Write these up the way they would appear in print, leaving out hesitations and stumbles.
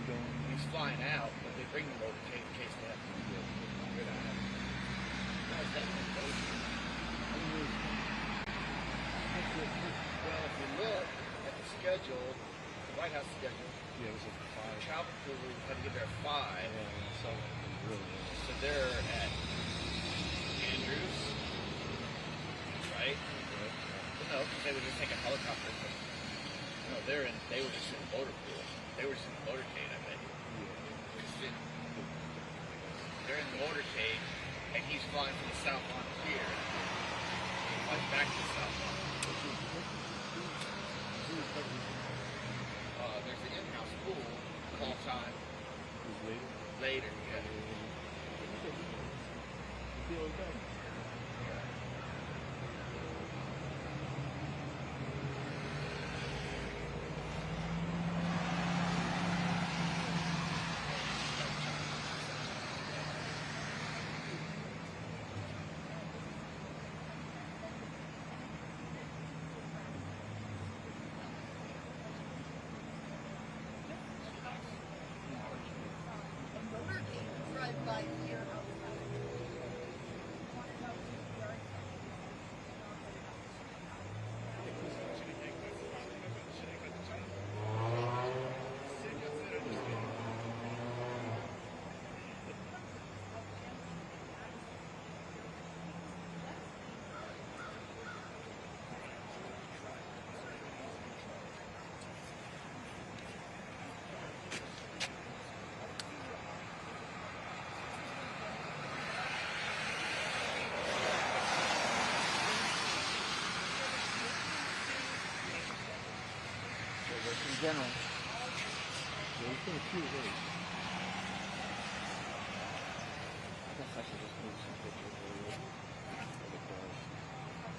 He's flying out, but they bring him over in case they have to do it. Good at it. Well, if you look at the schedule, the White House schedule, it was at 5. Travel crew had to get there at 5. So So they're at Andrews, right? No, because they would just take a helicopter. No, they were just in the motor pool. They were just in the motorcade, I bet you. They're in the motorcade, and he's flying from the South Lawn Pier. He flies back to the South Lawn. There's the in-house pool, call time. Later, yeah. In general. Yeah, it's been a few days. I guess I should just move some pictures earlier.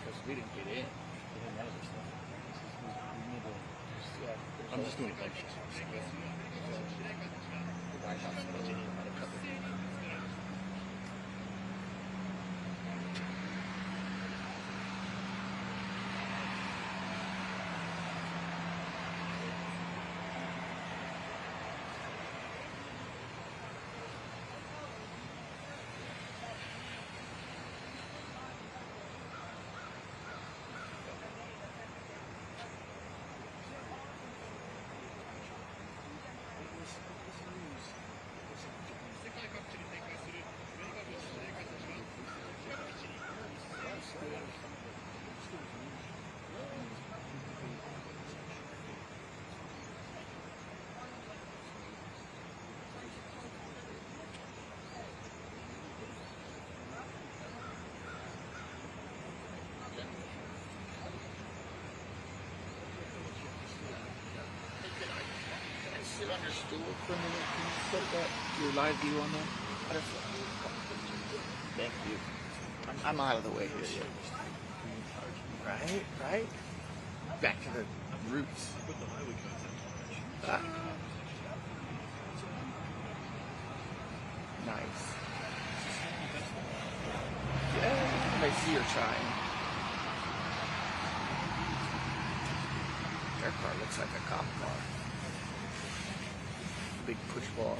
Because we didn't get in. We didn't know this stuff. We need to just, yeah. I'm just doing pictures. The White House budget had a couple of things. Sit under stool for a minute. Can you put that your live view on there? Thank you. I'm out of the way here. Right? Back to the roots. Nice. Yeah, I see her trying. Their car looks like a cop car. Big push bar.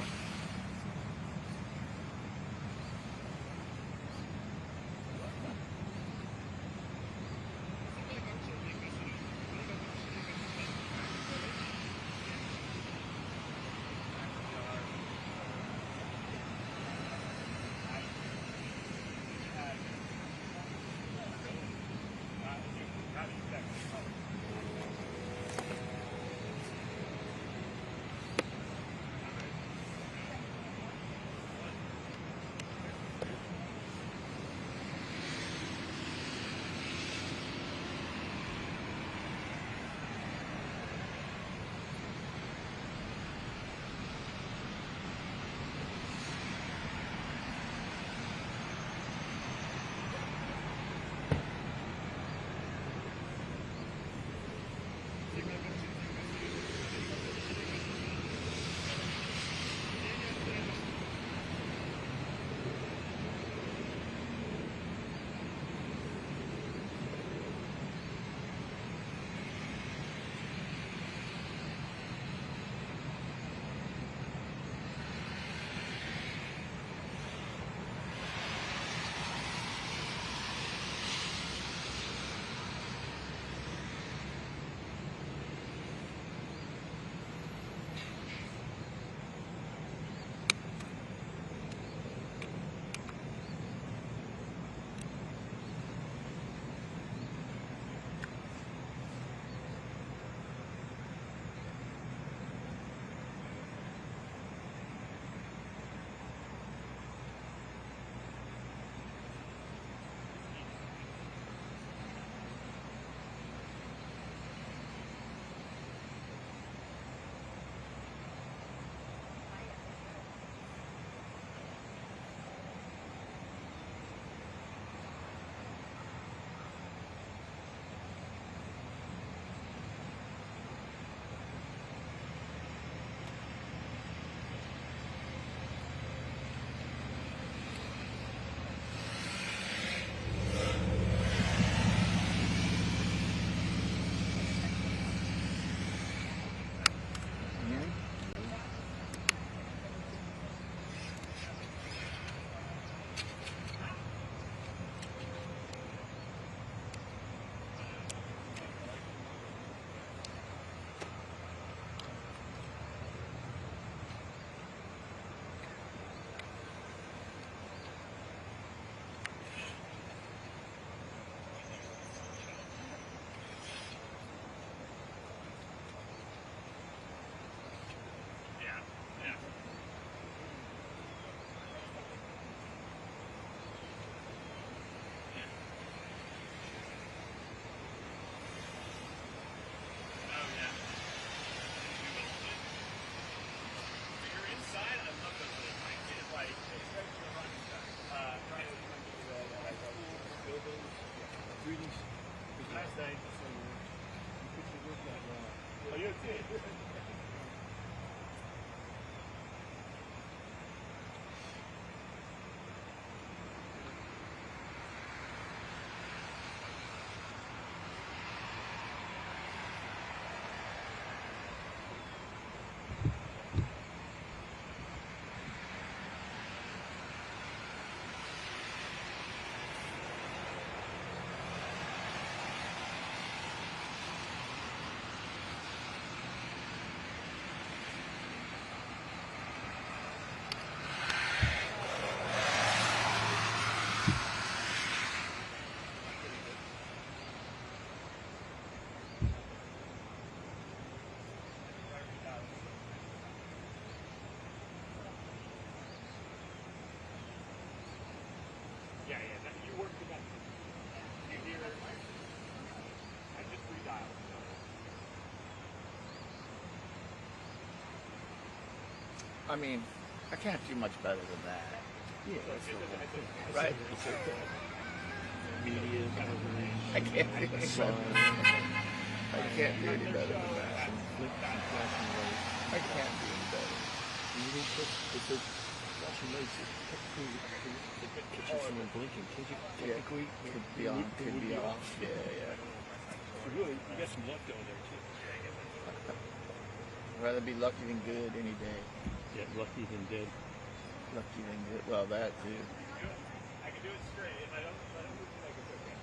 I mean, I can't do much better than that. Yeah, that's not bad. Right? It's like that. Media coverage. I can't do any Sun. better. I can't do any better than that. Some flashing lights. I can't do any better. You think if the flashing lights technically catch you someone blinking, can't you technically Could be on, could be off. Yeah, yeah. So really, you got some luck going there too. I'd rather be lucky than good any day. Yeah, lucky than dead. Lucky than good. Well, that too. I can do it straight. If I don't move the leg, it's okay.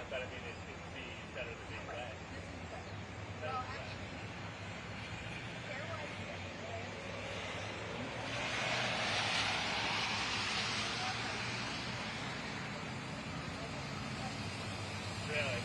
But I mean, it'd be better than being wet. Really?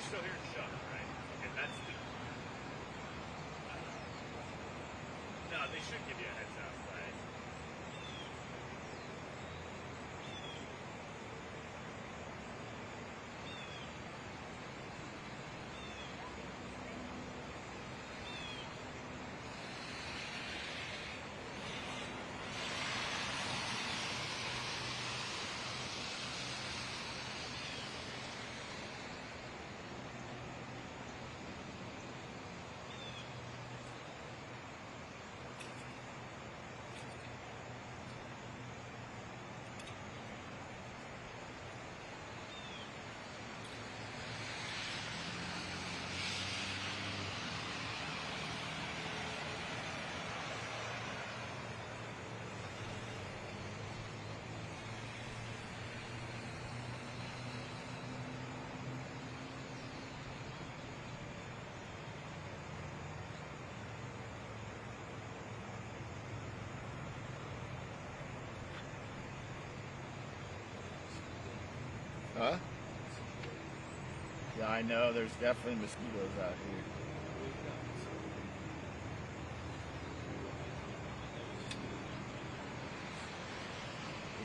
Still here in shot, right? And that's the... no, they should give you a heads up, right? Huh? Yeah, I know. There's definitely mosquitoes out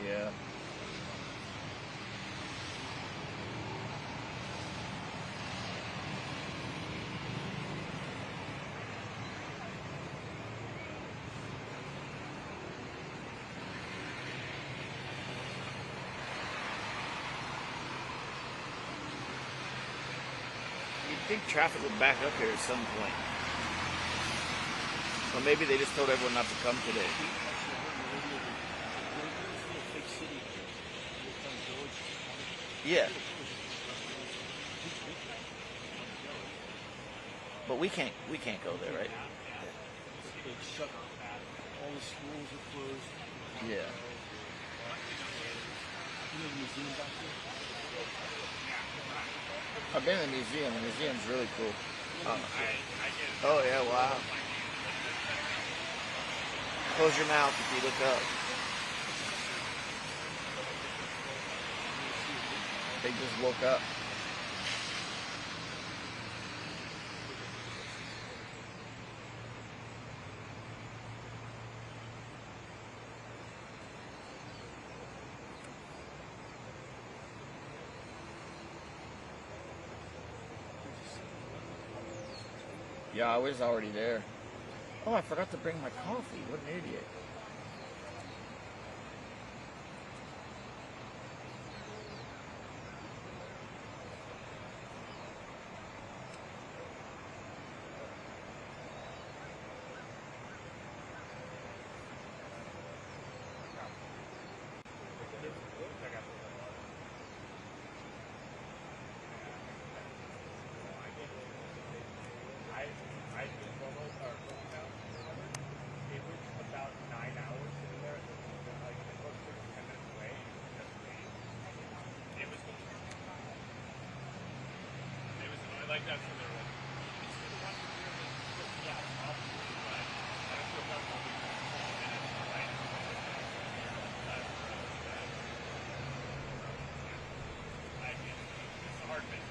here. Yeah. You'd think traffic would back up here at some point. Or maybe they just told everyone not to come today. Actually, I heard on the radio that there's a little fake city up there. Little tiny village. Yeah, Little village with restaurants. Big village. but we can't go there, right? They shut. All the schools are closed. Yeah. You know the museum back there? I've been in the museum. The museum's really cool. Oh yeah, wow. Close your mouth if you look up. They just woke up. Yeah, I was already there. Oh, I forgot to bring my coffee. What an idiot. It was about 9 hours sitting there. Like, it was 10 minutes away. It was like that for the road. Yeah, probably right. I don't feel comfortable being 10 minutes away. It's a hard business.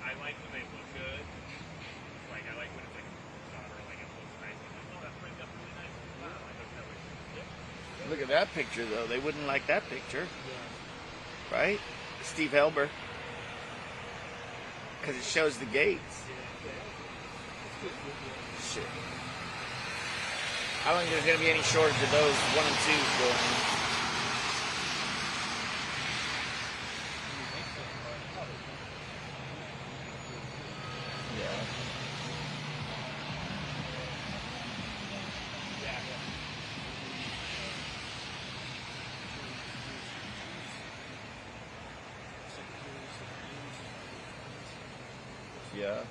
I like when they look good. Like, I like when it's like solder, like it looks nice. I'm like, oh, that framed up really nice. Wow, I look that way. Look at that picture, though. They wouldn't like that picture. Right? Steve Helber. Because it shows the gates. Shit. I don't think there's going to be any shortage of those 1 and 2s going. Yeah.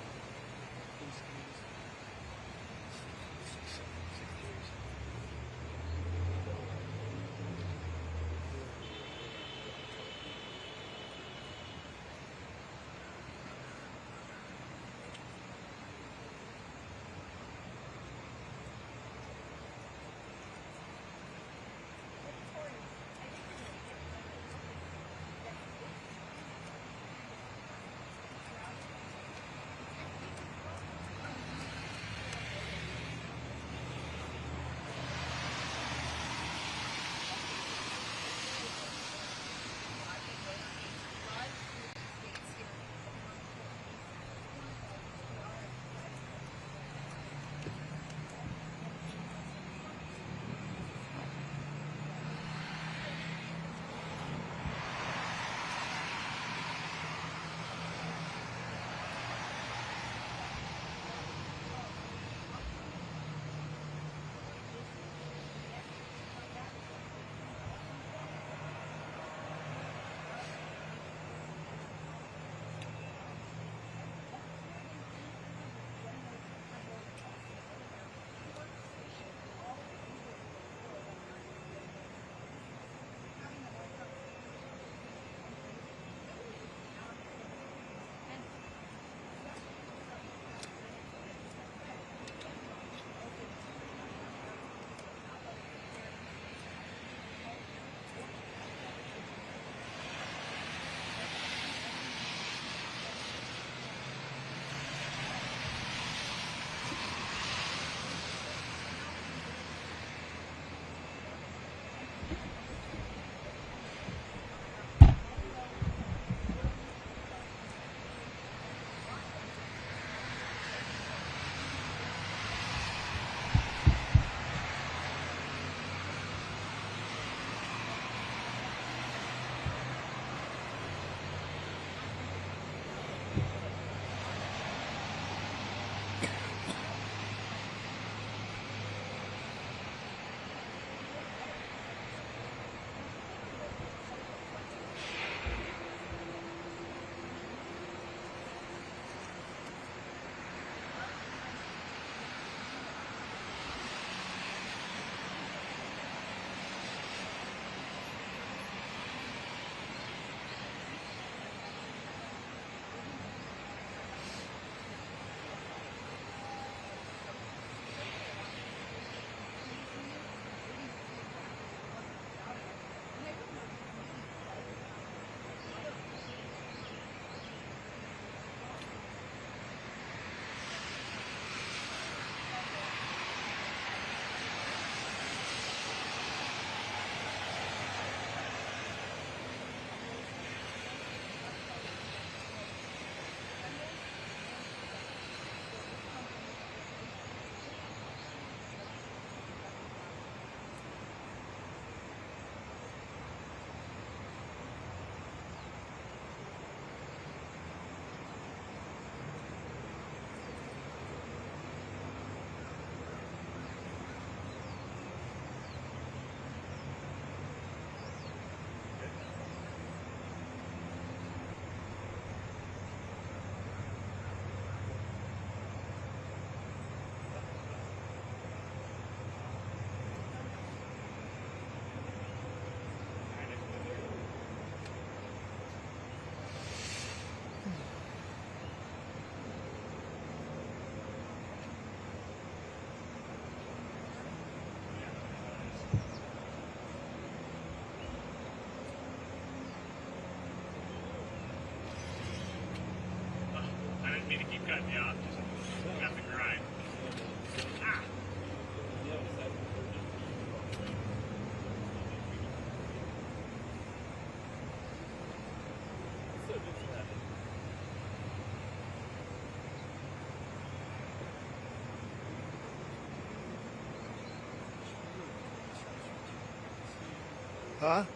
His Huh? house?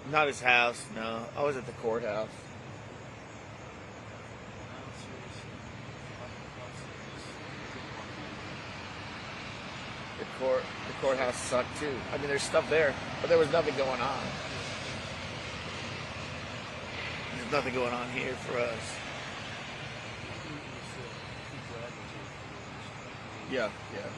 Not his house, no. I was at the courthouse. The courthouse sucked too. I mean, there's stuff there, but there was nothing going on. There's nothing going on here for us. Yeah, yeah.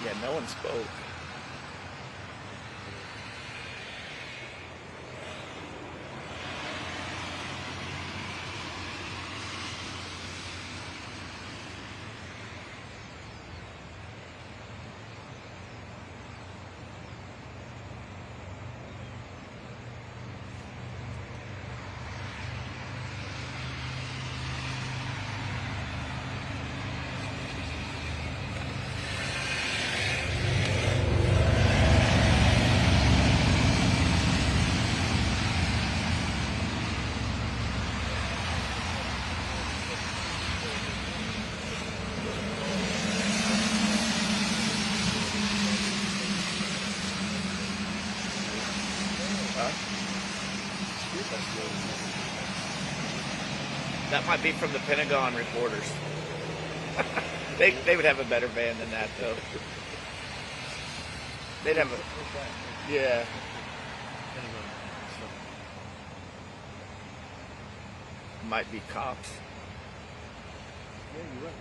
Yeah, no one spoke. That might be from the Pentagon reporters. They would have a better van than that, though. They'd have a... Yeah. Might be cops. Yeah, you're right.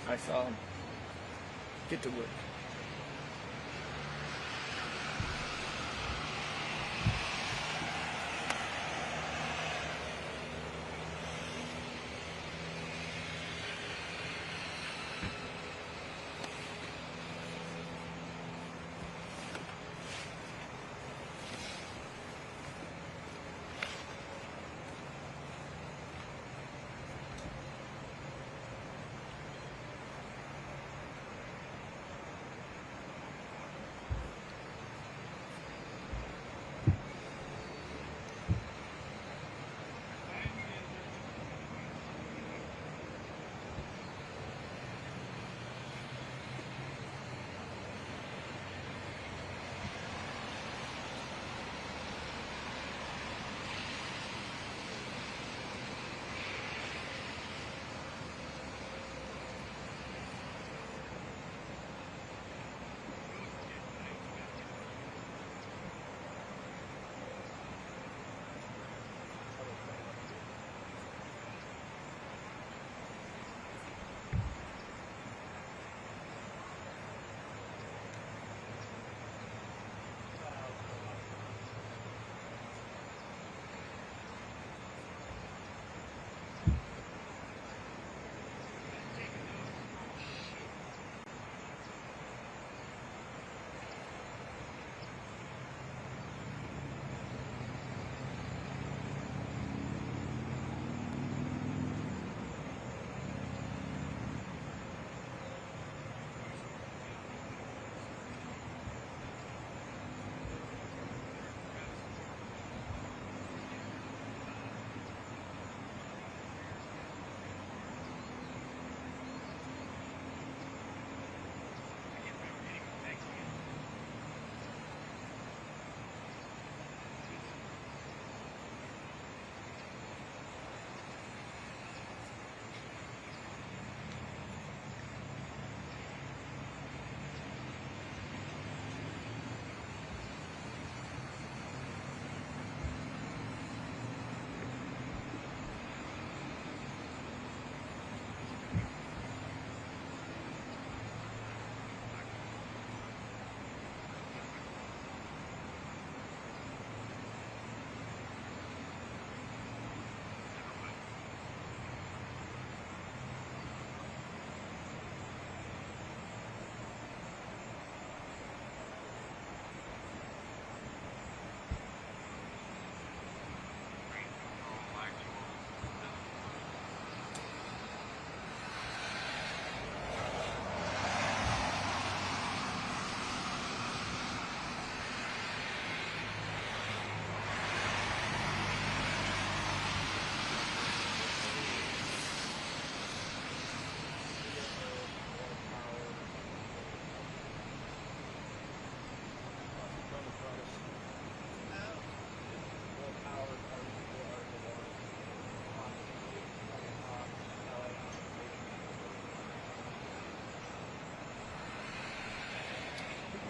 I saw him get to work.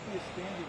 Be a standing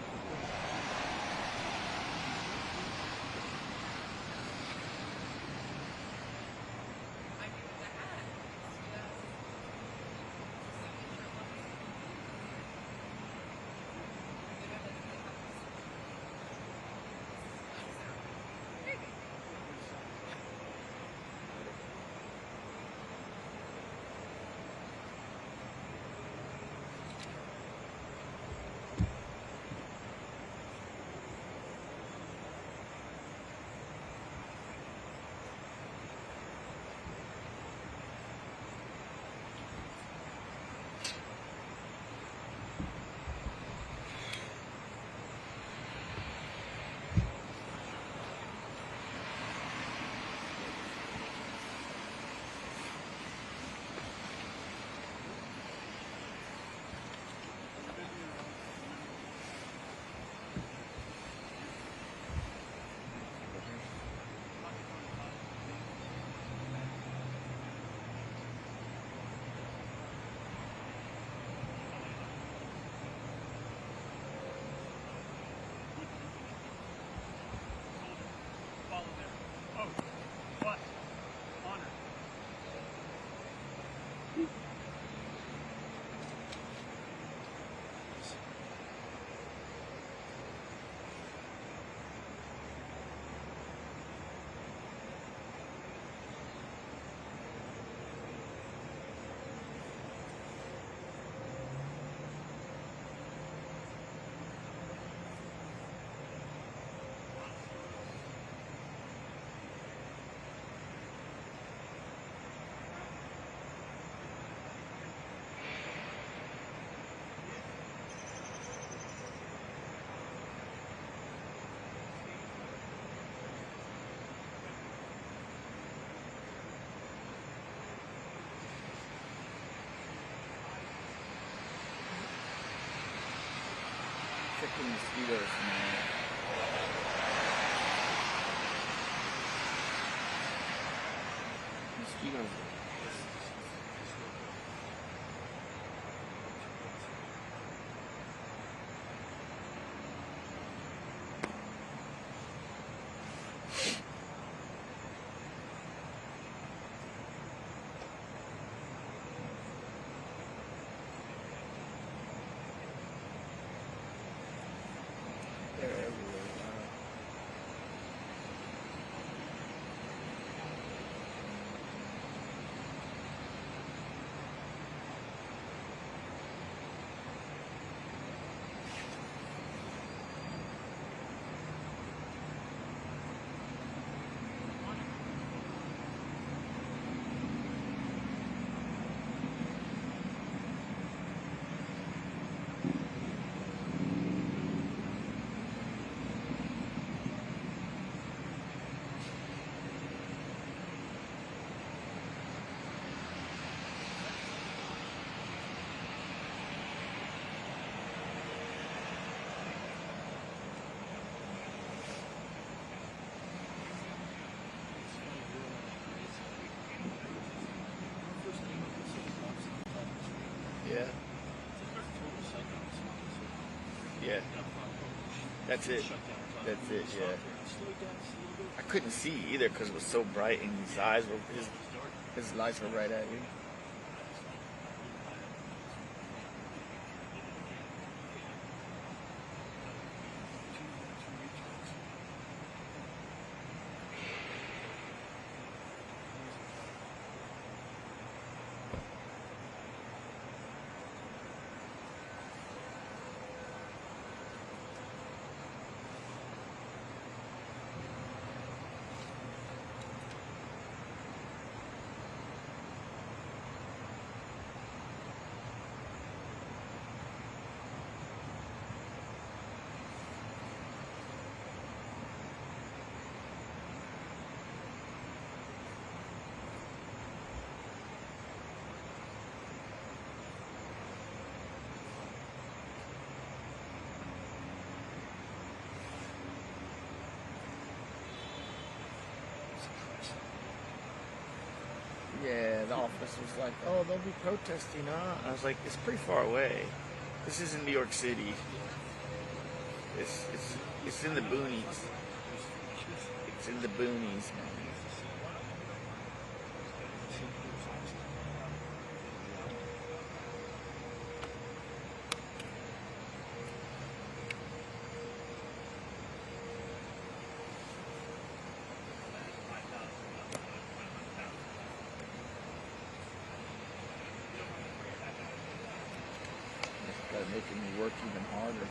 freaking mosquitoes, man. Mosquitoes. They're everywhere. Yeah. Yeah. That's it. That's it, yeah. I couldn't see either because it was so bright and his eyes were, his lights were right at you. Yeah, the office was like, oh, they'll be protesting, huh? I was like, it's pretty far away. This isn't New York City. It's in the boonies. It's in the boonies, man. It's making me work even harder.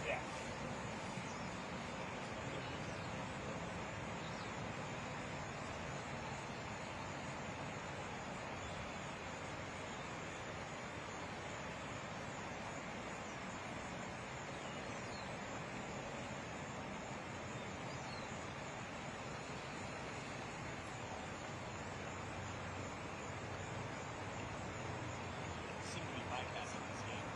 Yeah. Seem to be bypassing this game.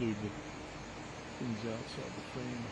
include the things outside the frame.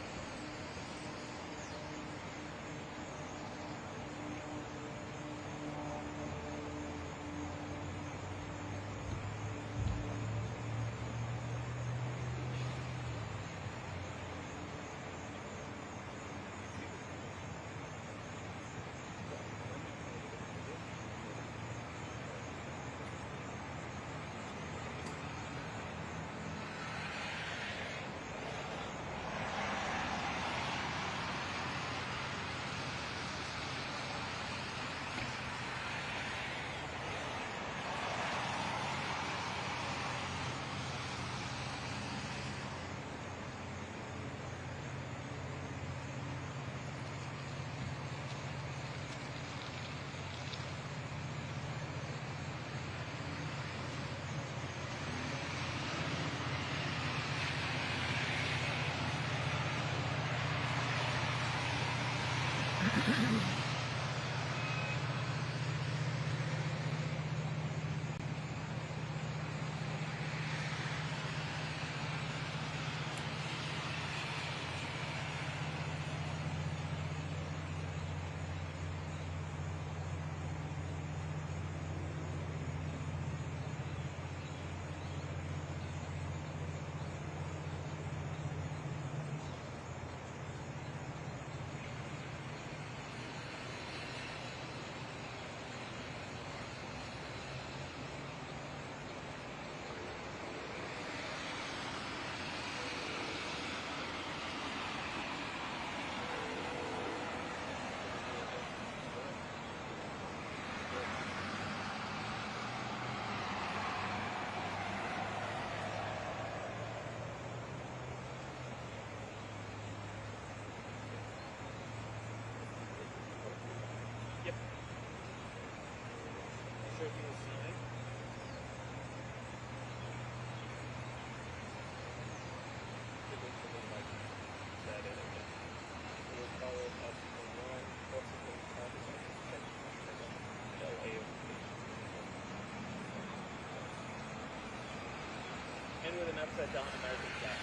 And with an upside down American flag.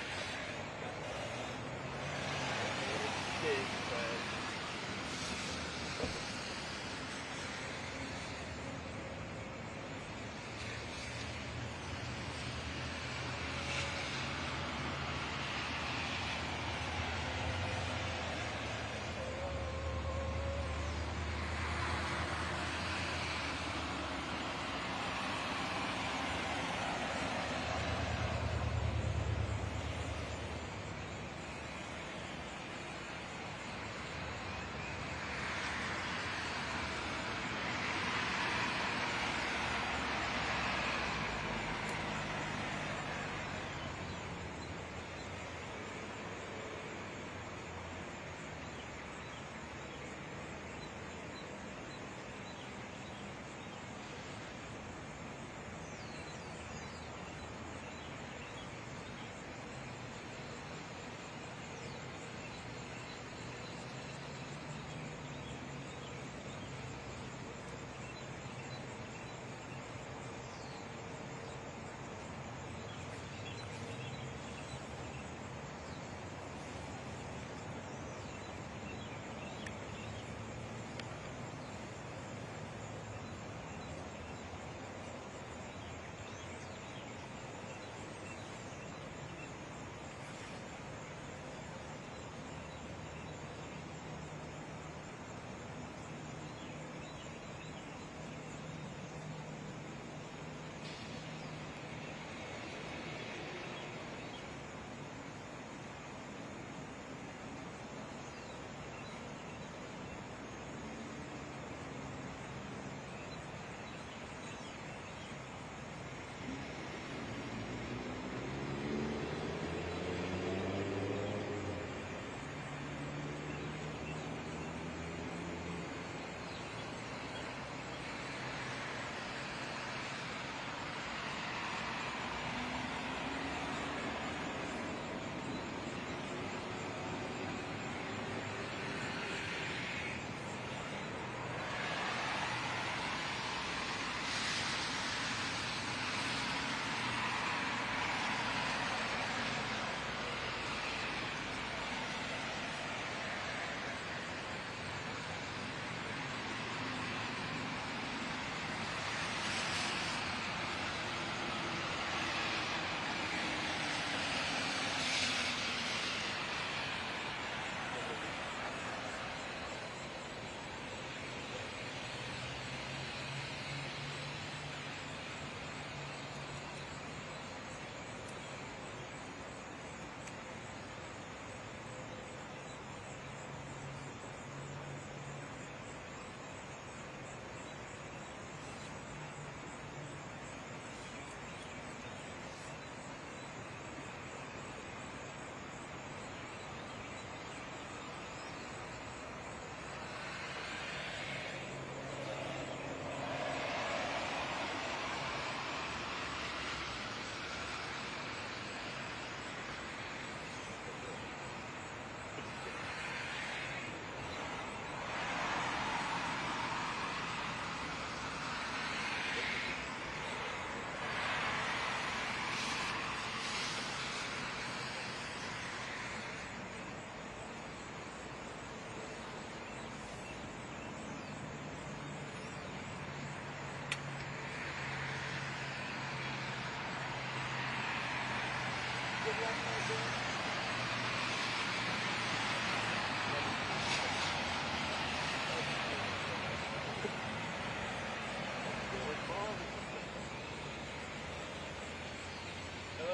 Hello,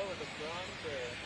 with the bronze or?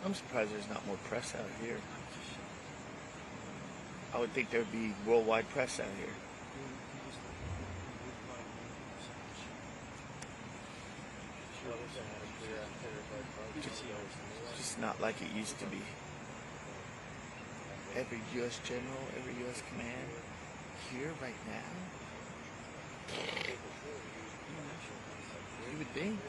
I'm surprised there's not more press out here. I would think there would be worldwide press out here. Just not like it used to be. Every U.S. general, every U.S. command here right now. You would think.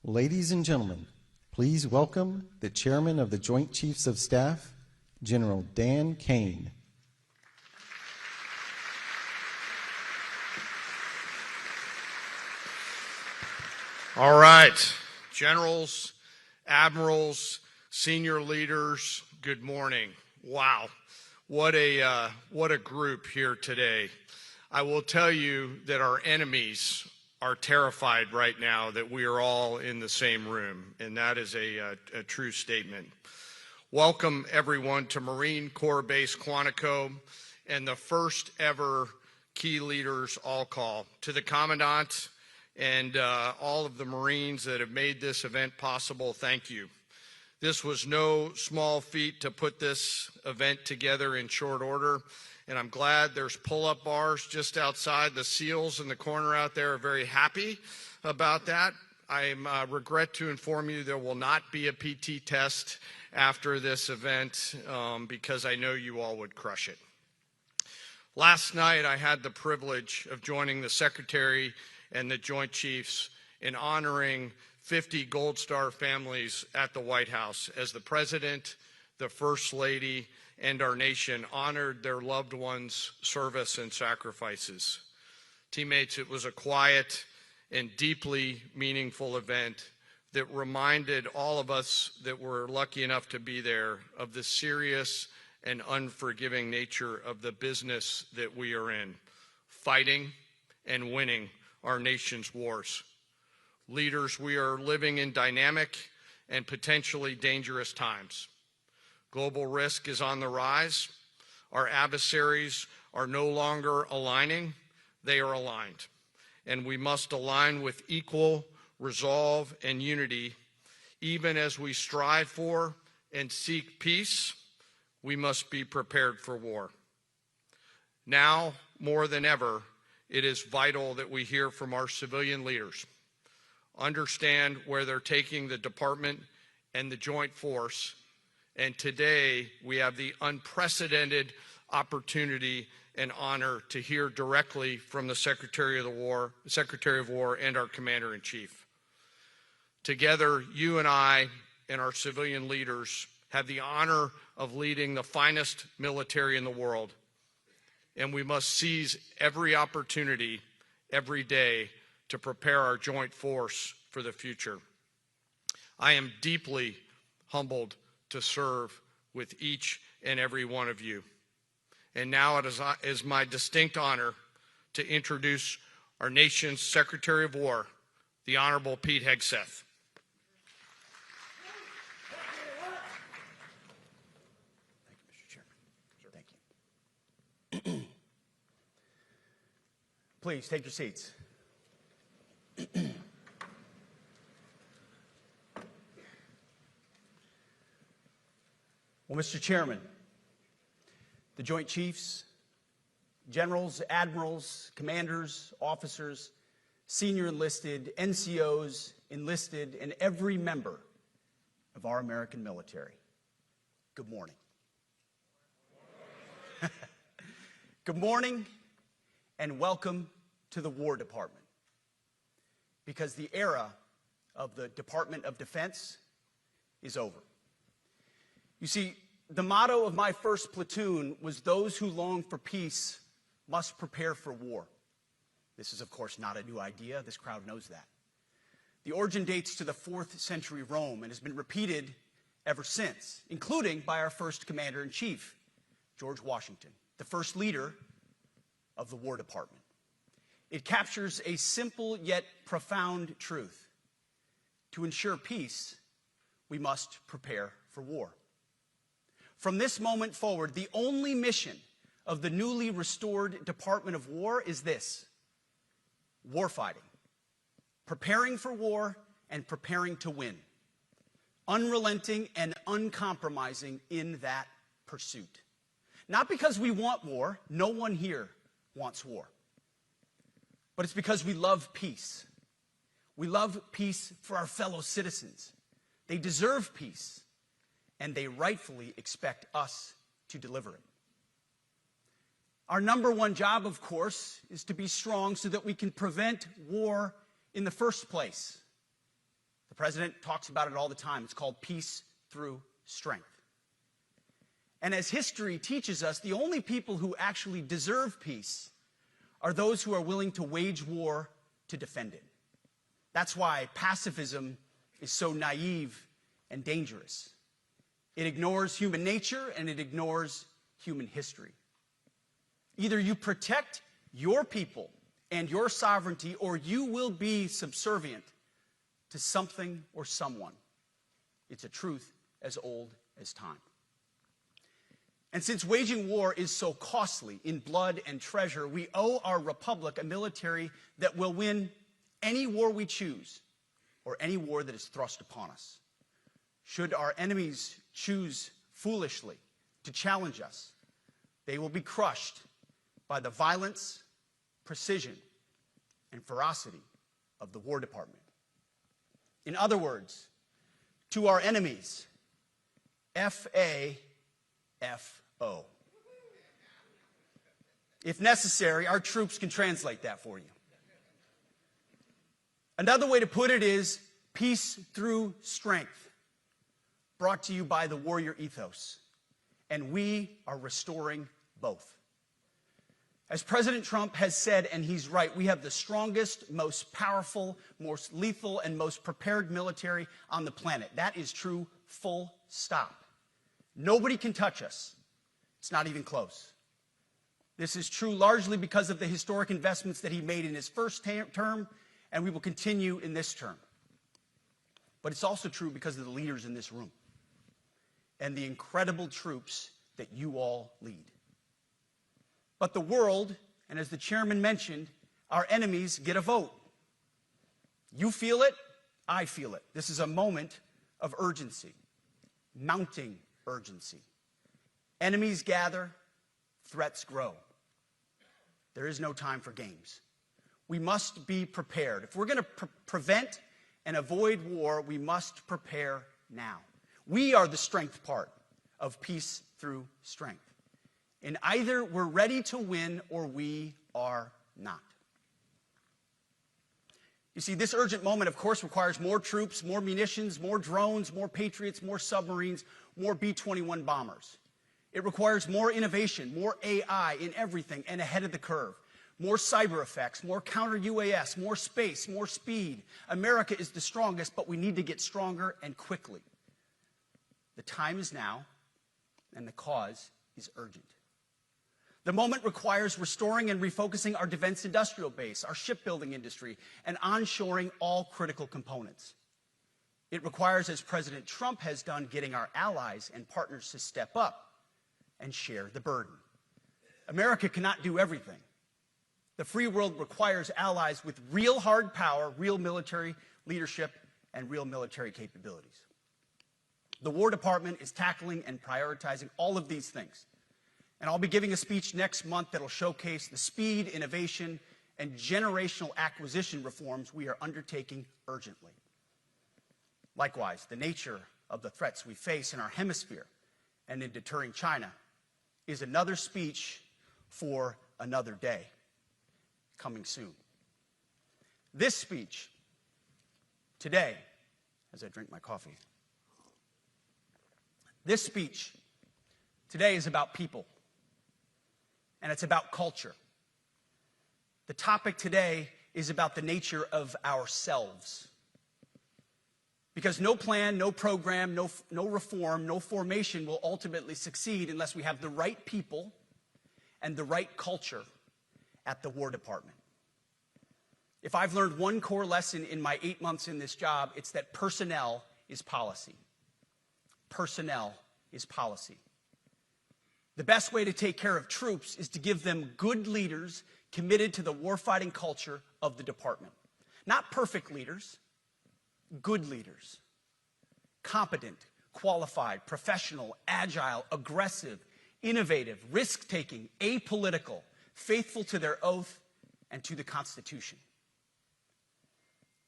Ladies and gentlemen, please welcome the Chairman of the Joint Chiefs of Staff, General Dan Kane. All right, generals, admirals, senior leaders, good morning. Wow, what a group here today. I will tell you that our enemies are terrified right now that we are all in the same room, and that is a true statement. Welcome everyone to Marine Corps Base Quantico and the first ever Key Leaders All Call. To the Commandant and all of the Marines that have made this event possible, thank you. This was no small feat to put this event together in short order, and I'm glad there's pull-up bars just outside. The SEALs in the corner out there are very happy about that. I regret to inform you there will not be a PT test after this event because I know you all would crush it. Last night I had the privilege of joining the Secretary and the Joint Chiefs in honoring 50 Gold Star families at the White House as the President, the First Lady, and our nation honored their loved ones' service and sacrifices. Teammates, it was a quiet and deeply meaningful event that reminded all of us that were lucky enough to be there of the serious and unforgiving nature of the business that we are in, fighting and winning our nation's wars. Leaders, we are living in dynamic and potentially dangerous times. Global risk is on the rise. Our adversaries are no longer aligning, they are aligned. And we must align with equal resolve and unity. Even as we strive for and seek peace, we must be prepared for war. Now, more than ever, it is vital that we hear from our civilian leaders, understand where they're taking the department and the joint force, and today we have the unprecedented opportunity and honor to hear directly from the Secretary of War and our Commander-in-Chief. Together, you and I and our civilian leaders have the honor of leading the finest military in the world, and we must seize every opportunity every day to prepare our joint force for the future. I am deeply humbled to serve with each and every one of you. And now it is my distinct honor to introduce our nation's Secretary of War, the Honorable Pete Hegseth. Please take your seats. Well, Mr. Chairman, the Joint Chiefs, generals, admirals, commanders, officers, senior enlisted, NCOs, enlisted, and every member of our American military, good morning. Good morning and welcome to the War Department, because the era of the Department of Defense is over. You see, the motto of my first platoon was, "Those who long for peace must prepare for war." This is, of course, not a new idea. This crowd knows that. The origin dates to the 4th century Rome and has been repeated ever since, including by our first Commander-in-Chief, George Washington, the first leader of the War Department. It captures a simple yet profound truth. To ensure peace, we must prepare for war. From this moment forward, the only mission of the newly restored Department of War is this: warfighting, preparing for war and preparing to win, unrelenting and uncompromising in that pursuit. Not because we want war, no one here wants war, but it's because we love peace. We love peace for our fellow citizens. They deserve peace, and they rightfully expect us to deliver it. Our number one job, of course, is to be strong so that we can prevent war in the first place. The president talks about it all the time. It's called peace through strength. And as history teaches us, the only people who actually deserve peace are those who are willing to wage war to defend it. That's why pacifism is so naive and dangerous. It ignores human nature and it ignores human history. Either you protect your people and your sovereignty, or you will be subservient to something or someone. It's a truth as old as time. And since waging war is so costly in blood and treasure, we owe our republic a military that will win any war we choose, or any war that is thrust upon us. Should our enemies choose foolishly to challenge us, they will be crushed by the violence, precision, and ferocity of the War Department. In other words, to our enemies, FAFO. If necessary, our troops can translate that for you. Another way to put it is peace through strength, brought to you by the warrior ethos. And we are restoring both. As President Trump has said, and he's right, we have the strongest, most powerful, most lethal, and most prepared military on the planet. That is true, full stop. Nobody can touch us. It's not even close. This is true largely because of the historic investments that he made in his first term, and we will continue in this term. But it's also true because of the leaders in this room and the incredible troops that you all lead. But the world, and as the chairman mentioned, our enemies get a vote. You feel it, I feel it. This is a moment of urgency, mounting urgency. Enemies gather, threats grow. There is no time for games. We must be prepared. If we're going to prevent and avoid war, we must prepare now. We are the strength part of peace through strength. And either we're ready to win or we are not. You see, this urgent moment, of course, requires more troops, more munitions, more drones, more Patriots, more submarines, more B-21 bombers. It requires more innovation, more AI in everything and ahead of the curve. More cyber effects, more counter-UAS, more space, more speed. America is the strongest, but we need to get stronger and quickly. The time is now, and the cause is urgent. The moment requires restoring and refocusing our defense industrial base, our shipbuilding industry, and onshoring all critical components. It requires, as President Trump has done, getting our allies and partners to step up and share the burden. America cannot do everything. The free world requires allies with real hard power, real military leadership, and real military capabilities. The War Department is tackling and prioritizing all of these things. And I'll be giving a speech next month that'll showcase the speed, innovation, and generational acquisition reforms we are undertaking urgently. Likewise, the nature of the threats we face in our hemisphere and in deterring China is another speech for another day, coming soon. This speech today, as I drink my coffee, this speech today is about people. And it's about culture. The topic today is about the nature of ourselves. Because no plan, no program, no reform, no formation will ultimately succeed unless we have the right people and the right culture at the War Department. If I've learned one core lesson in my 8 months in this job, it's that personnel is policy. Personnel is policy. The best way to take care of troops is to give them good leaders committed to the warfighting culture of the department. Not perfect leaders, good leaders. Competent, qualified, professional, agile, aggressive, innovative, risk-taking, apolitical, faithful to their oath and to the Constitution.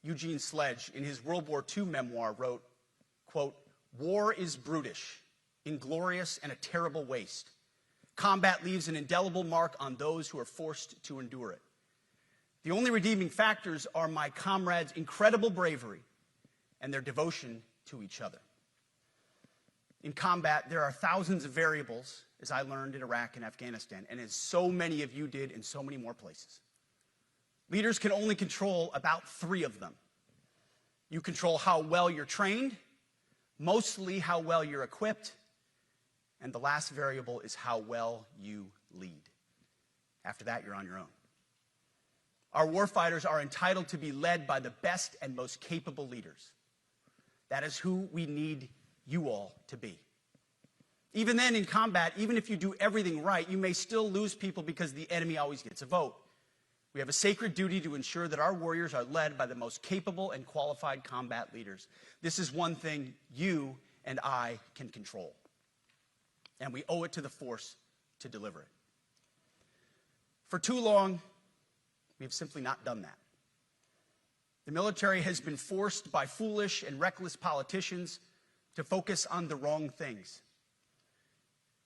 Eugene Sledge, in his World War II memoir, wrote, quote, "War is brutish, inglorious, and a terrible waste. Combat leaves an indelible mark on those who are forced to endure it. The only redeeming factors are my comrades' incredible bravery and their devotion to each other. In combat, there are thousands of variables, as I learned in Iraq and Afghanistan, and as so many of you did in so many more places. Leaders can only control about 3 of them. You control how well you're trained, mostly how well you're equipped, and the last variable is how well you lead. After that, you're on your own. Our warfighters are entitled to be led by the best and most capable leaders. That is who we need you all to be. Even then, in combat, even if you do everything right, you may still lose people because the enemy always gets a vote. We have a sacred duty to ensure that our warriors are led by the most capable and qualified combat leaders. This is one thing you and I can control, and we owe it to the force to deliver it. For too long, we have simply not done that. The military has been forced by foolish and reckless politicians to focus on the wrong things.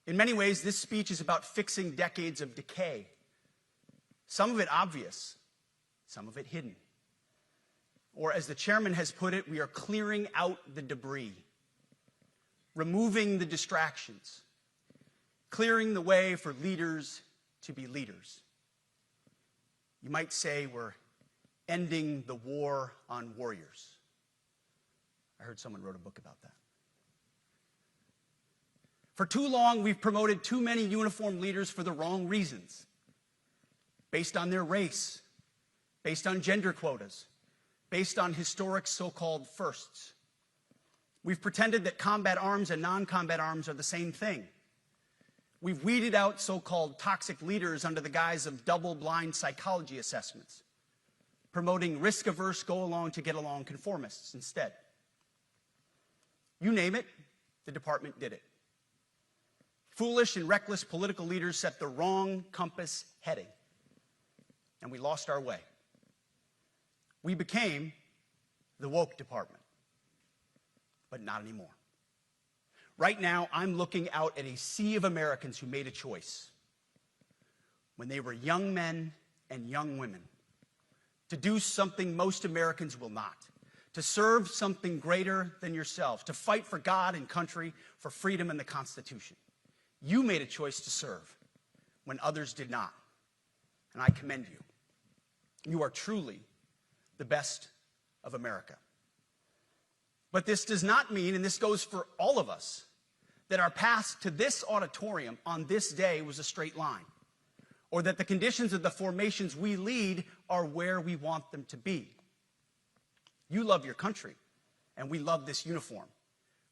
In many ways, this speech is about fixing decades of decay. Some of it obvious, some of it hidden. Or as the chairman has put it, we are clearing out the debris, removing the distractions, clearing the way for leaders to be leaders. You might say we're ending the war on warriors. I heard someone wrote a book about that. For too long, we've promoted too many uniformed leaders for the wrong reasons, based on their race, based on gender quotas, based on historic so-called firsts. We've pretended that combat arms and non-combat arms are the same thing. We've weeded out so-called toxic leaders under the guise of double-blind psychology assessments, promoting risk-averse, go-along-to-get-along conformists instead. You name it, the department did it. Foolish and reckless political leaders set the wrong compass heading, and we lost our way. We became the woke department, but not anymore. Right now, I'm looking out at a sea of Americans who made a choice when they were young men and young women to do something most Americans will not, to serve something greater than yourselves, to fight for God and country, for freedom and the Constitution. You made a choice to serve when others did not, and I commend you. You are truly the best of America. But this does not mean, and this goes for all of us, that our path to this auditorium on this day was a straight line, or that the conditions of the formations we lead are where we want them to be. You love your country, and we love this uniform,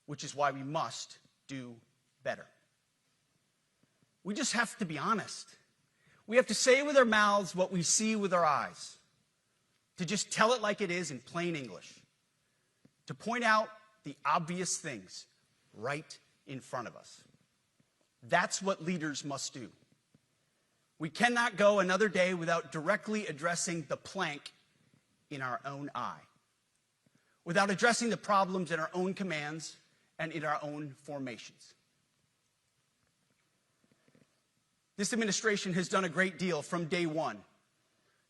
which is why we must do better. We just have to be honest. We have to say with our mouths what we see with our eyes, to just tell it like it is in plain English, to point out the obvious things right in front of us. That's what leaders must do. We cannot go another day without directly addressing the plank in our own eye, without addressing the problems in our own commands and in our own formations. This administration has done a great deal from day one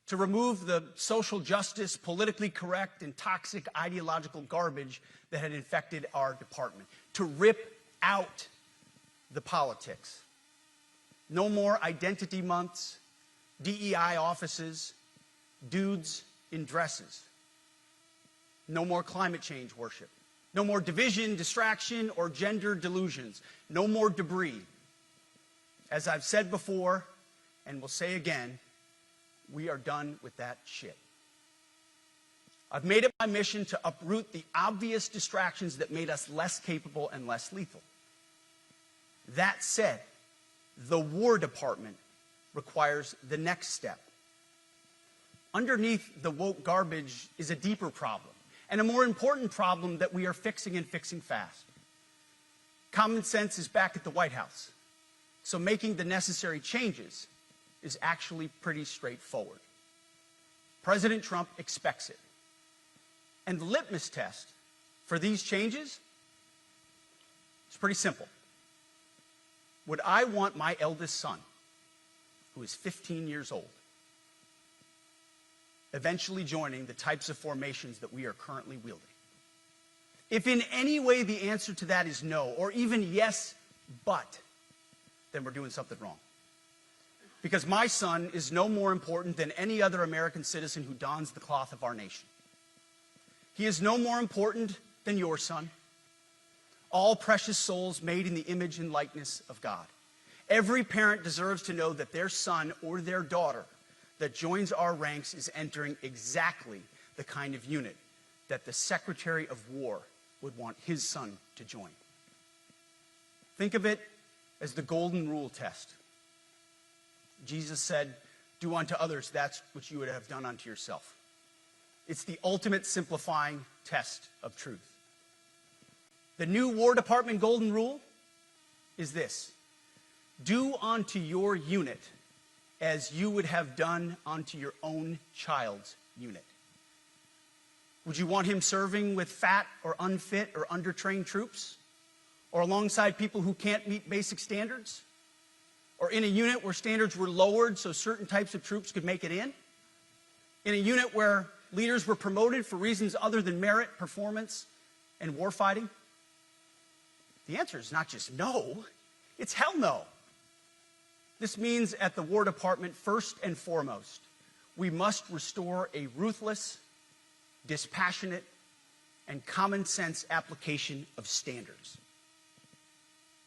to remove the social justice, politically correct, and toxic ideological garbage that had infected our department, to rip out the politics. No more identity months, DEI offices, dudes in dresses. No more climate change worship. No more division, distraction, or gender delusions. No more debris. As I've said before, and will say again, we are done with that shit. I've made it my mission to uproot the obvious distractions that made us less capable and less lethal. That said, the War Department requires the next step. Underneath the woke garbage is a deeper problem, and a more important problem that we are fixing and fixing fast. Common sense is back at the White House, so making the necessary changes is actually pretty straightforward. President Trump expects it. And the litmus test for these changes is pretty simple. Would I want my eldest son, who is 15 years old, eventually joining the types of formations that we are currently wielding? If in any way the answer to that is no, or even yes, but, then we're doing something wrong. Because my son is no more important than any other American citizen who dons the cloth of our nation. He is no more important than your son. All precious souls made in the image and likeness of God. Every parent deserves to know that their son or their daughter that joins our ranks is entering exactly the kind of unit that the Secretary of War would want his son to join. Think of it as the golden rule test. Jesus said, "Do unto others that which you would have done unto yourself." It's the ultimate simplifying test of truth. The new War Department golden rule is this: do unto your unit as you would have done unto your own child's unit. Would you want him serving with fat or unfit or undertrained troops? Or alongside people who can't meet basic standards? Or in a unit where standards were lowered so certain types of troops could make it in? In a unit where leaders were promoted for reasons other than merit, performance, and warfighting? The answer is not just no, it's hell no. This means at the War Department, first and foremost, we must restore a ruthless, dispassionate, and common sense application of standards.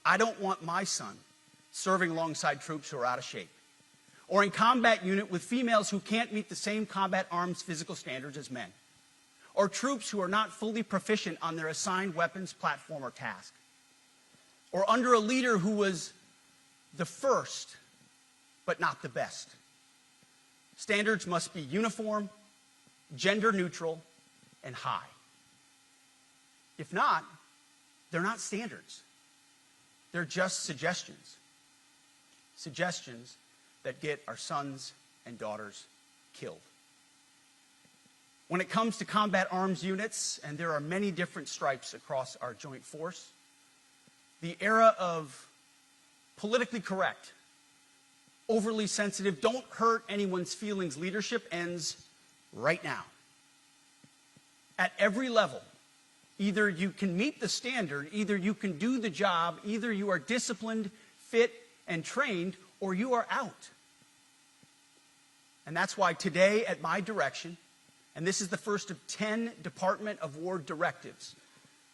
I don't want my son serving alongside troops who are out of shape, or in combat unit with females who can't meet the same combat arms physical standards as men, or troops who are not fully proficient on their assigned weapons, platform, or task, or under a leader who was the first, but not the best. Standards must be uniform, gender neutral, and high. If not, they're not standards. They're just suggestions. Suggestions that get our sons and daughters killed. When it comes to combat arms units, and there are many different stripes across our joint force, the era of politically correct, overly sensitive, don't hurt anyone's feelings leadership ends right now. At every level, either you can meet the standard, either you can do the job, either you are disciplined, fit, and trained, or you are out. And that's why today, at my direction, and this is the first of 10 Department of War directives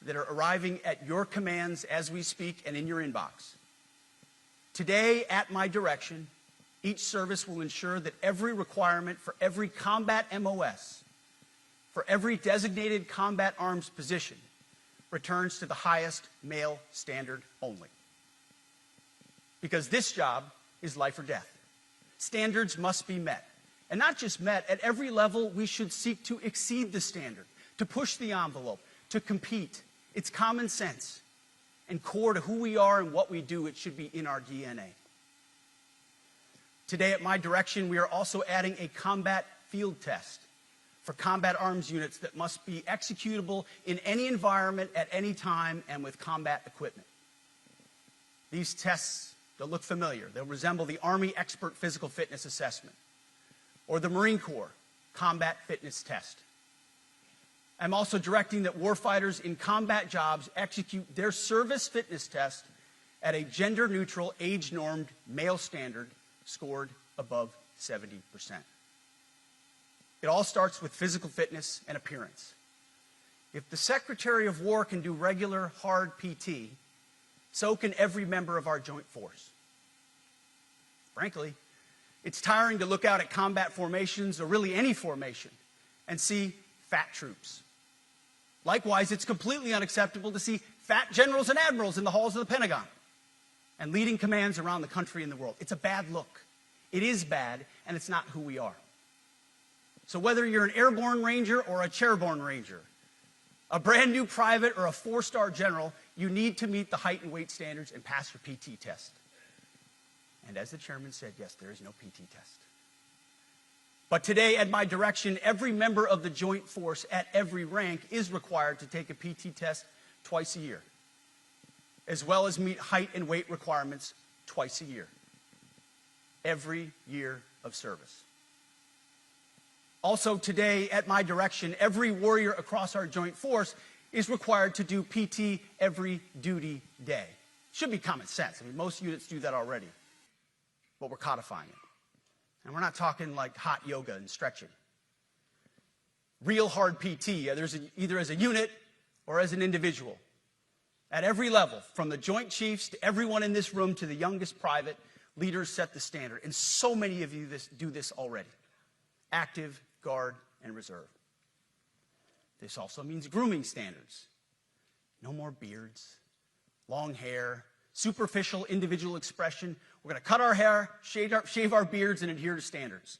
that are arriving at your commands as we speak and in your inbox. Today, at my direction, each service will ensure that every requirement for every combat MOS, for every designated combat arms position, returns to the highest male standard only. Because this job is life or death. Standards must be met. And not just met, at every level we should seek to exceed the standard, to push the envelope, to compete. It's common sense. And core to who we are and what we do, it should be in our DNA. Today, at my direction, we are also adding a combat field test for combat arms units that must be executable in any environment at any time and with combat equipment. These tests, they'll look familiar. They'll resemble the Army Expert Physical Fitness Assessment or the Marine Corps Combat Fitness Test. I'm also directing that warfighters in combat jobs execute their service fitness test at a gender-neutral, age-normed male standard scored above 70%. It all starts with physical fitness and appearance. If the Secretary of War can do regular, hard PT, so can every member of our joint force. Frankly, it's tiring to look out at combat formations, or really any formation, and see fat troops. Likewise, it's completely unacceptable to see fat generals and admirals in the halls of the Pentagon and leading commands around the country and the world. It's a bad look. It is bad, and it's not who we are. So whether you're an airborne ranger or a chairborne ranger, a brand new private or a 4-star general, you need to meet the height and weight standards and pass your PT test. And as the chairman said, yes, there is no PT test. But today, at my direction, every member of the joint force at every rank is required to take a PT test twice a year, as well as meet height and weight requirements twice a year, every year of service. Also today, at my direction, every warrior across our joint force is required to do PT every duty day. Should be common sense. I mean, most units do that already, but we're codifying it. And we're not talking like hot yoga and stretching. Real hard PT, either as a unit or as an individual. At every level, from the Joint Chiefs to everyone in this room to the youngest private, leaders set the standard. And so many of you do this already. Active, Guard, and Reserve. This also means grooming standards. No more beards, long hair, superficial individual expression. We're going to cut our hair, shave our beards, and adhere to standards.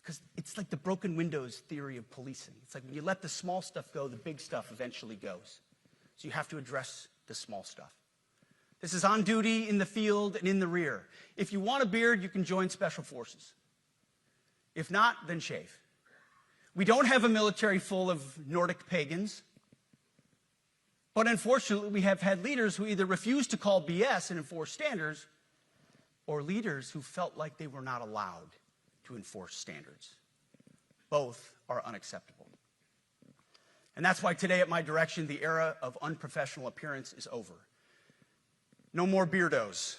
Because it's like the broken windows theory of policing. It's like when you let the small stuff go, the big stuff eventually goes. So you have to address the small stuff. This is on duty, in the field, and in the rear. If you want a beard, you can join Special Forces. If not, then shave. We don't have a military full of Nordic pagans. But unfortunately, we have had leaders who either refuse to call BS and enforce standards, or leaders who felt like they were not allowed to enforce standards. Both are unacceptable. And that's why today, at my direction, the era of unprofessional appearance is over. No more beardos.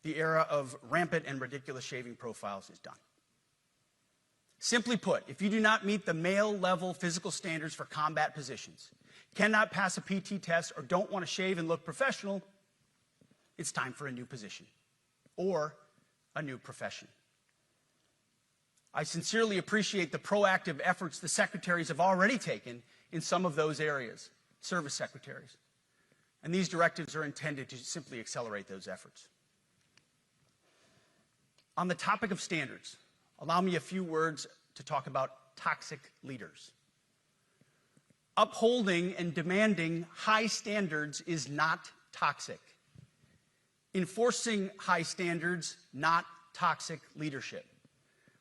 The era of rampant and ridiculous shaving profiles is done. Simply put, if you do not meet the male-level physical standards for combat positions, cannot pass a PT test, or don't want to shave and look professional, it's time for a new position or a new profession. I sincerely appreciate the proactive efforts the secretaries have already taken in some of those areas, service secretaries. And these directives are intended to simply accelerate those efforts. On the topic of standards, allow me a few words to talk about toxic leaders. Upholding and demanding high standards is not toxic. Enforcing high standards, not toxic leadership.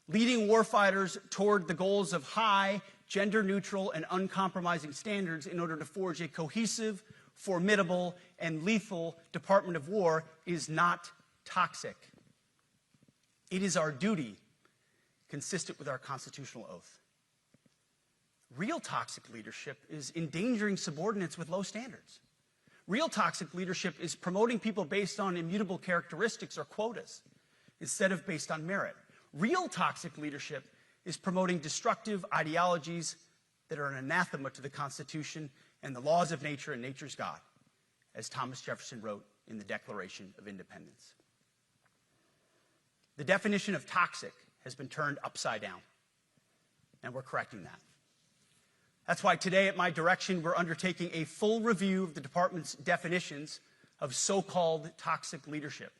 Leading warfighters toward the goals of high, gender-neutral, and uncompromising standards in order to forge a cohesive, formidable, and lethal Department of War is not toxic. It is our duty, consistent with our constitutional oath. Real toxic leadership is endangering subordinates with low standards. Real toxic leadership is promoting people based on immutable characteristics or quotas instead of based on merit. Real toxic leadership is promoting destructive ideologies that are an anathema to the Constitution and the laws of nature and nature's God, as Thomas Jefferson wrote in the Declaration of Independence. The definition of toxic has been turned upside down, and we're correcting that. That's why today, at my direction, we're undertaking a full review of the department's definitions of so-called toxic leadership,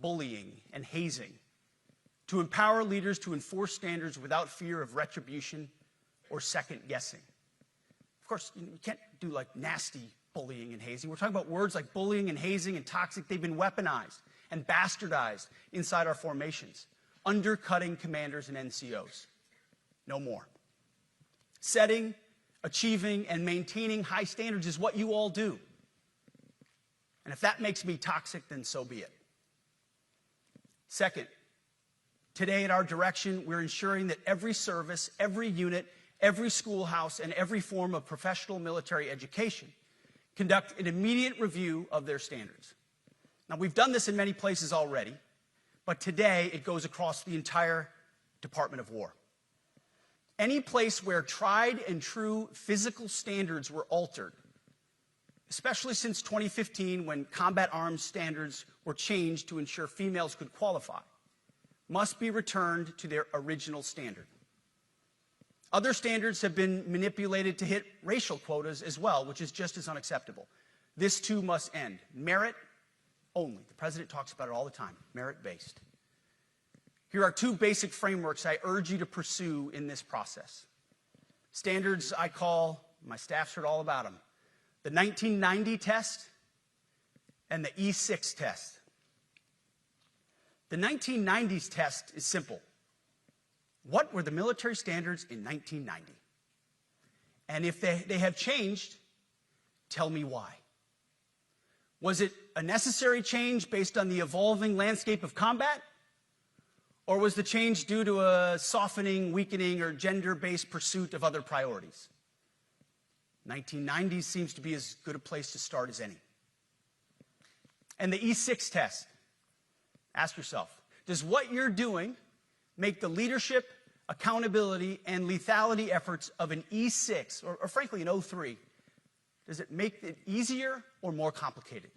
bullying, and hazing, to empower leaders to enforce standards without fear of retribution or second-guessing. Of course, you can't do like nasty bullying and hazing. We're talking about words like bullying and hazing and toxic. They've been weaponized and bastardized inside our formations, undercutting commanders and NCOs. No more. Setting, achieving, and maintaining high standards is what you all do. And if that makes me toxic, then so be it. Second, today at our direction, we're ensuring that every service, every unit, every schoolhouse, and every form of professional military education conduct an immediate review of their standards. Now, we've done this in many places already, but today it goes across the entire Department of War. Any place where tried and true physical standards were altered, especially since 2015 when combat arms standards were changed to ensure females could qualify, must be returned to their original standard. Other standards have been manipulated to hit racial quotas as well, which is just as unacceptable. This too must end. Merit only. The president talks about it all the time, merit-based. Here are two basic frameworks I urge you to pursue in this process. Standards I call, my staff's heard all about them, the 1990 test and the E6 test. The 1990s test is simple. What were the military standards in 1990? And if they have changed, tell me why. Was it a necessary change based on the evolving landscape of combat? Or was the change due to a softening, weakening, or gender-based pursuit of other priorities? 1990s seems to be as good a place to start as any. And the E6 test. Ask yourself, does what you're doing make the leadership, accountability, and lethality efforts of an E6, or frankly an O3, does it make it easier or more complicated?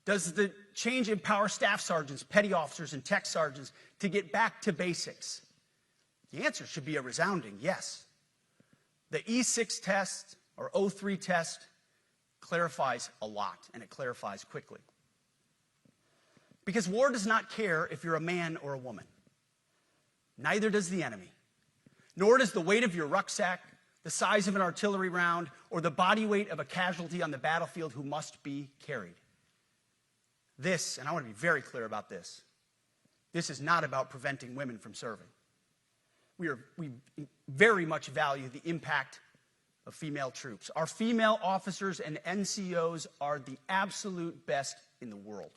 Does the change empower staff sergeants, petty officers, and tech sergeants to get back to basics? The answer should be a resounding yes. The E6 test, or O3 test, clarifies a lot, and it clarifies quickly. Because war does not care if you're a man or a woman. Neither does the enemy. Nor does the weight of your rucksack, the size of an artillery round, or the body weight of a casualty on the battlefield who must be carried. This, and I want to be very clear about this, this is not about preventing women from serving. We very much value the impact of female troops. Our female officers and NCOs are the absolute best in the world.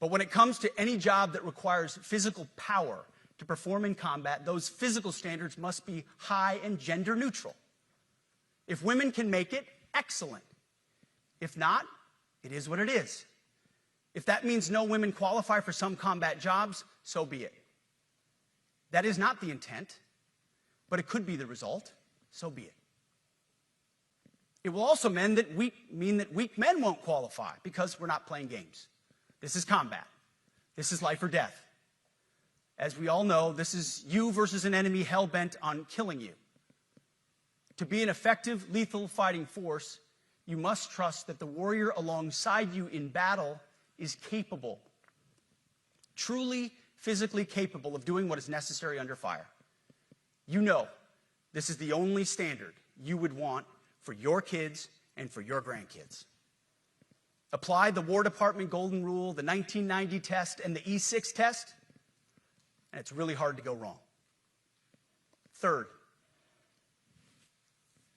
But when it comes to any job that requires physical power to perform in combat, those physical standards must be high and gender neutral. If women can make it, excellent. If not, it is what it is. If that means no women qualify for some combat jobs, so be it. That is not the intent, but it could be the result, so be it. It will also mean that weak men won't qualify because we're not playing games. This is combat. This is life or death. As we all know, this is you versus an enemy hell-bent on killing you. To be an effective, lethal fighting force, you must trust that the warrior alongside you in battle is capable, truly physically capable of doing what is necessary under fire. You know this is the only standard you would want for your kids and for your grandkids. Apply the War Department Golden Rule, the 1990 test, and the E6 test, and it's really hard to go wrong. Third,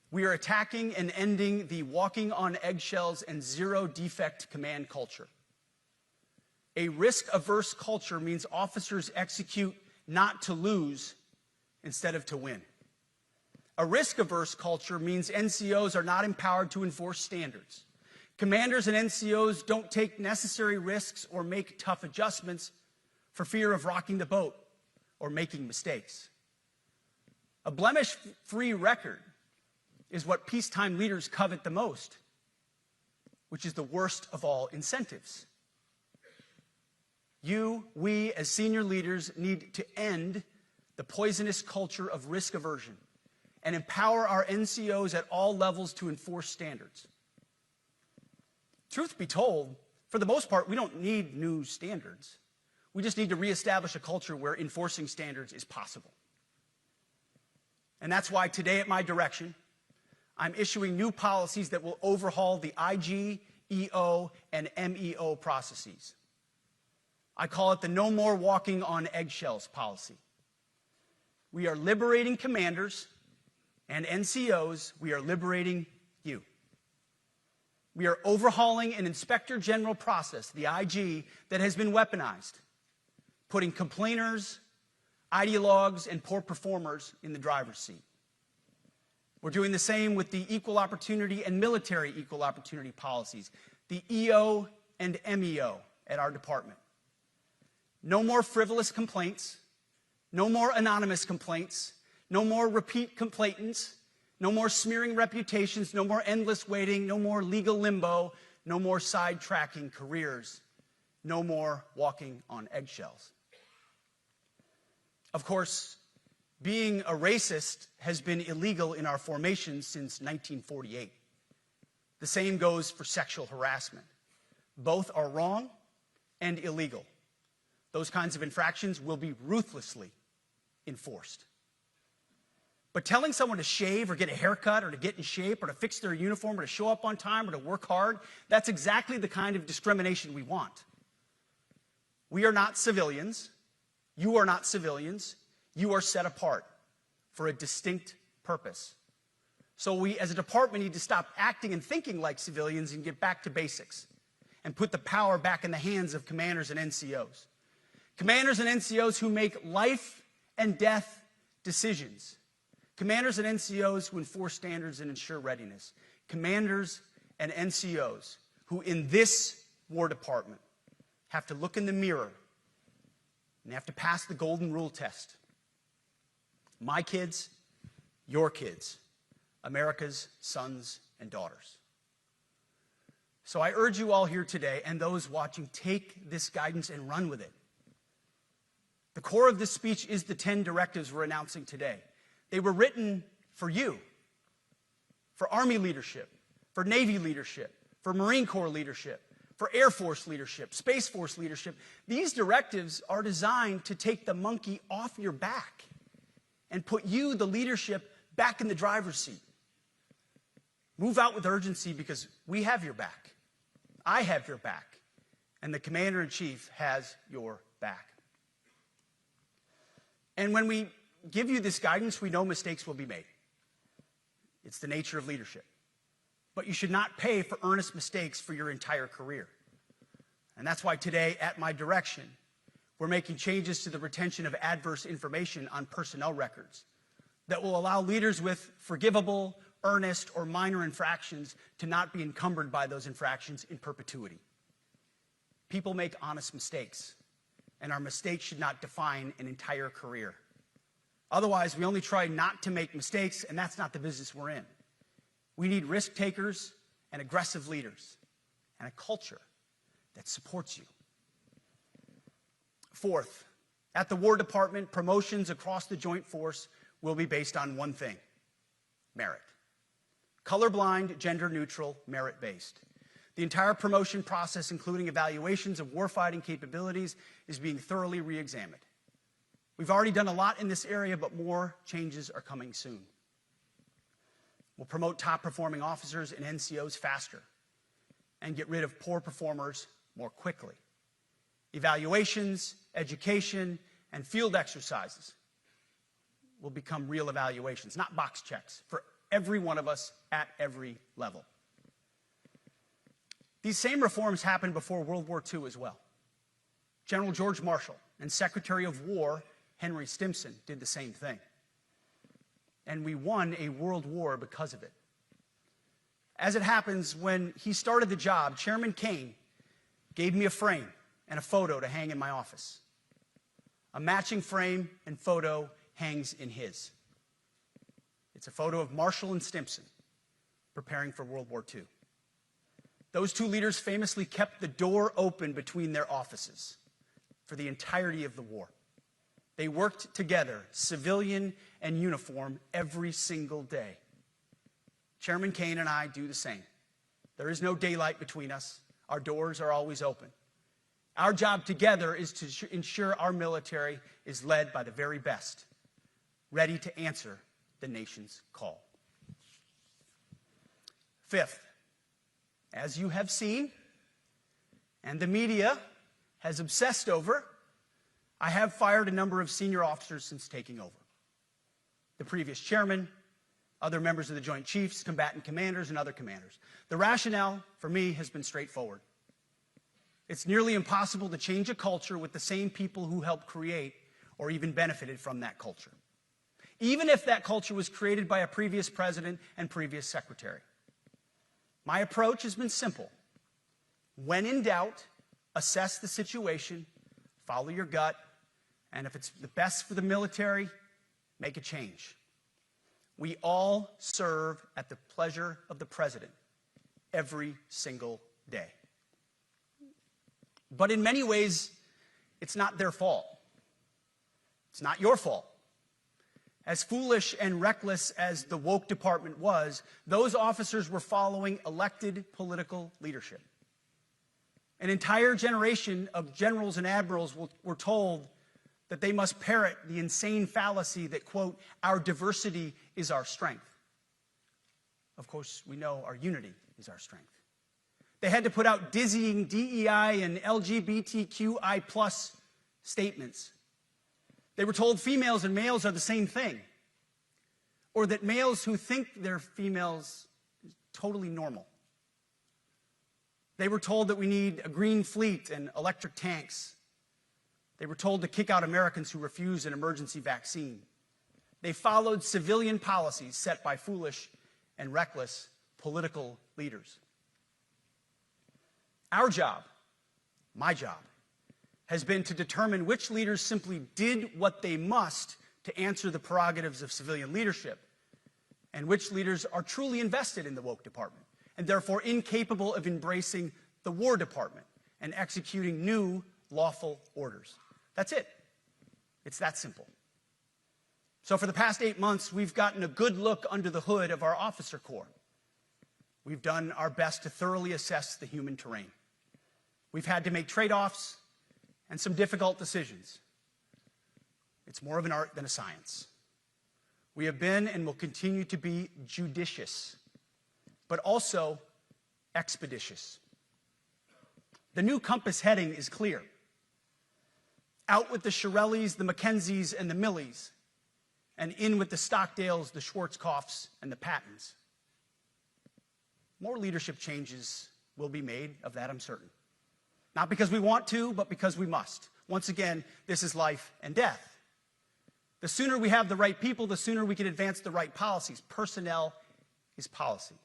we are attacking and ending the walking on eggshells and zero defect command culture. A risk-averse culture means officers execute not to lose instead of to win. A risk-averse culture means NCOs are not empowered to enforce standards. Commanders and NCOs don't take necessary risks or make tough adjustments for fear of rocking the boat or making mistakes. A blemish-free record is what peacetime leaders covet the most, which is the worst of all incentives. We, as senior leaders, need to end the poisonous culture of risk aversion and empower our NCOs at all levels to enforce standards. Truth be told, for the most part, we don't need new standards. We just need to reestablish a culture where enforcing standards is possible. And that's why today, at my direction, I'm issuing new policies that will overhaul the IG, EO, and MEO processes. I call it the No More Walking on Eggshells policy. We are liberating commanders and NCOs. We are liberating you. We are overhauling an Inspector General process, the IG, that has been weaponized, putting complainers, ideologues, and poor performers in the driver's seat. We're doing the same with the equal opportunity and military equal opportunity policies, the EO and MEO at our department. No more frivolous complaints, no more anonymous complaints, no more repeat complainants, no more smearing reputations, no more endless waiting, no more legal limbo, no more sidetracking careers, no more walking on eggshells. Of course, being a racist has been illegal in our formation since 1948. The same goes for sexual harassment. Both are wrong and illegal. Those kinds of infractions will be ruthlessly enforced. But telling someone to shave or get a haircut or to get in shape or to fix their uniform or to show up on time or to work hard, that's exactly the kind of discrimination we want. We are not civilians. You are not civilians. You are set apart for a distinct purpose. So we, as a department, need to stop acting and thinking like civilians and get back to basics and put the power back in the hands of commanders and NCOs. Commanders and NCOs who make life and death decisions. Commanders and NCOs who enforce standards and ensure readiness. Commanders and NCOs who in this War Department have to look in the mirror and have to pass the golden rule test. My kids, your kids, America's sons and daughters. So I urge you all here today and those watching, take this guidance and run with it. The core of this speech is the 10 directives we're announcing today. They were written for you, for Army leadership, for Navy leadership, for Marine Corps leadership, for Air Force leadership, Space Force leadership. These directives are designed to take the monkey off your back and put you, the leadership, back in the driver's seat. Move out with urgency because we have your back. I have your back. And the Commander-in-Chief has your back. And when we give you this guidance, we know mistakes will be made. It's the nature of leadership. But you should not pay for earnest mistakes for your entire career. And that's why today, at my direction, we're making changes to the retention of adverse information on personnel records that will allow leaders with forgivable, earnest, or minor infractions to not be encumbered by those infractions in perpetuity. People make honest mistakes, and our mistakes should not define an entire career. Otherwise, we only try not to make mistakes, and that's not the business we're in. We need risk takers and aggressive leaders and a culture that supports you. Fourth, at the War Department, promotions across the Joint Force will be based on one thing: merit. Colorblind, gender-neutral, merit-based. The entire promotion process, including evaluations of warfighting capabilities, is being thoroughly re-examined. We've already done a lot in this area, but more changes are coming soon. We'll promote top-performing officers and NCOs faster and get rid of poor performers more quickly. Evaluations, education, and field exercises will become real evaluations, not box checks, for every one of us at every level. These same reforms happened before World War II as well. General George Marshall and Secretary of War Henry Stimson did the same thing. And we won a world war because of it. As it happens, when he started the job, Chairman Kane gave me a frame and a photo to hang in my office. A matching frame and photo hangs in his. It's a photo of Marshall and Stimson preparing for World War II. Those two leaders famously kept the door open between their offices for the entirety of the war. They worked together, civilian and uniform, every single day. Chairman Kane and I do the same. There is no daylight between us. Our doors are always open. Our job together is to ensure our military is led by the very best, ready to answer the nation's call. Fifth, as you have seen, and the media has obsessed over, I have fired a number of senior officers since taking over. The previous chairman, other members of the Joint Chiefs, combatant commanders, and other commanders. The rationale for me has been straightforward. It's nearly impossible to change a culture with the same people who helped create or even benefited from that culture, even if that culture was created by a previous president and previous secretary. My approach has been simple. When in doubt, assess the situation, follow your gut, and if it's the best for the military, make a change. We all serve at the pleasure of the president every single day. But in many ways, it's not their fault. It's not your fault. As foolish and reckless as the woke department was, those officers were following elected political leadership. An entire generation of generals and admirals were told that they must parrot the insane fallacy that, quote, our diversity is our strength. Of course, we know our unity is our strength. They had to put out dizzying DEI and LGBTQI+ statements. They were told females and males are the same thing, or that males who think they're females is totally normal. They were told that we need a green fleet and electric tanks. They were told to kick out Americans who refuse an emergency vaccine. They followed civilian policies set by foolish and reckless political leaders. Our job, my job, has been to determine which leaders simply did what they must to answer the prerogatives of civilian leadership, and which leaders are truly invested in the woke department, and therefore incapable of embracing the War Department and executing new lawful orders. That's it. It's that simple. So for the past 8 months, we've gotten a good look under the hood of our officer corps. We've done our best to thoroughly assess the human terrain. We've had to make trade-offs and some difficult decisions. It's more of an art than a science. We have been and will continue to be judicious, but also expeditious. The new compass heading is clear. Out with the Shirellis, the Mackenzies, and the Millies, and in with the Stockdales, the Schwarzkopfs, and the Pattons. More leadership changes will be made, of that I'm certain. Not because we want to, but because we must. Once again, this is life and death. The sooner we have the right people, the sooner we can advance the right policies. Personnel is policy.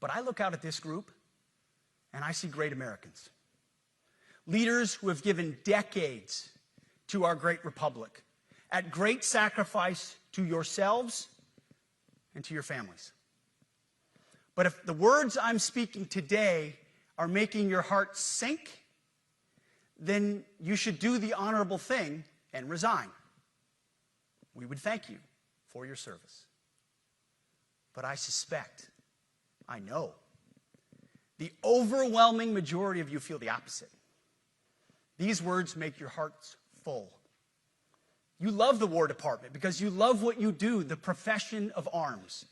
But I look out at this group, and I see great Americans. Leaders who have given decades to our great republic, at great sacrifice to yourselves and to your families. But if the words I'm speaking today are making your heart sink, then you should do the honorable thing and resign. We would thank you for your service. But I suspect, I know, the overwhelming majority of you feel the opposite. These words make your hearts full. You love the War Department because you love what you do, the profession of arms.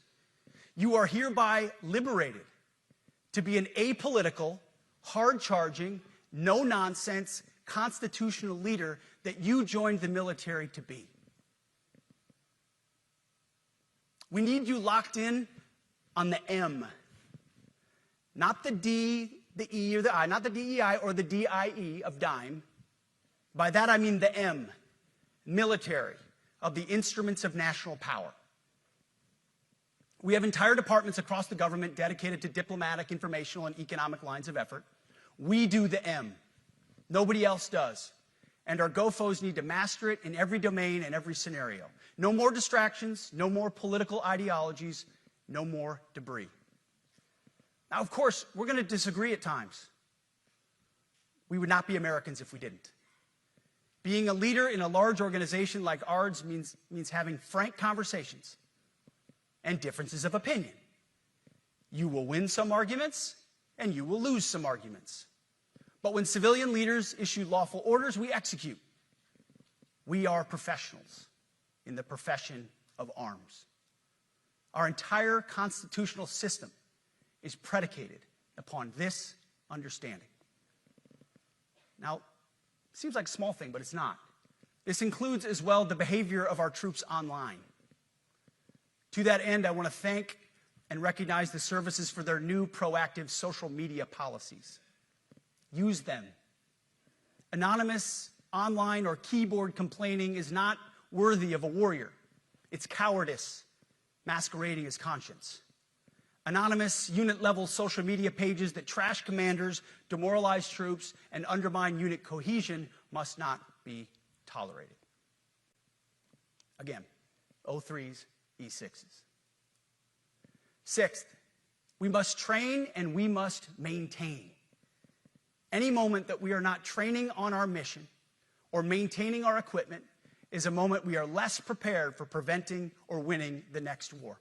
You are hereby liberated to be an apolitical, hard-charging, no-nonsense, constitutional leader that you joined the military to be. We need you locked in on the M, not the D, the E, or the I, not the DEI or the DIE of dime. By that I mean the M, military, of the instruments of national power. We have entire departments across the government dedicated to diplomatic, informational, and economic lines of effort. We do the M. Nobody else does. And our GOFOs need to master it in every domain and every scenario. No more distractions, no more political ideologies, no more debris. Now, of course, we're going to disagree at times. We would not be Americans if we didn't. Being a leader in a large organization like ours means having frank conversations and differences of opinion. You will win some arguments, and you will lose some arguments. But when civilian leaders issue lawful orders, we execute. We are professionals in the profession of arms. Our entire constitutional system is predicated upon this understanding. Now, it seems like a small thing, but it's not. This includes as well the behavior of our troops online. To that end, I want to thank and recognize the services for their new proactive social media policies. Use them. Anonymous, online, or keyboard complaining is not worthy of a warrior. It's cowardice masquerading as conscience. Anonymous, unit-level social media pages that trash commanders, demoralize troops, and undermine unit cohesion must not be tolerated. Again, O3s, E6s. Sixth, we must train and we must maintain. Any moment that we are not training on our mission or maintaining our equipment is a moment we are less prepared for preventing or winning the next war.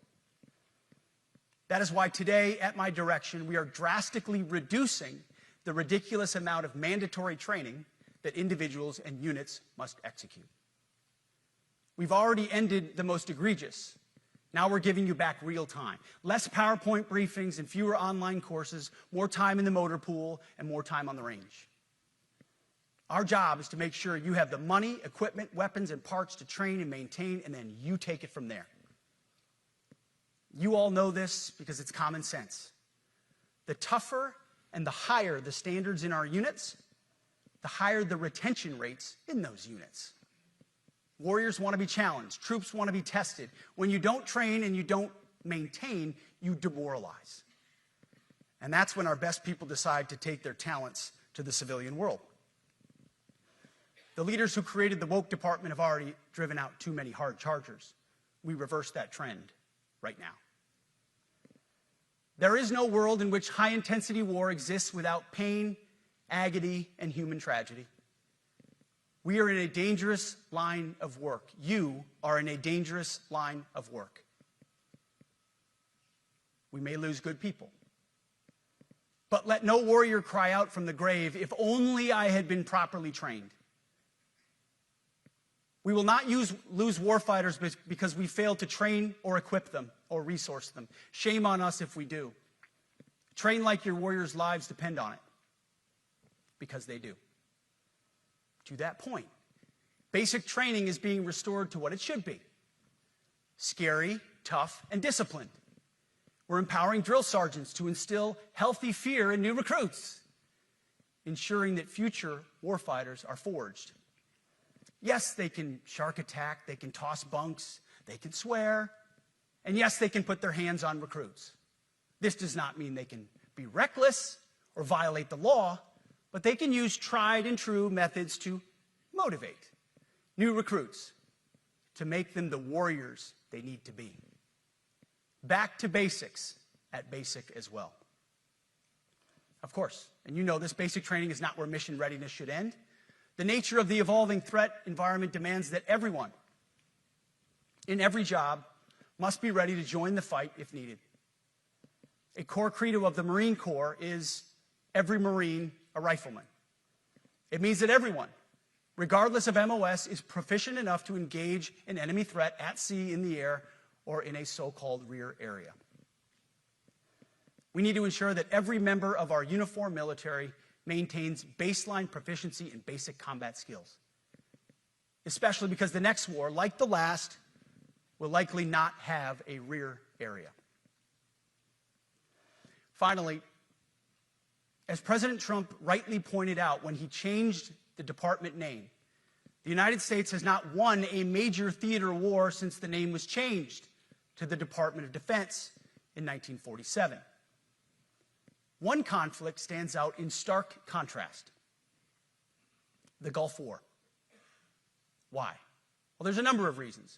That is why today, at my direction, we are drastically reducing the ridiculous amount of mandatory training that individuals and units must execute. We've already ended the most egregious. Now we're giving you back real time. Less PowerPoint briefings and fewer online courses, more time in the motor pool, and more time on the range. Our job is to make sure you have the money, equipment, weapons, and parts to train and maintain, and then you take it from there. You all know this because it's common sense. The tougher and the higher the standards in our units, the higher the retention rates in those units. Warriors want to be challenged. Troops want to be tested. When you don't train and you don't maintain, you demoralize. And that's when our best people decide to take their talents to the civilian world. The leaders who created the woke department have already driven out too many hard chargers. We reverse that trend right now. There is no world in which high-intensity war exists without pain, agony, and human tragedy. We are in a dangerous line of work. You are in a dangerous line of work. We may lose good people. But let no warrior cry out from the grave, "If only I had been properly trained." We will not lose warfighters because we failed to train or equip them or resource them. Shame on us if we do. Train like your warriors' lives depend on it, because they do. To that point, basic training is being restored to what it should be: scary, tough, and disciplined. We're empowering drill sergeants to instill healthy fear in new recruits, ensuring that future warfighters are forged. Yes, they can shark attack, they can toss bunks, they can swear, and yes, they can put their hands on recruits. This does not mean they can be reckless or violate the law, but they can use tried and true methods to motivate new recruits, to make them the warriors they need to be. Back to basics at basic as well. Of course, and you know this, basic training is not where mission readiness should end. The nature of the evolving threat environment demands that everyone, in every job, must be ready to join the fight if needed. A core credo of the Marine Corps is every Marine a rifleman. It means that everyone, regardless of MOS, is proficient enough to engage an enemy threat at sea, in the air, or in a so-called rear area. We need to ensure that every member of our uniformed military maintains baseline proficiency in basic combat skills, especially because the next war, like the last, will likely not have a rear area. Finally, as President Trump rightly pointed out when he changed the department name, the United States has not won a major theater war since the name was changed to the Department of Defense in 1947. One conflict stands out in stark contrast: the Gulf War. Why? Well, there's a number of reasons,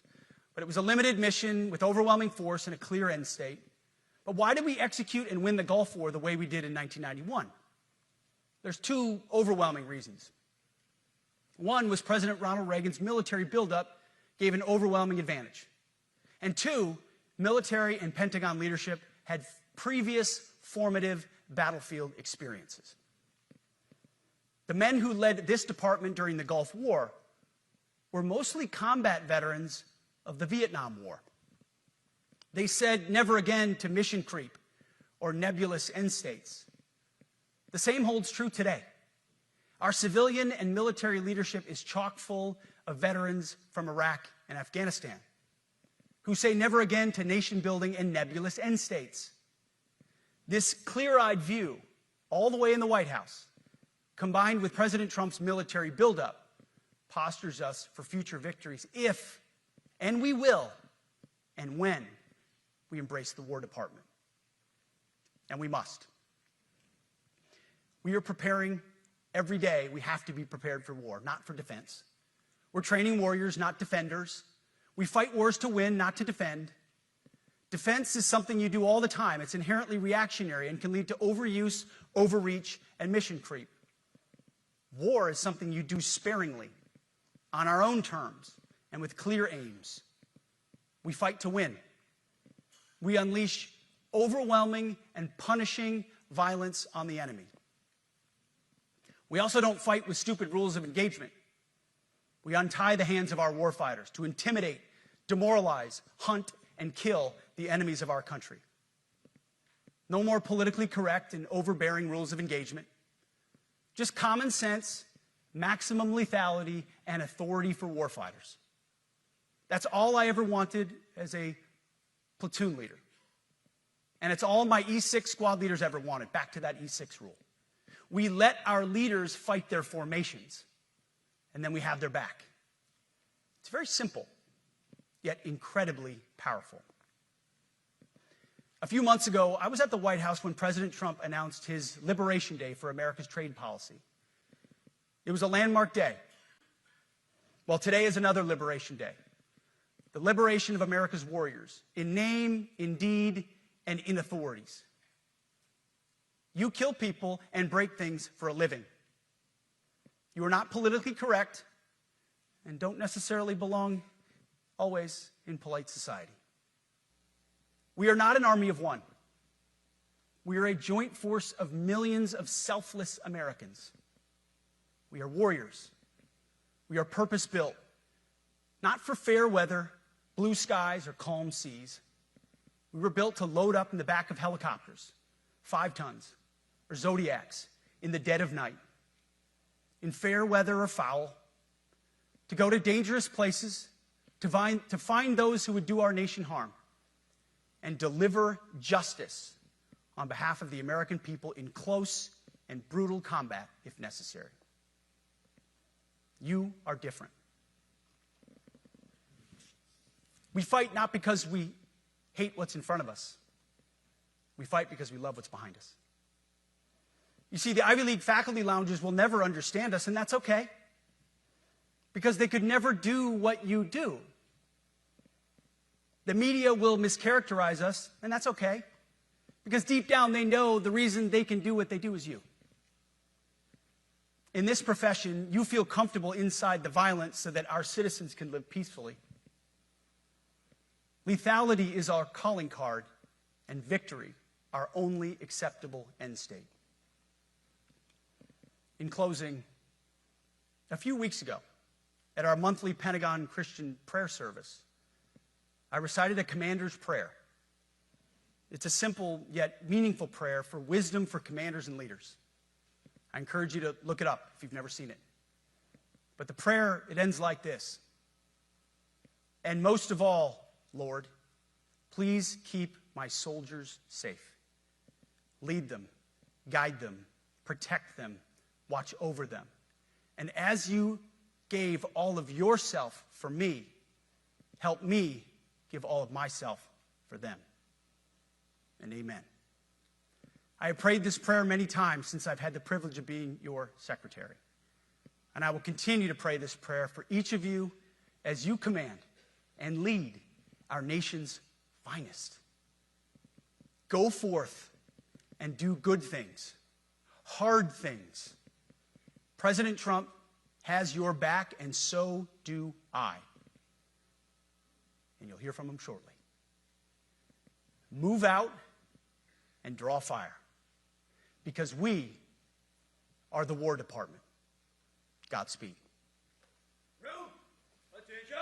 but it was a limited mission with overwhelming force and a clear end state. But why did we execute and win the Gulf War the way we did in 1991? There's two overwhelming reasons. One was President Ronald Reagan's military buildup gave an overwhelming advantage. And two, military and Pentagon leadership had previous formative battlefield experiences. The men who led this department during the Gulf War were mostly combat veterans of the Vietnam War. They said never again to mission creep or nebulous end states. The same holds true today. Our civilian and military leadership is chock full of veterans from Iraq and Afghanistan who say never again to nation building and nebulous end states. This clear-eyed view, all the way in the White House, combined with President Trump's military buildup, postures us for future victories if, and we will, and when we embrace the War Department. And we must. We are preparing every day. We have to be prepared for war, not for defense. We're training warriors, not defenders. We fight wars to win, not to defend. Defense is something you do all the time. It's inherently reactionary and can lead to overuse, overreach, and mission creep. War is something you do sparingly, on our own terms, and with clear aims. We fight to win. We unleash overwhelming and punishing violence on the enemy. We also don't fight with stupid rules of engagement. We untie the hands of our warfighters to intimidate, demoralize, hunt, and kill the enemies of our country. No more politically correct and overbearing rules of engagement. Just common sense, maximum lethality, and authority for warfighters. That's all I ever wanted as a platoon leader. And it's all my E6 squad leaders ever wanted, back to that E6 rule. We let our leaders fight their formations, and then we have their back. It's very simple, yet incredibly powerful. A few months ago, I was at the White House when President Trump announced his Liberation Day for America's trade policy. It was a landmark day. Well, today is another Liberation Day. The liberation of America's warriors, in name, in deed, and in authorities. You kill people and break things for a living. You are not politically correct and don't necessarily belong always in polite society. We are not an army of one. We are a joint force of millions of selfless Americans. We are warriors. We are purpose-built, not for fair weather, blue skies, or calm seas. We were built to load up in the back of helicopters, 5 tons, or Zodiacs, in the dead of night, in fair weather or foul, to go to dangerous places, to find those who would do our nation harm, and deliver justice on behalf of the American people in close and brutal combat, if necessary. You are different. We fight not because we hate what's in front of us. We fight because we love what's behind us. You see, the Ivy League faculty lounges will never understand us, and that's okay, because they could never do what you do. The media will mischaracterize us, and that's okay, because deep down they know the reason they can do what they do is you. In this profession, you feel comfortable inside the violence so that our citizens can live peacefully. Lethality is our calling card, and victory our only acceptable end state. In closing, a few weeks ago, at our monthly Pentagon Christian prayer service, I recited a commander's prayer. It's a simple yet meaningful prayer for wisdom for commanders and leaders. I encourage you to look it up if you've never seen it. But the prayer, it ends like this. And most of all, Lord, please keep my soldiers safe. Lead them, guide them, protect them, watch over them. And as you gave all of yourself for me, help me give all of myself for them. And amen. I have prayed this prayer many times since I've had the privilege of being your secretary. And I will continue to pray this prayer for each of you as you command and lead our nation's finest. Go forth and do good things, hard things. President Trump has your back, and so do I. And you'll hear from him shortly. Move out and draw fire, because we are the War Department. Godspeed. Room, attention.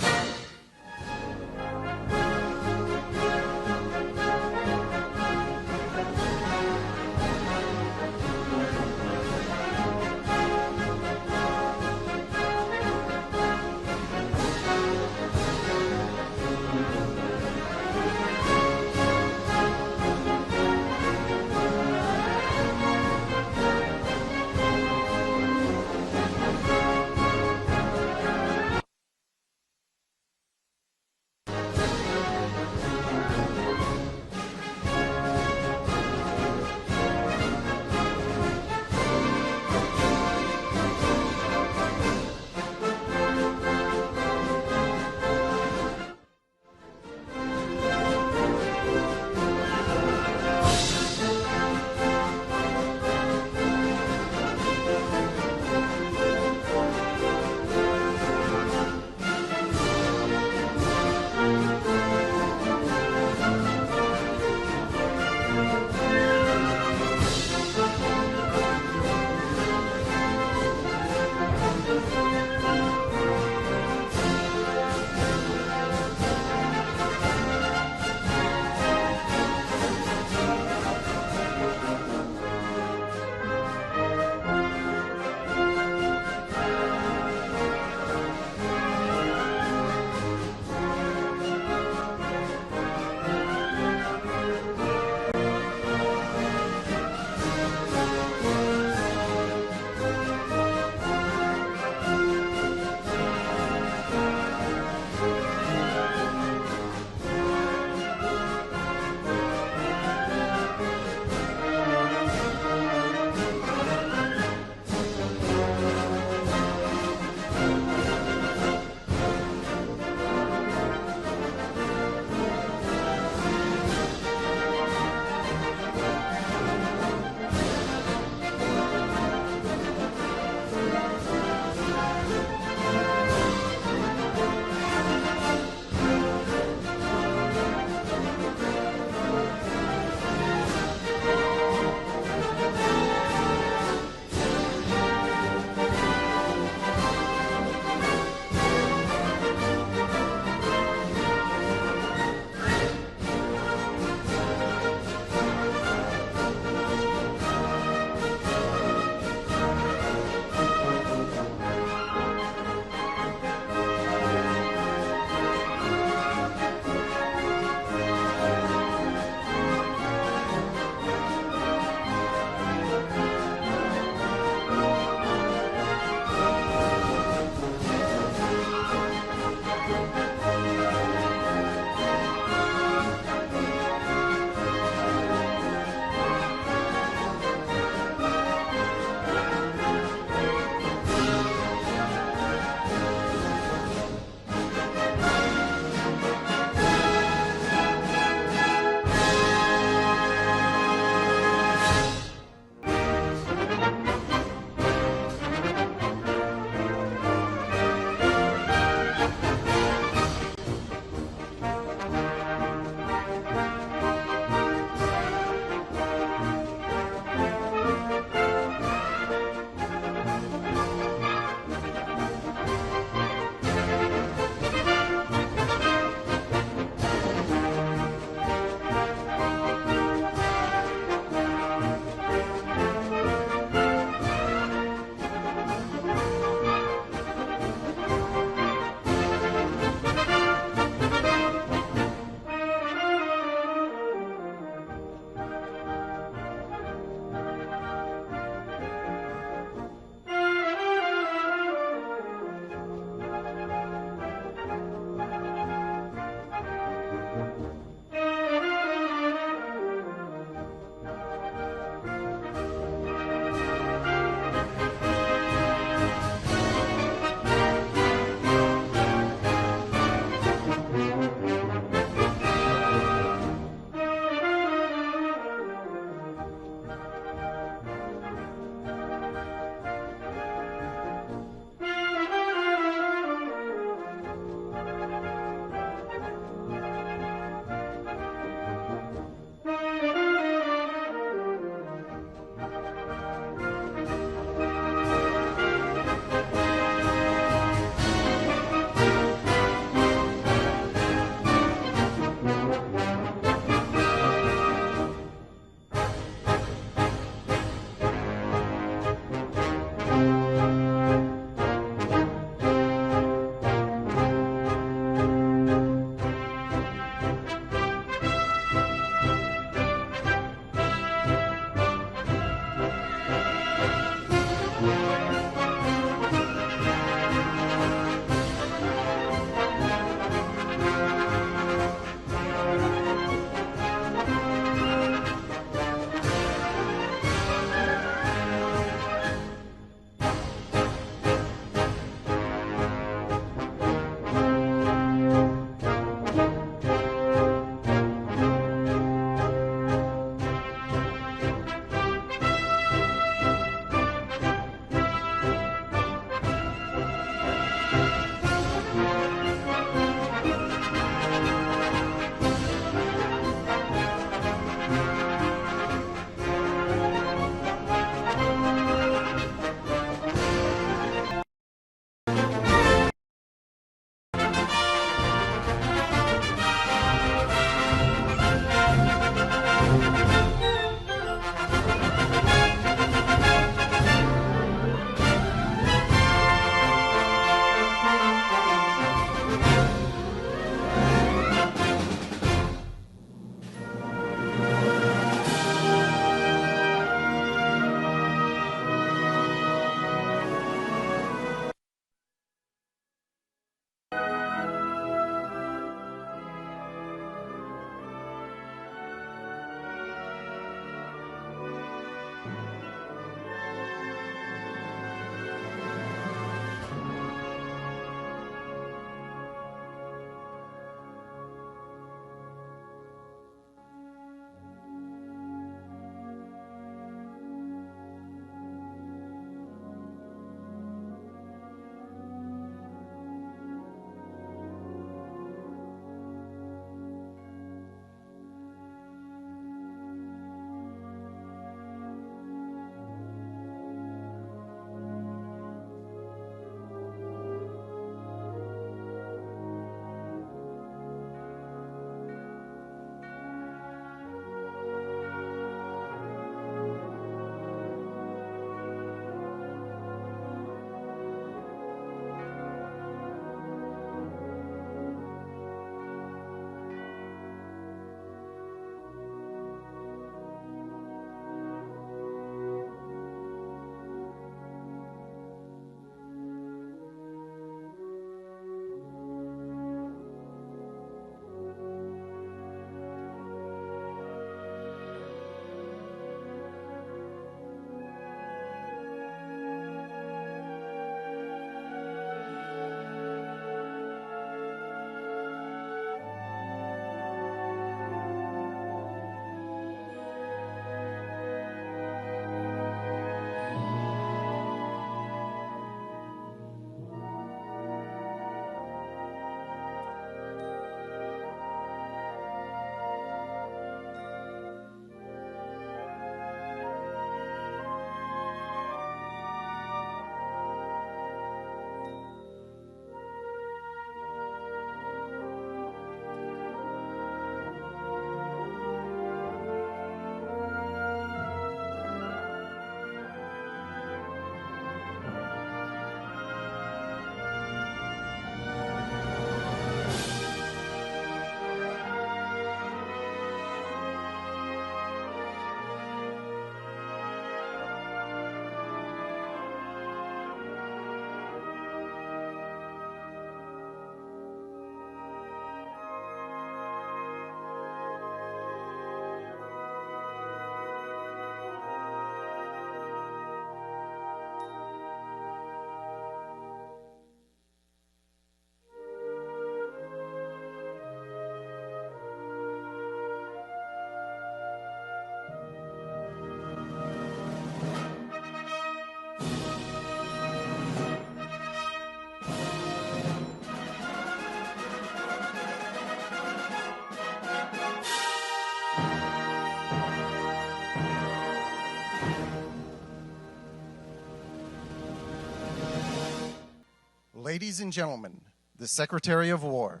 Ladies and gentlemen, the Secretary of War.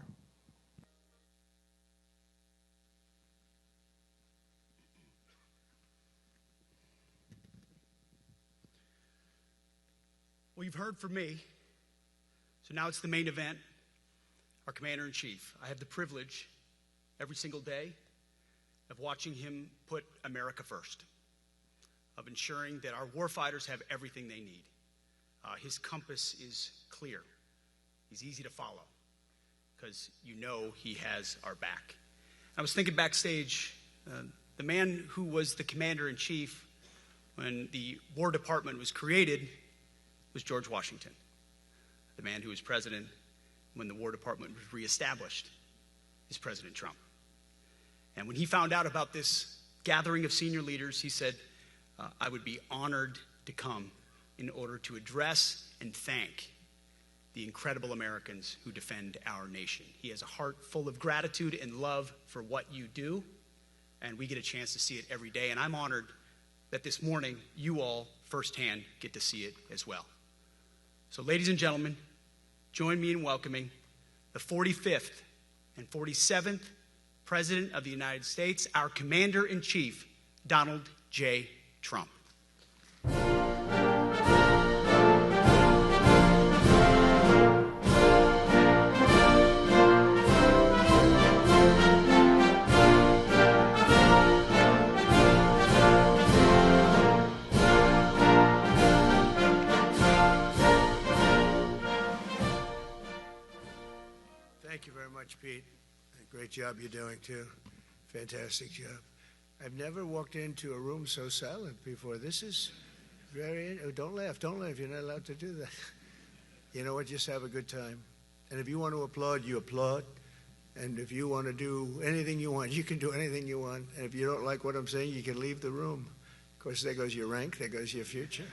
Well, you've heard from me, so now it's the main event, our Commander-in-Chief. I have the privilege every single day of watching him put America first, of ensuring that our warfighters have everything they need. His compass is clear. He's easy to follow because you know he has our back. I was thinking backstage, the man who was the Commander-in-Chief when the War Department was created was George Washington. The man who was president when the War Department was reestablished is President Trump. And when he found out about this gathering of senior leaders, he said, I would be honored to come in order to address and thank the incredible Americans who defend our nation. He has a heart full of gratitude and love for what you do, and we get a chance to see it every day. And I'm honored that this morning you all firsthand get to see it as well. So ladies and gentlemen, join me in welcoming the 45th and 47th President of the United States, our Commander-in-Chief, Donald J. Trump. Thank you very much, Pete. Great job you're doing, too. Fantastic job. I've never walked into a room so silent before. This is very... Oh, don't laugh. Don't laugh. You're not allowed to do that. You know what? Just have a good time. And if you want to applaud, you applaud. And if you want to do anything you want, you can do anything you want. And if you don't like what I'm saying, you can leave the room. Of course, there goes your rank. There goes your future.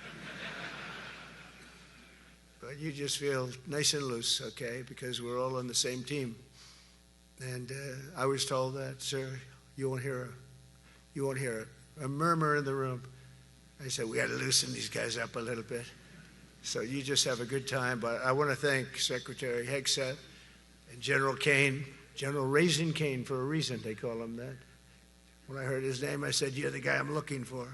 But you just feel nice and loose, okay? Because we're all on the same team. And I was told that, sir, you won't hear a murmur in the room. I said, we got to loosen these guys up a little bit. So you just have a good time. But I want to thank Secretary Hegseth and General Kane, General Raisin Kane for a reason, they call him that. When I heard his name, I said, you're the guy I'm looking for.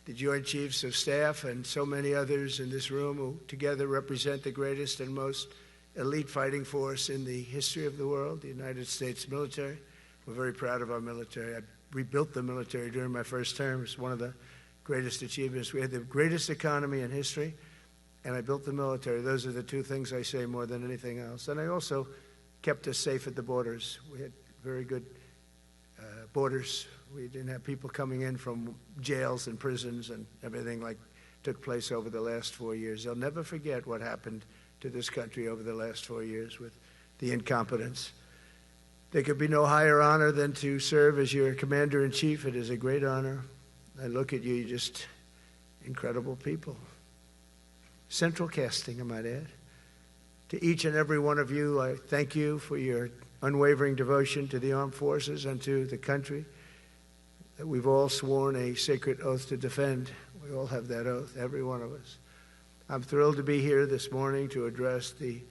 The Joint Chiefs of Staff and so many others in this room who together represent the greatest and most elite fighting force in the history of the world, the United States military. We're very proud of our military. I rebuilt the military during my first term. It's one of the greatest achievements. We had the greatest economy in history, and I built the military. Those are the two things I say more than anything else. And I also kept us safe at the borders. We had very good borders. We didn't have people coming in from jails and prisons and everything like took place over the last 4 years. They'll never forget what happened to this country over the last 4 years with the incompetence. There could be no higher honor than to serve as your Commander-in-Chief. It is a great honor. I look at you, you're just incredible people. Central casting, I might add. To each and every one of you, I thank you for your unwavering devotion to the armed forces and to the country that we've all sworn a sacred oath to defend. We all have that oath, every one of us. I'm thrilled to be here this morning to address the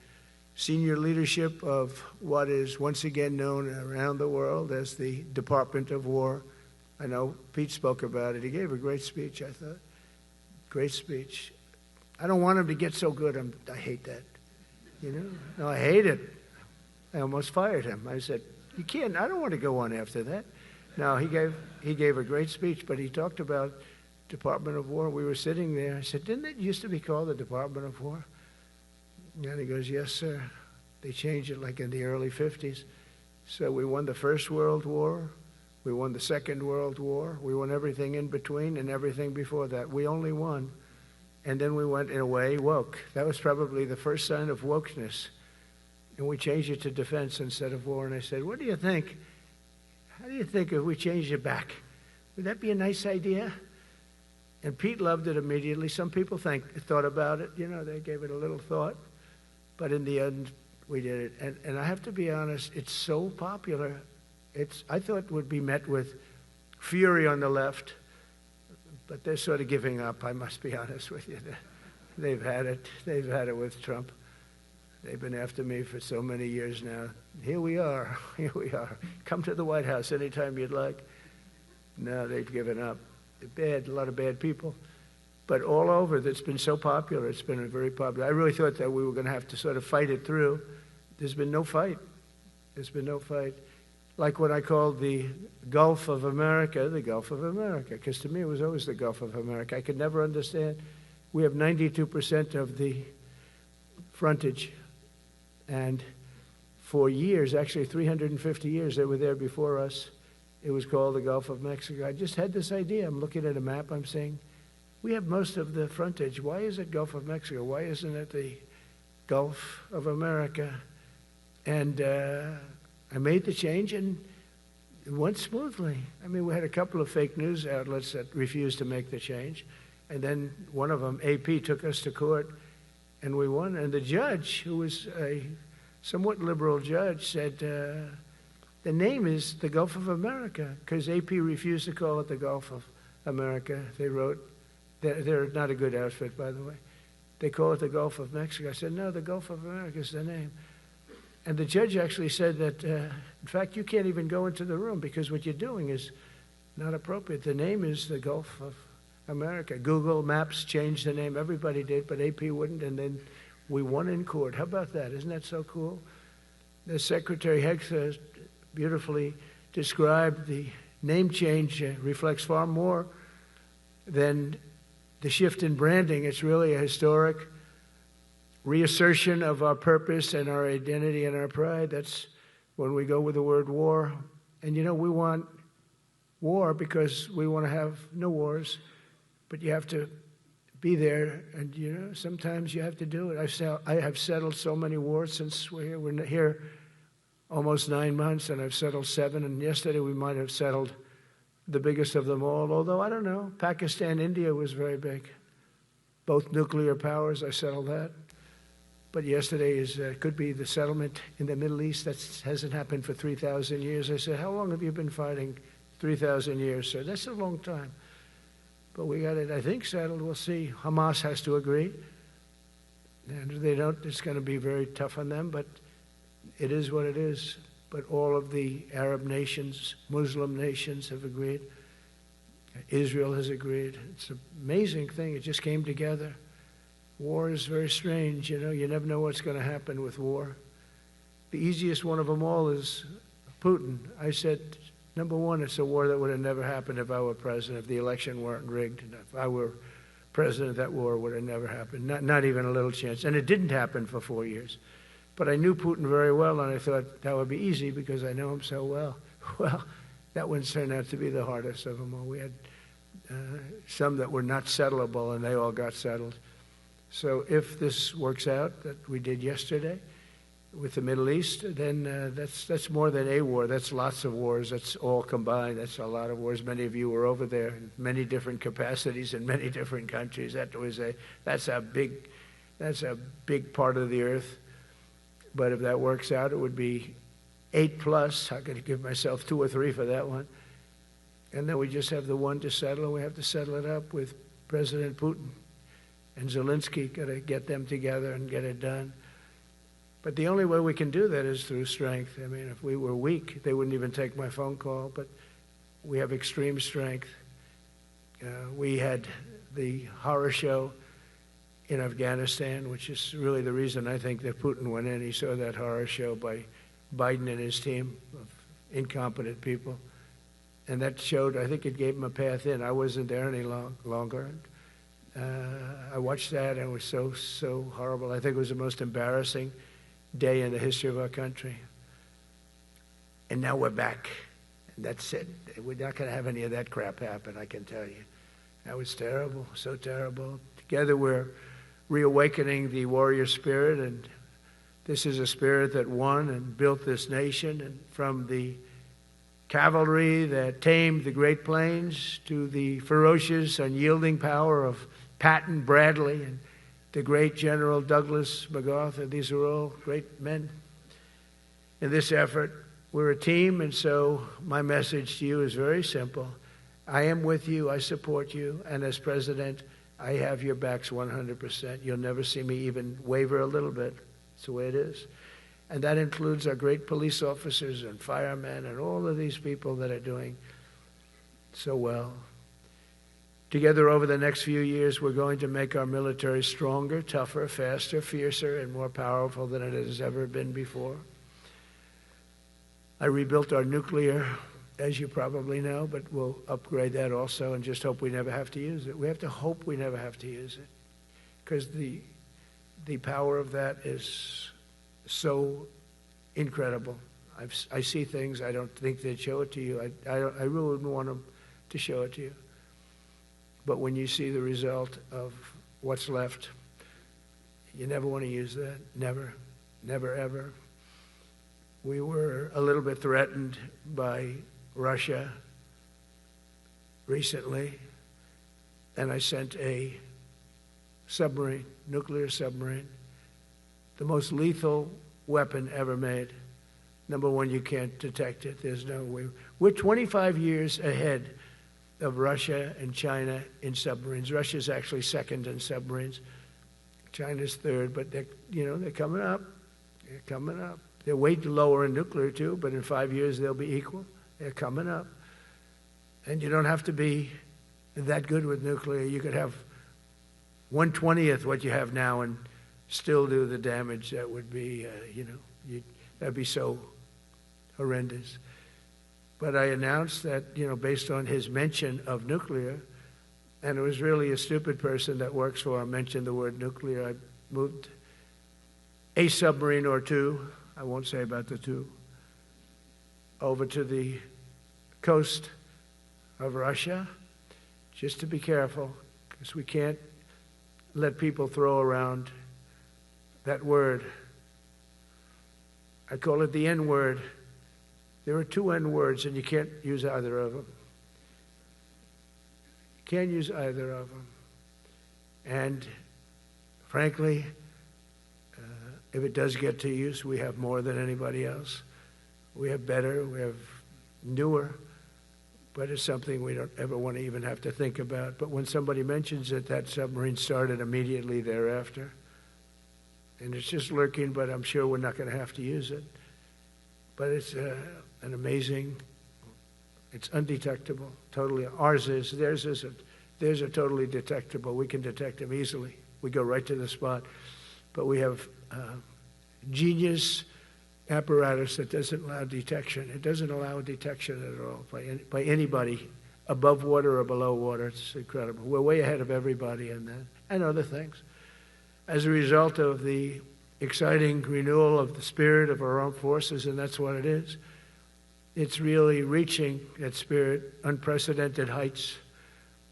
senior leadership of what is once again known around the world as the Department of War. I know Pete spoke about it. He gave a great speech, I thought. Great speech. I don't want him to get so good. I hate that. You know? No, I hate it. I almost fired him. I said, you can't, I don't want to go on after that. No, he gave a great speech, but he talked about Department of War. We were sitting there. I said, didn't it used to be called the Department of War? And he goes, yes, sir. They changed it like in the early 50s. So we won the First World War. We won the Second World War. We won everything in between and everything before that. We only won. And then we went, in a way, woke. That was probably the first sign of wokeness. And we changed it to defense instead of war. And I said, what do you think? How do you think if we changed it back? Would that be a nice idea? And Pete loved it immediately. Some people thought about it. You know, they gave it a little thought. But in the end, we did it. And I have to be honest, it's so popular. I thought it would be met with fury on the left. But they're sort of giving up, I must be honest with you. They've had it. They've had it with Trump. They've been after me for so many years now. Here we are. Here we are. Come to the White House anytime you'd like. No, they've given up. They're bad, a lot of bad people. But all over, that's been so popular. It's been very popular. I really thought that we were going to have to sort of fight it through. There's been no fight. There's been no fight. Like what I called the Gulf of America, the Gulf of America, because to me it was always the Gulf of America. I could never understand. We have 92% of the frontage. And for years, actually 350 years, they were there before us. It was called the Gulf of Mexico. I just had this idea. I'm looking at a map. I'm saying, we have most of the frontage. Why is it Gulf of Mexico? Why isn't it the Gulf of America? And I made the change, and it went smoothly. I mean, we had a couple of fake news outlets that refused to make the change. And then one of them, AP, took us to court, and we won. And the judge, who was a somewhat liberal judge, said, the name is the Gulf of America, because AP refused to call it the Gulf of America. They wrote, they're not a good outfit, by the way. They call it the Gulf of Mexico. I said, no, the Gulf of America is the name. And the judge actually said that, in fact, you can't even go into the room because what you're doing is not appropriate. The name is the Gulf of America. Google Maps changed the name. Everybody did, but AP wouldn't, and then we won in court. How about that? Isn't that so cool? The Secretary Hegseth beautifully described the name change reflects far more than the shift in branding. It's really a historic reassertion of our purpose and our identity and our pride. That's when we go with the word war. And you know, we want war because we want to have no wars, but you have to be there, and you know, sometimes you have to do it. I have settled so many wars since we're here. We're here almost 9 months, and I've settled 7, and yesterday we might have settled the biggest of them all, although I don't know. Pakistan, India was very big. Both nuclear powers, I settled that. But yesterday could be the settlement in the Middle East. That hasn't happened for 3,000 years. I said, how long have you been fighting? 3,000 years, sir. That's a long time. But we got it, I think, settled. We'll see. Hamas has to agree. And if they don't, it's going to be very tough on them, but it is what it is. But all of the Arab nations, Muslim nations have agreed. Israel has agreed. It's an amazing thing. It just came together. War is very strange, you know. You never know what's going to happen with war. The easiest one of them all is Putin. I said, number one, it's a war that would have never happened if I were president, if the election weren't rigged. If I were president, that war would have never happened, not even a little chance. And it didn't happen for 4 years. But I knew Putin very well, and I thought that would be easy because I know him so well. Well, that one turned out to be the hardest of them all. We had some that were not settlable, and they all got settled. So if this works out, that we did yesterday with the Middle East, then that's more than a war. That's lots of wars. That's all combined. That's a lot of wars. Many of you were over there in many different capacities in many different countries. That's a big part of the earth. But if that works out, it would be 8+. I'm going to give myself 2 or 3 for that one. And then we just have the one to settle, and we have to settle it up with President Putin and Zelensky. Got to get them together and get it done. But the only way we can do that is through strength. I mean, if we were weak, they wouldn't even take my phone call. But we have extreme strength. We had the horror show in Afghanistan, which is really the reason I think that Putin went in. He saw that horror show by Biden and his team of incompetent people. And that showed, I think it gave him a path in. I wasn't there any longer. I watched that, and it was so horrible. I think it was the most embarrassing day in the history of our country. And now we're back. And that's it. We're not going to have any of that crap happen, I can tell you. That was terrible, so terrible. Together we're reawakening the warrior spirit, and this is a spirit that won and built this nation. And from the cavalry that tamed the Great Plains to the ferocious, unyielding power of Patton Bradley and the great General Douglas MacArthur. These are all great men. In this effort, we're a team, and so my message to you is very simple. I am with you, I support you, and as president, I have your backs 100%. You'll never see me even waver a little bit. It's the way it is. And that includes our great police officers and firemen and all of these people that are doing so well. Together over the next few years, we're going to make our military stronger, tougher, faster, fiercer, and more powerful than it has ever been before. I rebuilt our nuclear, as you probably know, but we'll upgrade that also and just hope we never have to use it. We have to hope we never have to use it, because the power of that is so incredible. I see things, I don't think they'd show it to you. I really wouldn't want them to show it to you. But when you see the result of what's left, you never want to use that. Never, never, ever. We were a little bit threatened by Russia recently, and I sent a submarine, nuclear submarine, the most lethal weapon ever made. Number one, you can't detect it. There's no way. We're 25 years ahead of Russia and China in submarines. Russia's actually second in submarines. China's third, but they're coming up. They're coming up. They're way lower in nuclear too, but in 5 years they'll be equal. They're coming up. And you don't have to be that good with nuclear. You could have 1/20th what you have now and still do the damage that would be, that'd be so horrendous. But I announced that, based on his mention of nuclear, and it was really a stupid person that works for him mentioned the word nuclear, I moved a submarine or two, I won't say about the two, over to the coast of Russia, just to be careful, because we can't let people throw around that word. I call it the N-word. There are two N-words, and you can't use either of them. You can't use either of them. And frankly, if it does get to use, we have more than anybody else. We have better, we have newer, but it's something we don't ever want to even have to think about. But when somebody mentions it, that submarine started immediately thereafter. And it's just lurking, but I'm sure we're not going to have to use it. But it's an amazing, it's undetectable, totally. Ours is, theirs isn't. Theirs are totally detectable. We can detect them easily. We go right to the spot. But we have genius apparatus that doesn't allow detection. It doesn't allow detection at all by anybody above water or below water. It's incredible. We're way ahead of everybody in that and other things. As a result of the exciting renewal of the spirit of our armed forces, and that's what it is. It's really reaching that spirit, unprecedented heights.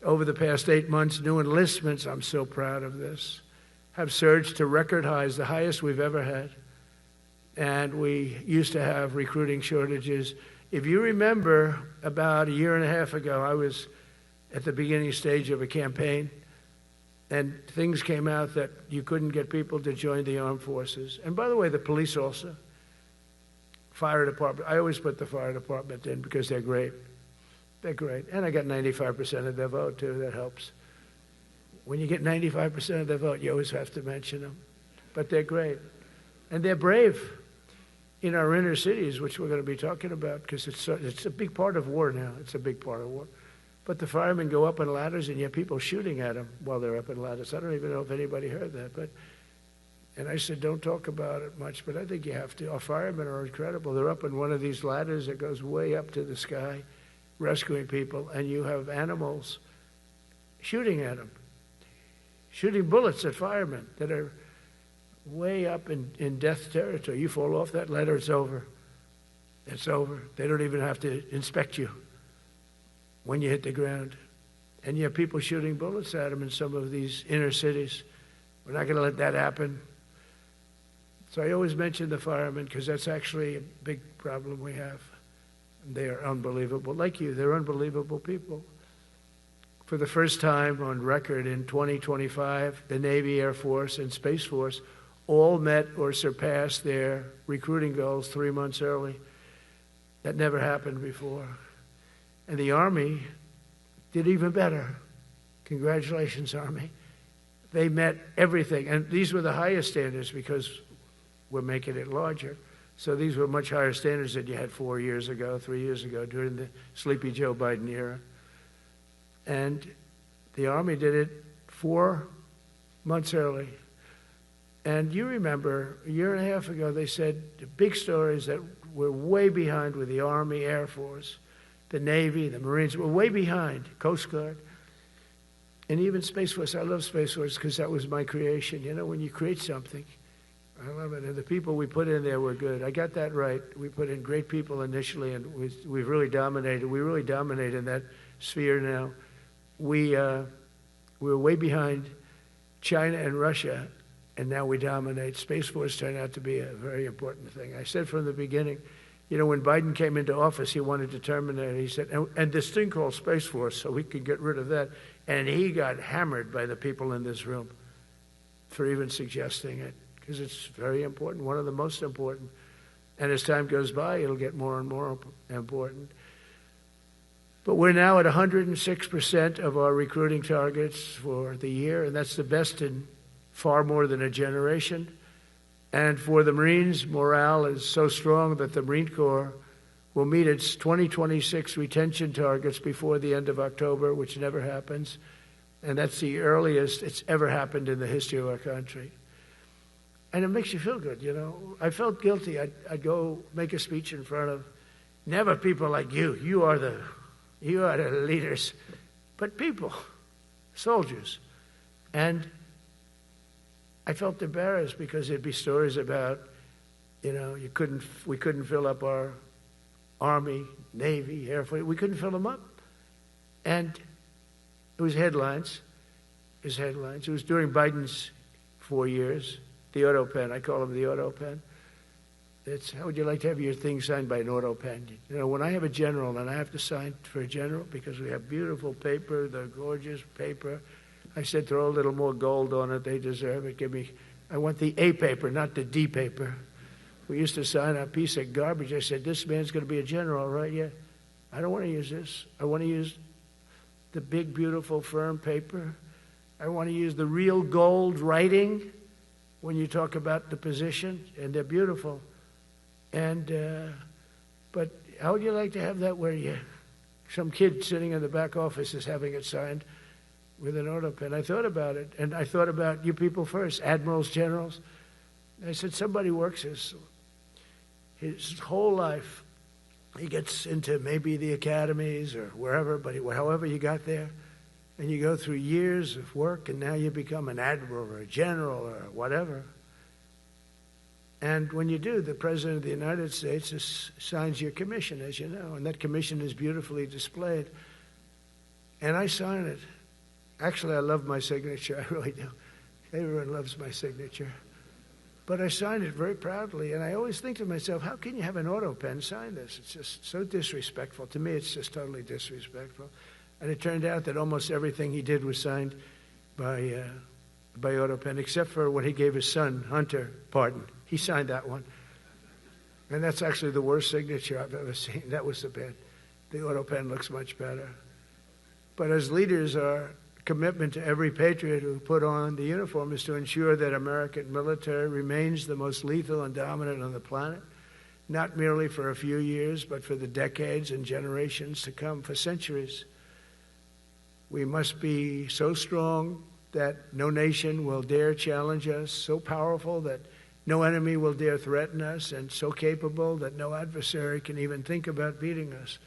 Over the past 8 months, new enlistments, I'm so proud of this, have surged to record highs, the highest we've ever had. And we used to have recruiting shortages. If you remember, about a year and a half ago, I was at the beginning stage of a campaign, and things came out that you couldn't get people to join the armed forces. And by the way, the police also. Fire department. I always put the fire department in because they're great. They're great. And I got 95% of their vote, too. That helps. When you get 95% of their vote, you always have to mention them. But they're great. And they're brave in our inner cities, which we're going to be talking about, because it's a big part of war now. It's a big part of war. But the firemen go up in ladders, and you have people shooting at them while they're up in ladders. I don't even know if anybody heard that. And I said, don't talk about it much, but I think you have to. Our firemen are incredible. They're up in one of these ladders that goes way up to the sky, rescuing people, and you have animals shooting at them, shooting bullets at firemen that are way up in death territory. You fall off that ladder, it's over. It's over. They don't even have to inspect you when you hit the ground. And you have people shooting bullets at them in some of these inner cities. We're not going to let that happen. So I always mention the firemen because that's actually a big problem we have. They are unbelievable. Like you, they're unbelievable people. For the first time on record in 2025, the Navy, Air Force, and Space Force all met or surpassed their recruiting goals 3 months early. That never happened before. And the Army did even better. Congratulations, Army. They met everything. And these were the highest standards because we're making it larger. So these were much higher standards than you had 4 years ago, 3 years ago, during the Sleepy Joe Biden era. And the Army did it 4 months early. And you remember, a year and a half ago, they said the big stories that we're way behind with the Army, Air Force, the Navy, the Marines. We're way behind, Coast Guard. And even Space Force. I love Space Force because that was my creation. You know, when you create something, I love it. And the people we put in there were good. I got that right. We put in great people initially, and we've really dominated. We really dominate in that sphere now. We're way behind China and Russia, and now we dominate. Space Force turned out to be a very important thing. I said from the beginning, you know, when Biden came into office, he wanted to terminate it. He said, and this thing called Space Force, so we could get rid of that. And he got hammered by the people in this room for even suggesting it, because it's very important, one of the most important. And as time goes by, it'll get more and more important. But we're now at 106% of our recruiting targets for the year, and that's the best in far more than a generation. And for the Marines, morale is so strong that the Marine Corps will meet its 2026 retention targets before the end of October, which never happens. And that's the earliest it's ever happened in the history of our country. And it makes you feel good, you know. I felt guilty. I'd go make a speech in front of never people like you. You are the leaders, but people, soldiers. And I felt embarrassed because there'd be stories about, you know, we couldn't fill up our Army, Navy, Air Force. We couldn't fill them up. And it was headlines. It was during Biden's 4 years. The auto pen, I call him the auto pen. It's, how would you like to have your thing signed by an auto pen? You know, when I have a general and I have to sign for a general because we have beautiful paper, the gorgeous paper, I said throw a little more gold on it. They deserve it. I want the A paper, not the D paper. We used to sign a piece of garbage. I said, this man's going to be a general, right? Yeah. I don't want to use this. I want to use the big, beautiful, firm paper. I want to use the real gold writing when you talk about the position, and they're beautiful. And but how would you like to have that where some kid sitting in the back office is having it signed with an auto pen? I thought about it, and I thought about you people first, admirals, generals. I said, somebody works his whole life. He gets into maybe the academies or wherever, but however you got there, and you go through years of work, and now you become an admiral or a general or whatever. And when you do, the President of the United States signs your commission, as you know, and that commission is beautifully displayed. And I sign it. Actually, I love my signature. I really do. Everyone loves my signature. But I signed it very proudly, and I always think to myself, how can you have an auto pen sign this? It's just so disrespectful. To me, it's just totally disrespectful. And it turned out that almost everything he did was signed by auto pen, except for when he gave his son, Hunter, pardon. He signed that one. And that's actually the worst signature I've ever seen. That was the bad. The auto pen looks much better. But as leaders, our commitment to every patriot who put on the uniform is to ensure that American military remains the most lethal and dominant on the planet, not merely for a few years, but for the decades and generations to come, for centuries. We must be so strong that no nation will dare challenge us, so powerful that no enemy will dare threaten us, and so capable that no adversary can even think about beating us.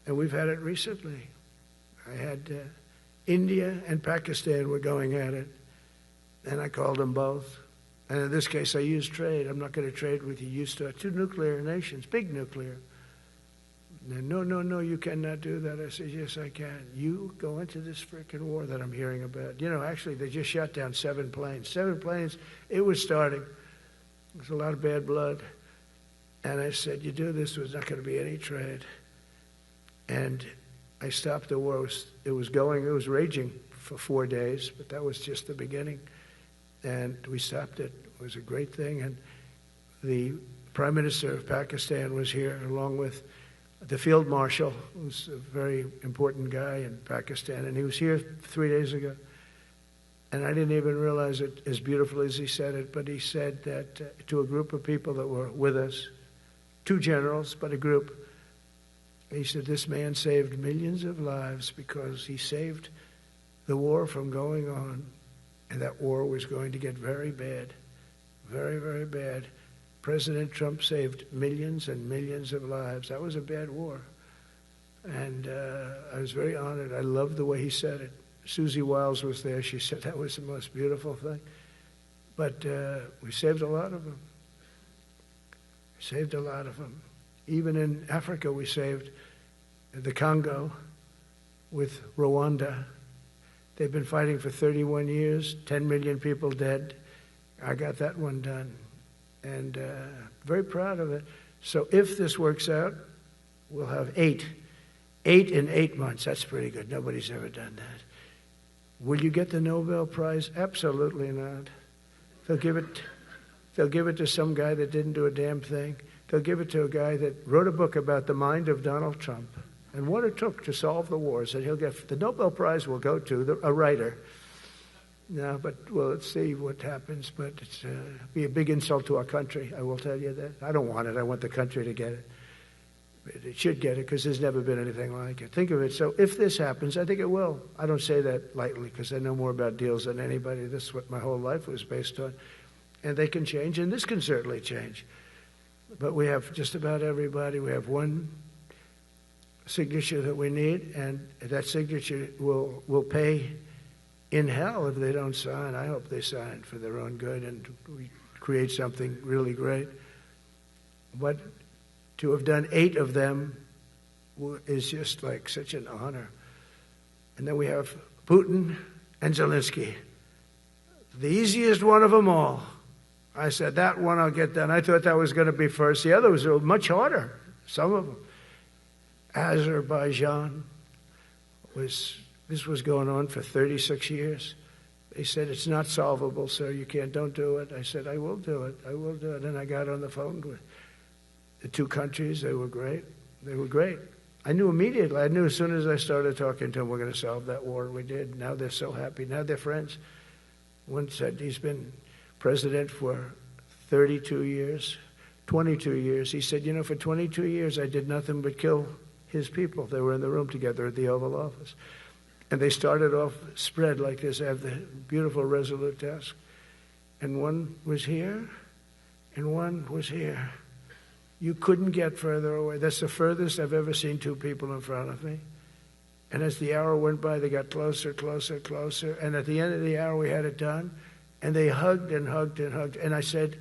And we've had it recently. I had India and Pakistan were going at it, and I called them both. And in this case, I used trade. I'm not going to trade with you. Used to two nuclear nations, big nuclear. And no, you cannot do that. I said, yes, I can. You go into this freaking war that I'm hearing about. You know, actually, they just shot down 7 planes. 7 planes. It was starting. There's a lot of bad blood. And I said, you do this, there's not going to be any trade. And I stopped the war. It was raging for 4 days, but that was just the beginning. And we stopped it. It was a great thing. And the Prime Minister of Pakistan was here, along with the Field Marshal, who's a very important guy in Pakistan, and he was here 3 days ago. And I didn't even realize it as beautiful as he said it, but he said that to a group of people that were with us, 2 generals, but a group, he said, this man saved millions of lives because he saved the war from going on, and that war was going to get very bad, very, very bad. President Trump saved millions and millions of lives. That was a bad war. And I was very honored. I loved the way he said it. Susie Wiles was there. She said that was the most beautiful thing. But we saved a lot of them. Saved a lot of them. Even in Africa, we saved the Congo with Rwanda. They've been fighting for 31 years, 10 million people dead. I got that one done. And very proud of it. So if this works out, we'll have 8 in 8 months. That's pretty good. Nobody's ever done that. Will you get the Nobel Prize? Absolutely not. They'll give it to some guy that didn't do a damn thing. They'll give it to a guy that wrote a book about the mind of Donald Trump and what it took to solve the wars. And he'll get the Nobel Prize will go to a writer. No, but well, let's see what happens. But it's be a big insult to our country. I will tell you that. I don't want it. I want the country to get it. It should get it because there's never been anything like it. Think of it. So if this happens, I think it will. I don't say that lightly because I know more about deals than anybody. This is what my whole life was based on. And they can change, and this can certainly change. But we have just about everybody. We have one signature that we need, and that signature will pay in hell if they don't sign. I hope they sign for their own good and we create something really great. But to have done 8 of them is just like such an honor. And then we have Putin and Zelensky. The easiest one of them all. I said, that one I'll get done. I thought that was going to be first. The others were much harder, some of them. Azerbaijan this was going on for 36 years. They said, it's not solvable, sir. Don't do it. I said, I will do it. I will do it. And I got on the phone with the 2 countries. They were great. They were great. I knew immediately. I knew as soon as I started talking to them, we're going to solve that war. We did. Now they're so happy. Now they're friends. One said he's been president for 32 years, 22 years. He said, for 22 years I did nothing but kill his people. They were in the room together at the Oval Office. And they started off spread like this. I have the beautiful Resolute desk. And one was here, and one was here. You couldn't get further away. That's the furthest I've ever seen 2 people in front of me. And as the hour went by, they got closer, closer, closer. And at the end of the hour, we had it done. And they hugged and hugged and hugged. And I said,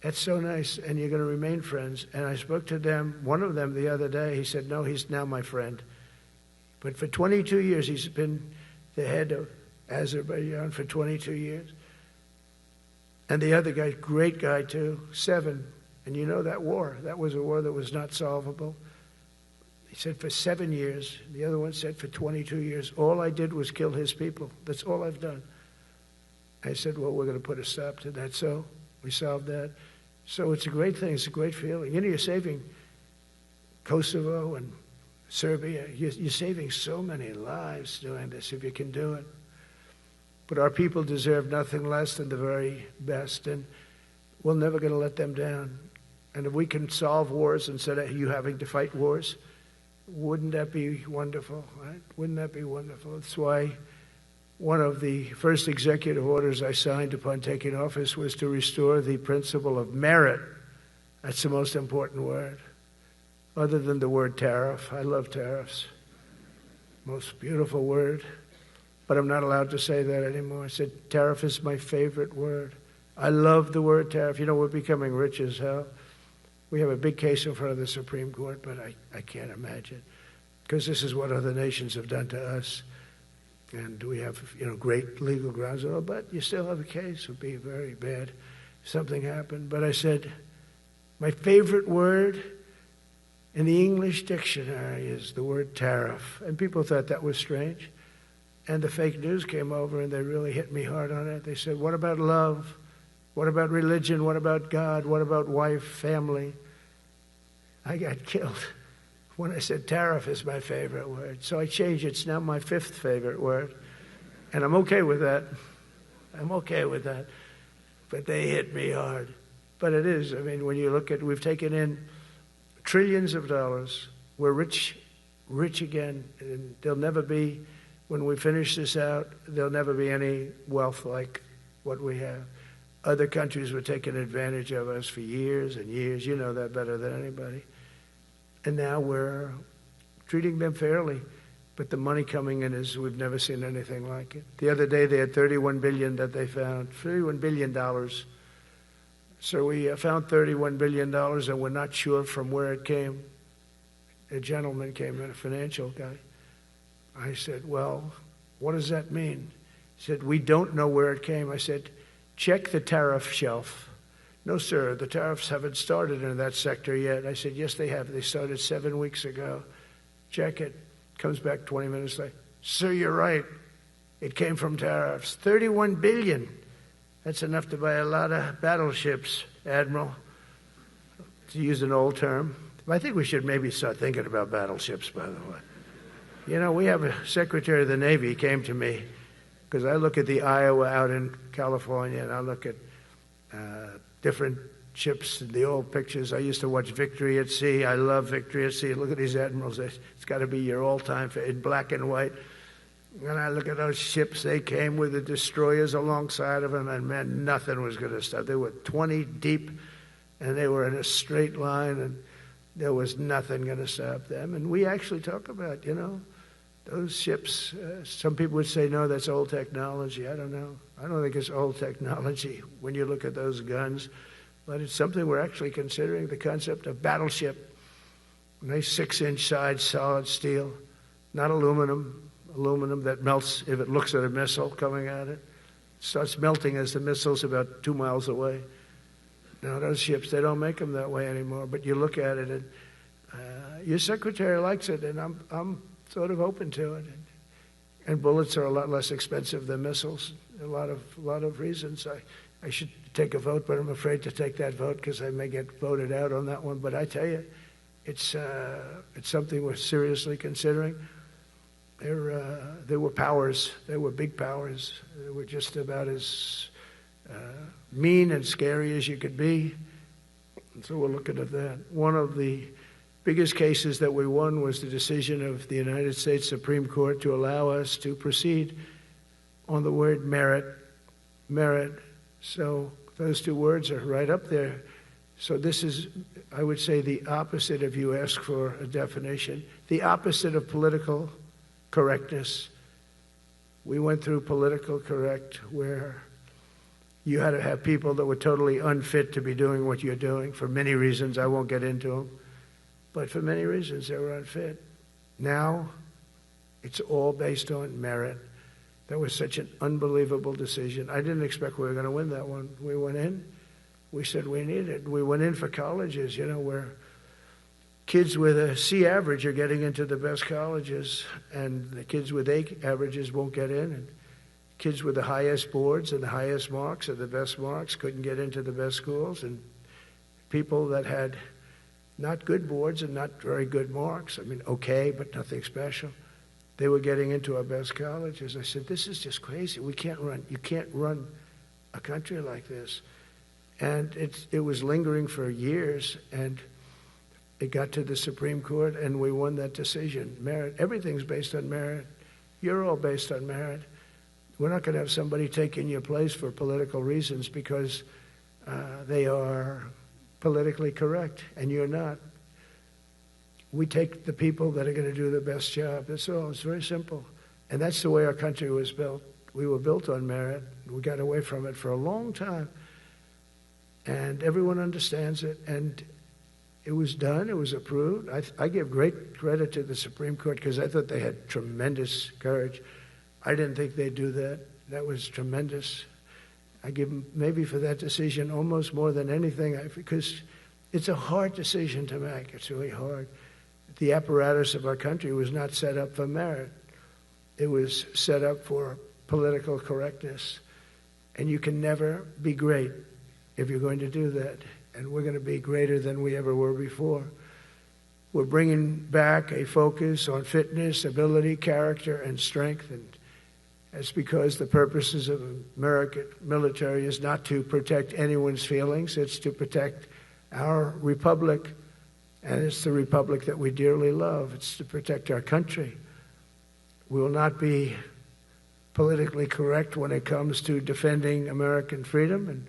that's so nice, and you're going to remain friends. And I spoke to them, one of them the other day. He said, no, he's now my friend. But for 22 years, he's been the head of Azerbaijan for 22 years. And the other guy, great guy too, 7. And you know that war, that was a war that was not solvable. He said for 7 years. The other one said for 22 years. All I did was kill his people. That's all I've done. I said, well, we're going to put a stop to that. So we solved that. So it's a great thing. It's a great feeling. You're saving Kosovo and Serbia. You're saving so many lives doing this if you can do it. But our people deserve nothing less than the very best, and we're never going to let them down. And if we can solve wars instead of you having to fight wars, wouldn't that be wonderful, right? Wouldn't that be wonderful? That's why one of the first executive orders I signed upon taking office was to restore the principle of merit. That's the most important word. Other than the word tariff. I love tariffs. Most beautiful word. But I'm not allowed to say that anymore. I said tariff is my favorite word. I love the word tariff. We're becoming rich as hell. We have a big case in front of the Supreme Court, but I can't imagine. Because this is what other nations have done to us. And we have, great legal grounds and all, but you still have a case. It would be very bad if something happened. But I said, my favorite word in the English dictionary is the word tariff. And people thought that was strange. And the fake news came over and they really hit me hard on it. They said, what about love? What about religion? What about God? What about wife, family? I got killed when I said tariff is my favorite word. So I changed it. It's now my 5th favorite word. And I'm okay with that. I'm okay with that. But they hit me hard. But it is. I mean, when you look at, we've taken in trillions of dollars. We're rich again. And there'll never be, when we finish this out, there'll never be any wealth like what we have. Other countries were taking advantage of us for years and years. You know that better than anybody. And now we're treating them fairly. But the money coming in is, we've never seen anything like it. The other day they had $31 billion that they found, $31 billion. So we found $31 billion and we're not sure from where it came. A gentleman came in, a financial guy. I said, well, what does that mean? He said, we don't know where it came. I said, check the tariff shelf. No, sir, the tariffs haven't started in that sector yet. I said, yes, they have. They started 7 weeks ago. Check it. Comes back 20 minutes later. Sir, you're right. It came from tariffs. $31 billion. That's enough to buy a lot of battleships, Admiral, to use an old term. I think we should maybe start thinking about battleships, by the way. You know, we have a Secretary of the Navy came to me, because I look at the Iowa out in California, and I look at different ships and the old pictures. I used to watch Victory at Sea. I love Victory at Sea. Look at these admirals. It's got to be your all-time in black and white. And I look at those ships. They came with the destroyers alongside of them, and man, nothing was going to stop. They were 20 deep, and they were in a straight line, and there was nothing going to stop them. And we actually talk about, you know, those ships. Some people would say, no, that's old technology. I don't know. I don't think it's old technology when you look at those guns. But it's something we're actually considering, the concept of battleship. Nice 6-inch side, solid steel, not aluminum that melts if it looks at a missile coming at it. It starts melting as the missile's about 2 miles away. Now, those ships, they don't make them that way anymore. But you look at it, and your secretary likes it, and I'm sort of open to it. And bullets are a lot less expensive than missiles. A lot of reasons. I should take a vote, but I'm afraid to take that vote because I may get voted out on that one. But I tell you, it's something we're seriously considering. There were powers. There were big powers. They were just about as mean and scary as you could be. And so we're looking at that. One of the biggest cases that we won was the decision of the United States Supreme Court to allow us to proceed on the word merit. Merit. So those two words are right up there. So this is, I would say, the opposite, if you ask for a definition, the opposite of political correctness. We went through political correct, where you had to have people that were totally unfit to be doing what you're doing for many reasons. I won't get into them. But for many reasons, they were unfit. Now, it's all based on merit. That was such an unbelievable decision. I didn't expect we were going to win that one. We went in. We said we need it. We went in for colleges, you know, where kids with a C average are getting into the best colleges, and the kids with A averages won't get in. And kids with the highest boards and the highest marks and the best marks couldn't get into the best schools. And people that had not good boards and not very good marks, I mean, okay, but nothing special, they were getting into our best colleges. I said, this is just crazy. You can't run a country like this. And it was lingering for years, and it got to the Supreme Court, and we won that decision. Merit. Everything's based on merit. You're all based on merit. We're not going to have somebody taking your place for political reasons because they are politically correct, and you're not. We take the people that are going to do the best job. That's all. It's very simple. And that's the way our country was built. We were built on merit. We got away from it for a long time. And everyone understands it. And it was done. It was approved. I give great credit to the Supreme Court because I thought they had tremendous courage. I didn't think they'd do that. That was tremendous. I give them maybe for that decision almost more than anything because it's a hard decision to make. It's really hard. The apparatus of our country was not set up for merit. It was set up for political correctness. And you can never be great if you're going to do that. And we're going to be greater than we ever were before. We're bringing back a focus on fitness, ability, character, and strength. It's because the purposes of American military is not to protect anyone's feelings. It's to protect our republic, and it's the republic that we dearly love. It's to protect our country. We will not be politically correct when it comes to defending American freedom, and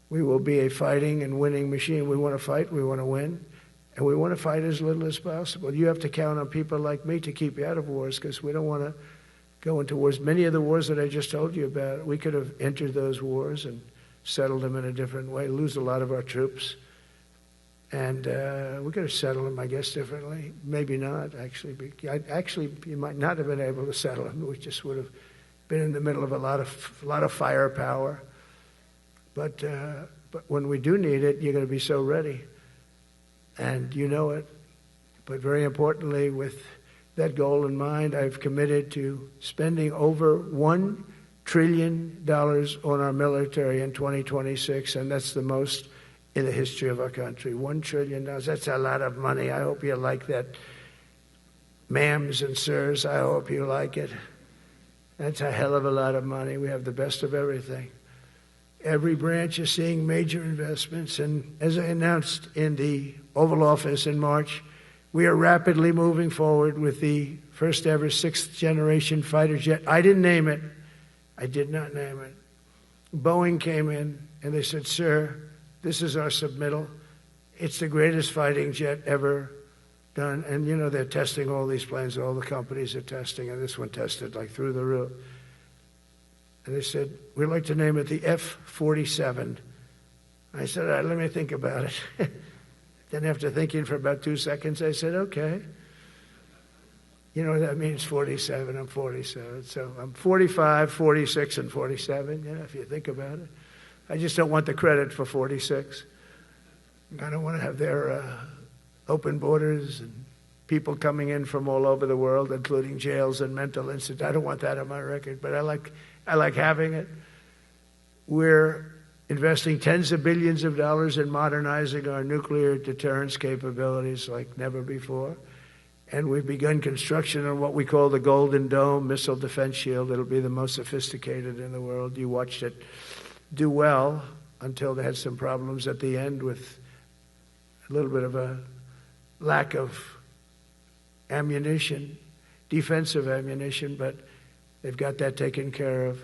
we will be a fighting and winning machine. We want to fight, we want to win, and we want to fight as little as possible. You have to count on people like me to keep you out of wars, because we don't want to go into wars. Many of the wars that I just told you about, we could have entered those wars and settled them in a different way, lose a lot of our troops. And we could have settled them, I guess, differently. Maybe not, actually. Actually, you might not have been able to settle them. We just would have been in the middle of a lot of firepower. But when we do need it, you're going to be so ready. And you know it. But very importantly, with that goal in mind, I've committed to spending over $1 trillion on our military in 2026, and that's the most in the history of our country. $1 trillion. That's a lot of money. I hope you like that. Ma'ams and sirs, I hope you like it. That's a hell of a lot of money. We have the best of everything. Every branch is seeing major investments, and as I announced in the Oval Office in March, we are rapidly moving forward with the first ever 6th generation fighter jet. I didn't name it. I did not name it. Boeing came in and they said, "Sir, this is our submittal. It's the greatest fighting jet ever done." And you know, they're testing all these planes. All the companies are testing, and this one tested like through the roof. And they said, "We'd like to name it the F-47. I said, "All right, let me think about it." Then after thinking for about 2 seconds, I said, "Okay." You know what that means, 47. I'm 47. So I'm 45, 46, and 47, you know, if you think about it. I just don't want the credit for 46. I don't want to have their open borders and people coming in from all over the world, including jails and mental institutes. I don't want that on my record, but I like having it. We're investing tens of billions of dollars in modernizing our nuclear deterrence capabilities like never before. And we've begun construction on what we call the Golden Dome missile defense shield. It'll be the most sophisticated in the world. You watched it do well until they had some problems at the end with a little bit of a lack of ammunition, defensive ammunition, but they've got that taken care of.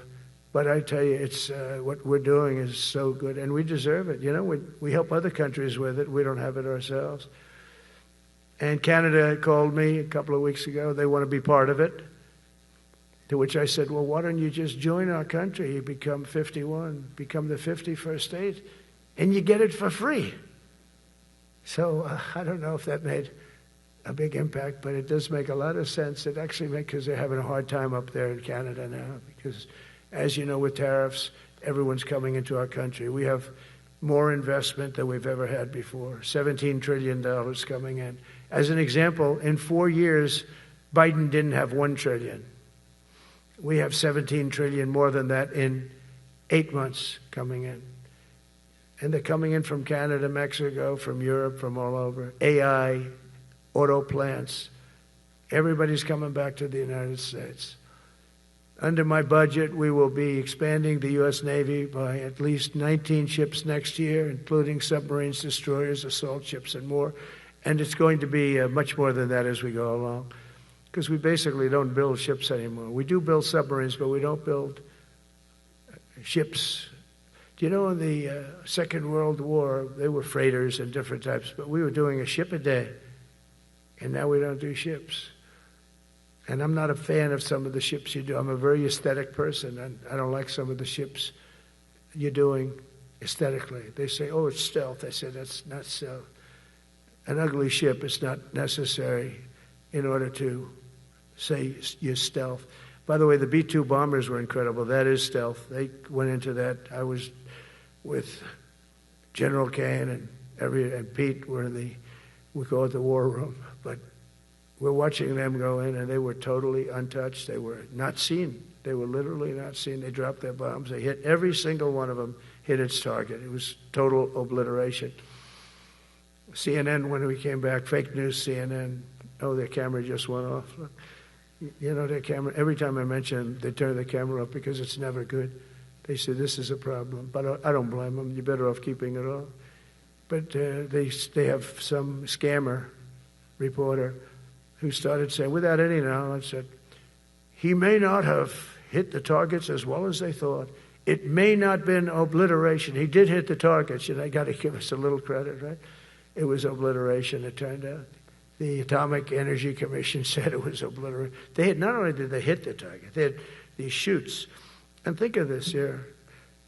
But I tell you, it's what we're doing is so good, and we deserve it. You know, we help other countries with it. We don't have it ourselves. And Canada called me a couple of weeks ago. They want to be part of it. To which I said, "Well, why don't you just join our country? You become 51, become the 51st state, and you get it for free." So I don't know if that made a big impact, but it does make a lot of sense. It actually makes, because they're having a hard time up there in Canada now, because as you know, with tariffs, everyone's coming into our country. We have more investment than we've ever had before, $17 trillion coming in. As an example, in 4 years, Biden didn't have $1 trillion. We have $17 trillion more than that in 8 months coming in. And they're coming in from Canada, Mexico, from Europe, from all over. AI, auto plants. Everybody's coming back to the United States. Under my budget, we will be expanding the U.S. Navy by at least 19 ships next year, including submarines, destroyers, assault ships, and more. And it's going to be much more than that as we go along, because we basically don't build ships anymore. We do build submarines, but we don't build ships. Do you know in the Second World War, they were freighters and different types, but we were doing a ship a day, and now we don't do ships. And I'm not a fan of some of the ships you do. I'm a very aesthetic person, and I don't like some of the ships you're doing aesthetically. They say, "Oh, it's stealth." I say, "That's not stealth. An ugly ship is not necessary in order to say you're stealth." By the way, the B-2 bombers were incredible. That is stealth. They went into that. I was with General Kane and Pete were in we call it the war room, but we're watching them go in, and they were totally untouched. They were not seen. They were literally not seen. They dropped their bombs. They hit every single one of them, hit its target. It was total obliteration. CNN, when we came back, fake news CNN, oh, their camera just went off. You know, their camera, every time I mention it, they turn the camera up because it's never good. They say, this is a problem. But I don't blame them. You're better off keeping it off. But they have some scammer reporter who started saying, without any knowledge, said, he may not have hit the targets as well as they thought. It may not have been obliteration. He did hit the targets, and they got to give us a little credit, right? It was obliteration, it turned out. The Atomic Energy Commission said it was obliteration. They had, not only did they hit the target, they had these chutes. And think of this here.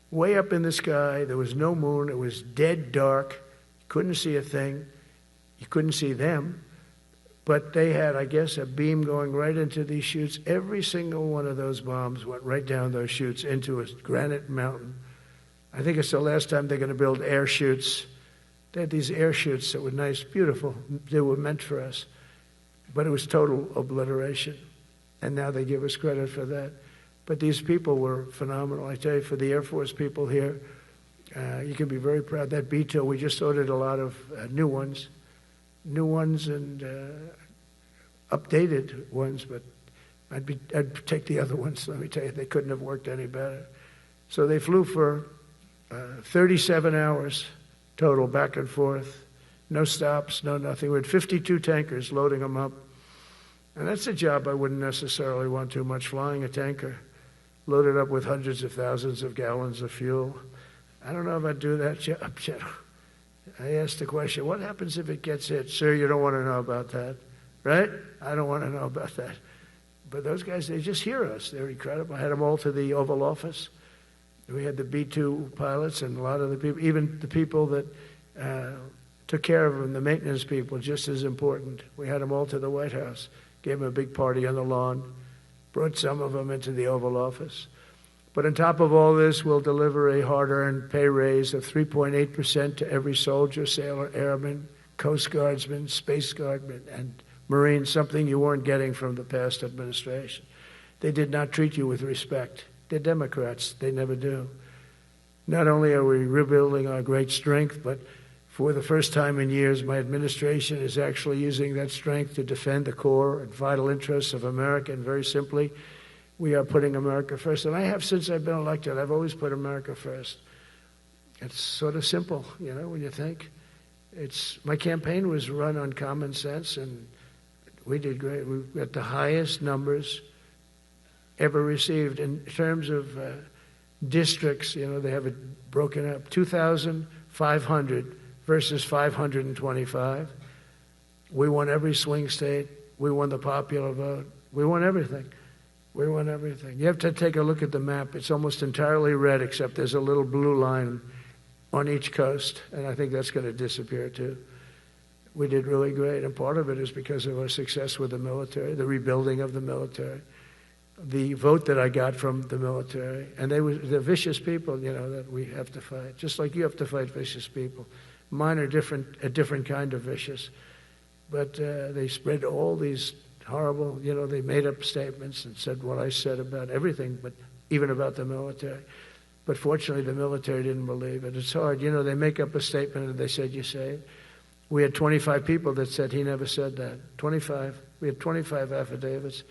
Way up in the sky, there was no moon. It was dead dark. You couldn't see a thing. You couldn't see them. But they had, I guess, a beam going right into these chutes. Every single one of those bombs went right down those chutes into a granite mountain. I think it's the last time they're going to build air chutes. They had these air chutes that were nice, beautiful. They were meant for us. But it was total obliteration. And now they give us credit for that. But these people were phenomenal. I tell you, for the Air Force people here, you can be very proud. That B-2, we just ordered a lot of new ones and updated ones, but I'd take the other ones. Let me tell you, they couldn't have worked any better. So they flew for 37 hours total, back and forth, no stops, no nothing. We had 52 tankers loading them up. And that's a job I wouldn't necessarily want too much, flying a tanker, loaded up with hundreds of thousands of gallons of fuel. I don't know if I'd do that job. I asked the question, what happens if it gets hit? Sir, you don't want to know about that, right? I don't want to know about that. But those guys, they just hear us. They're incredible. I had them all to the Oval Office. We had the B-2 pilots and a lot of the people, even the people that took care of them, the maintenance people, just as important. We had them all to the White House, gave them a big party on the lawn, brought some of them into the Oval Office. But on top of all this, we'll deliver a hard-earned pay raise of 3.8% to every soldier, sailor, airman, Coast Guardsman, Space Guardman, and Marine, something you weren't getting from the past administration. They did not treat you with respect. They're Democrats. They never do. Not only are we rebuilding our great strength, but for the first time in years, my administration is actually using that strength to defend the core and vital interests of America. And very simply, we are putting America first. And I have since I've been elected. I've always put America first. It's sort of simple, you know, when you think. My campaign was run on common sense, and we did great. We got the highest numbers ever received in terms of districts. You know, they have it broken up, 2,500 versus 525. We won every swing state. We won the popular vote. We won everything. We won everything. You have to take a look at the map. It's almost entirely red, except there's a little blue line on each coast, and I think that's going to disappear too. We did really great, and part of it is because of our success with the military, the rebuilding of the military, the vote that I got from the military, and they're vicious people, you know, that we have to fight, just like you have to fight vicious people. Mine are a different kind of vicious, but they spread all these horrible, you know, they made up statements and said what I said about everything, but even about the military. But fortunately, the military didn't believe it. It's hard. You know, they make up a statement and they said, you say it. We had 25 people that said he never said that. 25. We had 25 affidavits.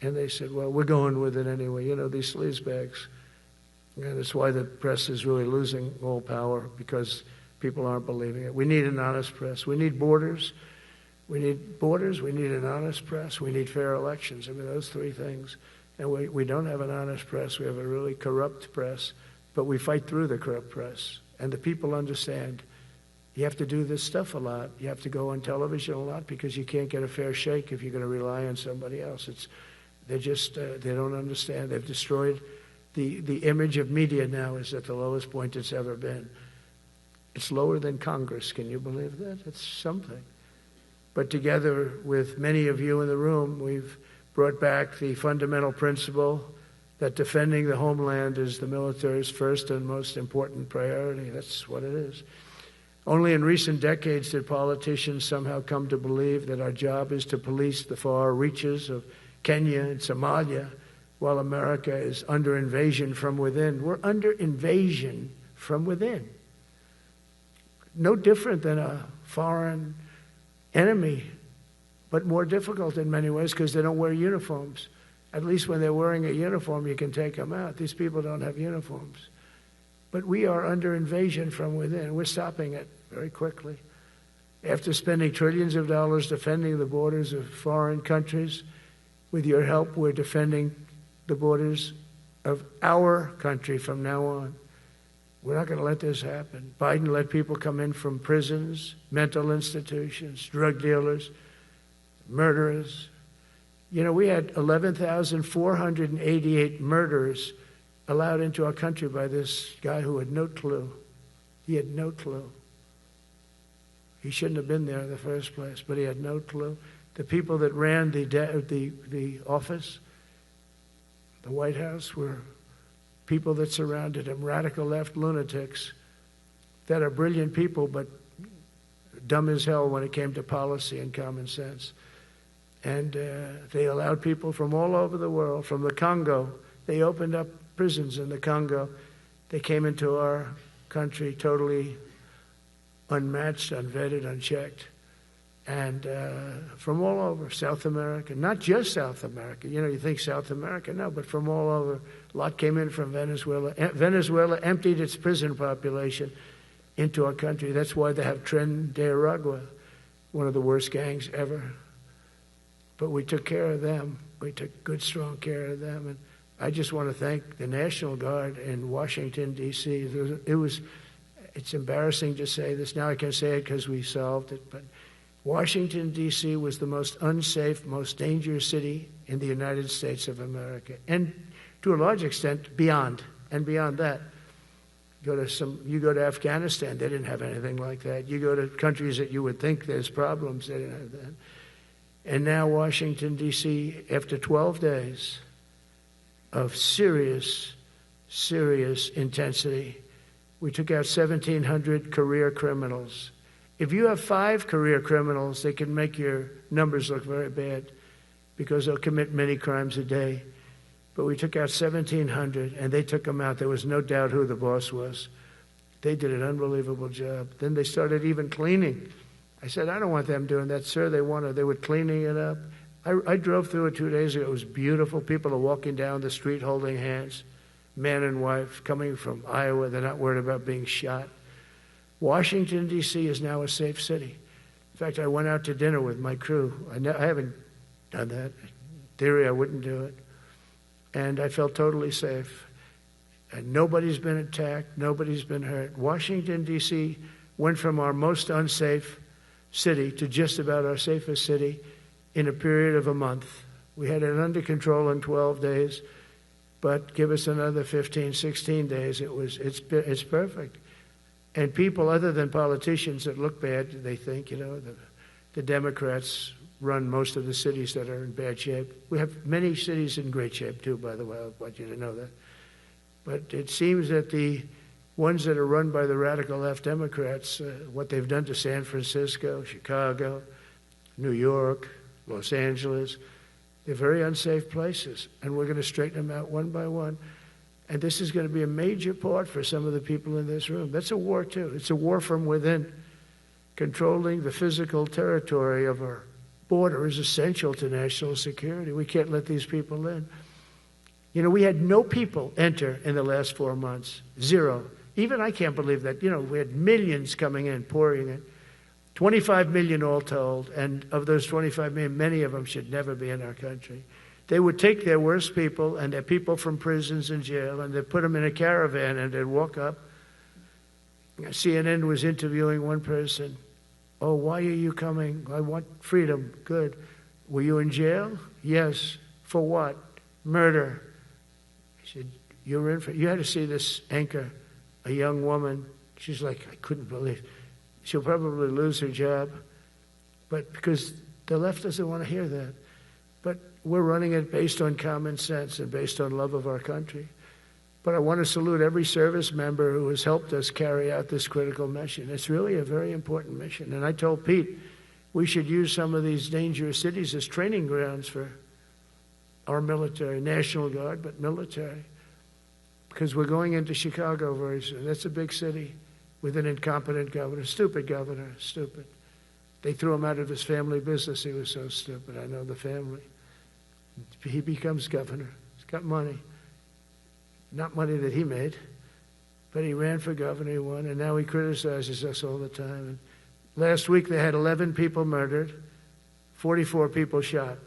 And they said, well, we're going with it anyway. You know, these sleazebags. And that's why the press is really losing all power, because people aren't believing it. We need an honest press. We need borders. We need borders. We need an honest press. We need fair elections. I mean, those three things. And we don't have an honest press. We have a really corrupt press. But we fight through the corrupt press. And the people understand you have to do this stuff a lot. You have to go on television a lot, because you can't get a fair shake if you're going to rely on somebody else. They don't understand. They've destroyed the image of media now is at the lowest point it's ever been. It's lower than Congress. Can you believe that? It's something. But together with many of you in the room, we've brought back the fundamental principle that defending the homeland is the military's first and most important priority. That's what it is. Only in recent decades did politicians somehow come to believe that our job is to police the far reaches of Kenya and Somalia, while America is under invasion from within. We're under invasion from within. No different than a foreign enemy but more difficult in many ways because they don't wear uniforms. At least when they're wearing a uniform, you can take them out. These people don't have uniforms. But we are under invasion from within. We're stopping it very quickly. After spending trillions of dollars defending the borders of foreign countries, with your help, we're defending the borders of our country from now on. We're not going to let this happen. Biden let people come in from prisons, mental institutions, drug dealers, murderers. You know, we had 11,488 murderers allowed into our country by this guy who had no clue. He had no clue. He shouldn't have been there in the first place, but he had no clue. The people that ran the office, the White House, were people that surrounded him, radical left lunatics that are brilliant people, but dumb as hell when it came to policy and common sense. And they allowed people from all over the world, from the Congo. They opened up prisons in the Congo. They came into our country totally unmatched, unvetted, unchecked. And from all over, South America, not just South America. You know, you think South America, no, but from all over. A lot came in from Venezuela. Venezuela emptied its prison population into our country. That's why they have Tren de Aragua, one of the worst gangs ever. But we took care of them. We took good, strong care of them. And I just want to thank the National Guard in Washington, D.C. It's embarrassing to say this. Now I can say it because we solved it. But Washington, D.C. was the most unsafe, most dangerous city in the United States of America. And to a large extent, beyond. And beyond that. You go to Afghanistan, they didn't have anything like that. You go to countries that you would think there's problems, they didn't have that. And now Washington, D.C., after 12 days of serious, serious intensity, we took out 1,700 career criminals. If you have 5 career criminals, they can make your numbers look very bad because they'll commit many crimes a day. But we took out 1,700, and they took them out. There was no doubt who the boss was. They did an unbelievable job. Then they started even cleaning. I said, I don't want them doing that, sir. They were cleaning it up. I drove through it 2 days ago. It was beautiful. People are walking down the street holding hands, man and wife, coming from Iowa. They're not worried about being shot. Washington, D.C. is now a safe city. In fact, I went out to dinner with my crew. I haven't done that. In theory, I wouldn't do it. And I felt totally safe. And nobody's been attacked. Nobody's been hurt. Washington, D.C. went from our most unsafe city to just about our safest city in a period of a month. We had it under control in 12 days, but give us another 15, 16 days. It's perfect. And people other than politicians that look bad, they think, the Democrats run most of the cities that are in bad shape. We have many cities in great shape too, by the way. I want you to know that. But it seems that the ones that are run by the radical left Democrats, what they've done to San Francisco, Chicago, New York, Los Angeles, they're very unsafe places. And we're going to straighten them out one by one. And this is going to be a major part for some of the people in this room. That's a war too. It's a war from within. Controlling the physical territory of our border is essential to national security. We can't let these people in. We had no people enter in the last 4 months. 0. Even I can't believe that. We had millions coming in, pouring in. 25 million all told. And of those 25 million, many of them should never be in our country. They would take their worst people and their people from prisons and jail, and they'd put them in a caravan and they'd walk up. CNN was interviewing one person. Oh, why are you coming? I want freedom. Good. Were you in jail? Yes. For what? Murder. He said, you had to see this anchor, a young woman. She's like, I couldn't believe. She'll probably lose her job. But because the left doesn't want to hear that. But we're running it based on common sense and based on love of our country. But I want to salute every service member who has helped us carry out this critical mission. It's really a very important mission. And I told Pete we should use some of these dangerous cities as training grounds for our military, National Guard, but military. Because we're going into Chicago very soon. That's a big city with an incompetent governor, stupid governor, stupid. They threw him out of his family business. He was so stupid. I know the family. He becomes governor. He's got money. Not money that he made, but he ran for governor, he won, and now he criticizes us all the time. And last week they had 11 people murdered, 44 people shot.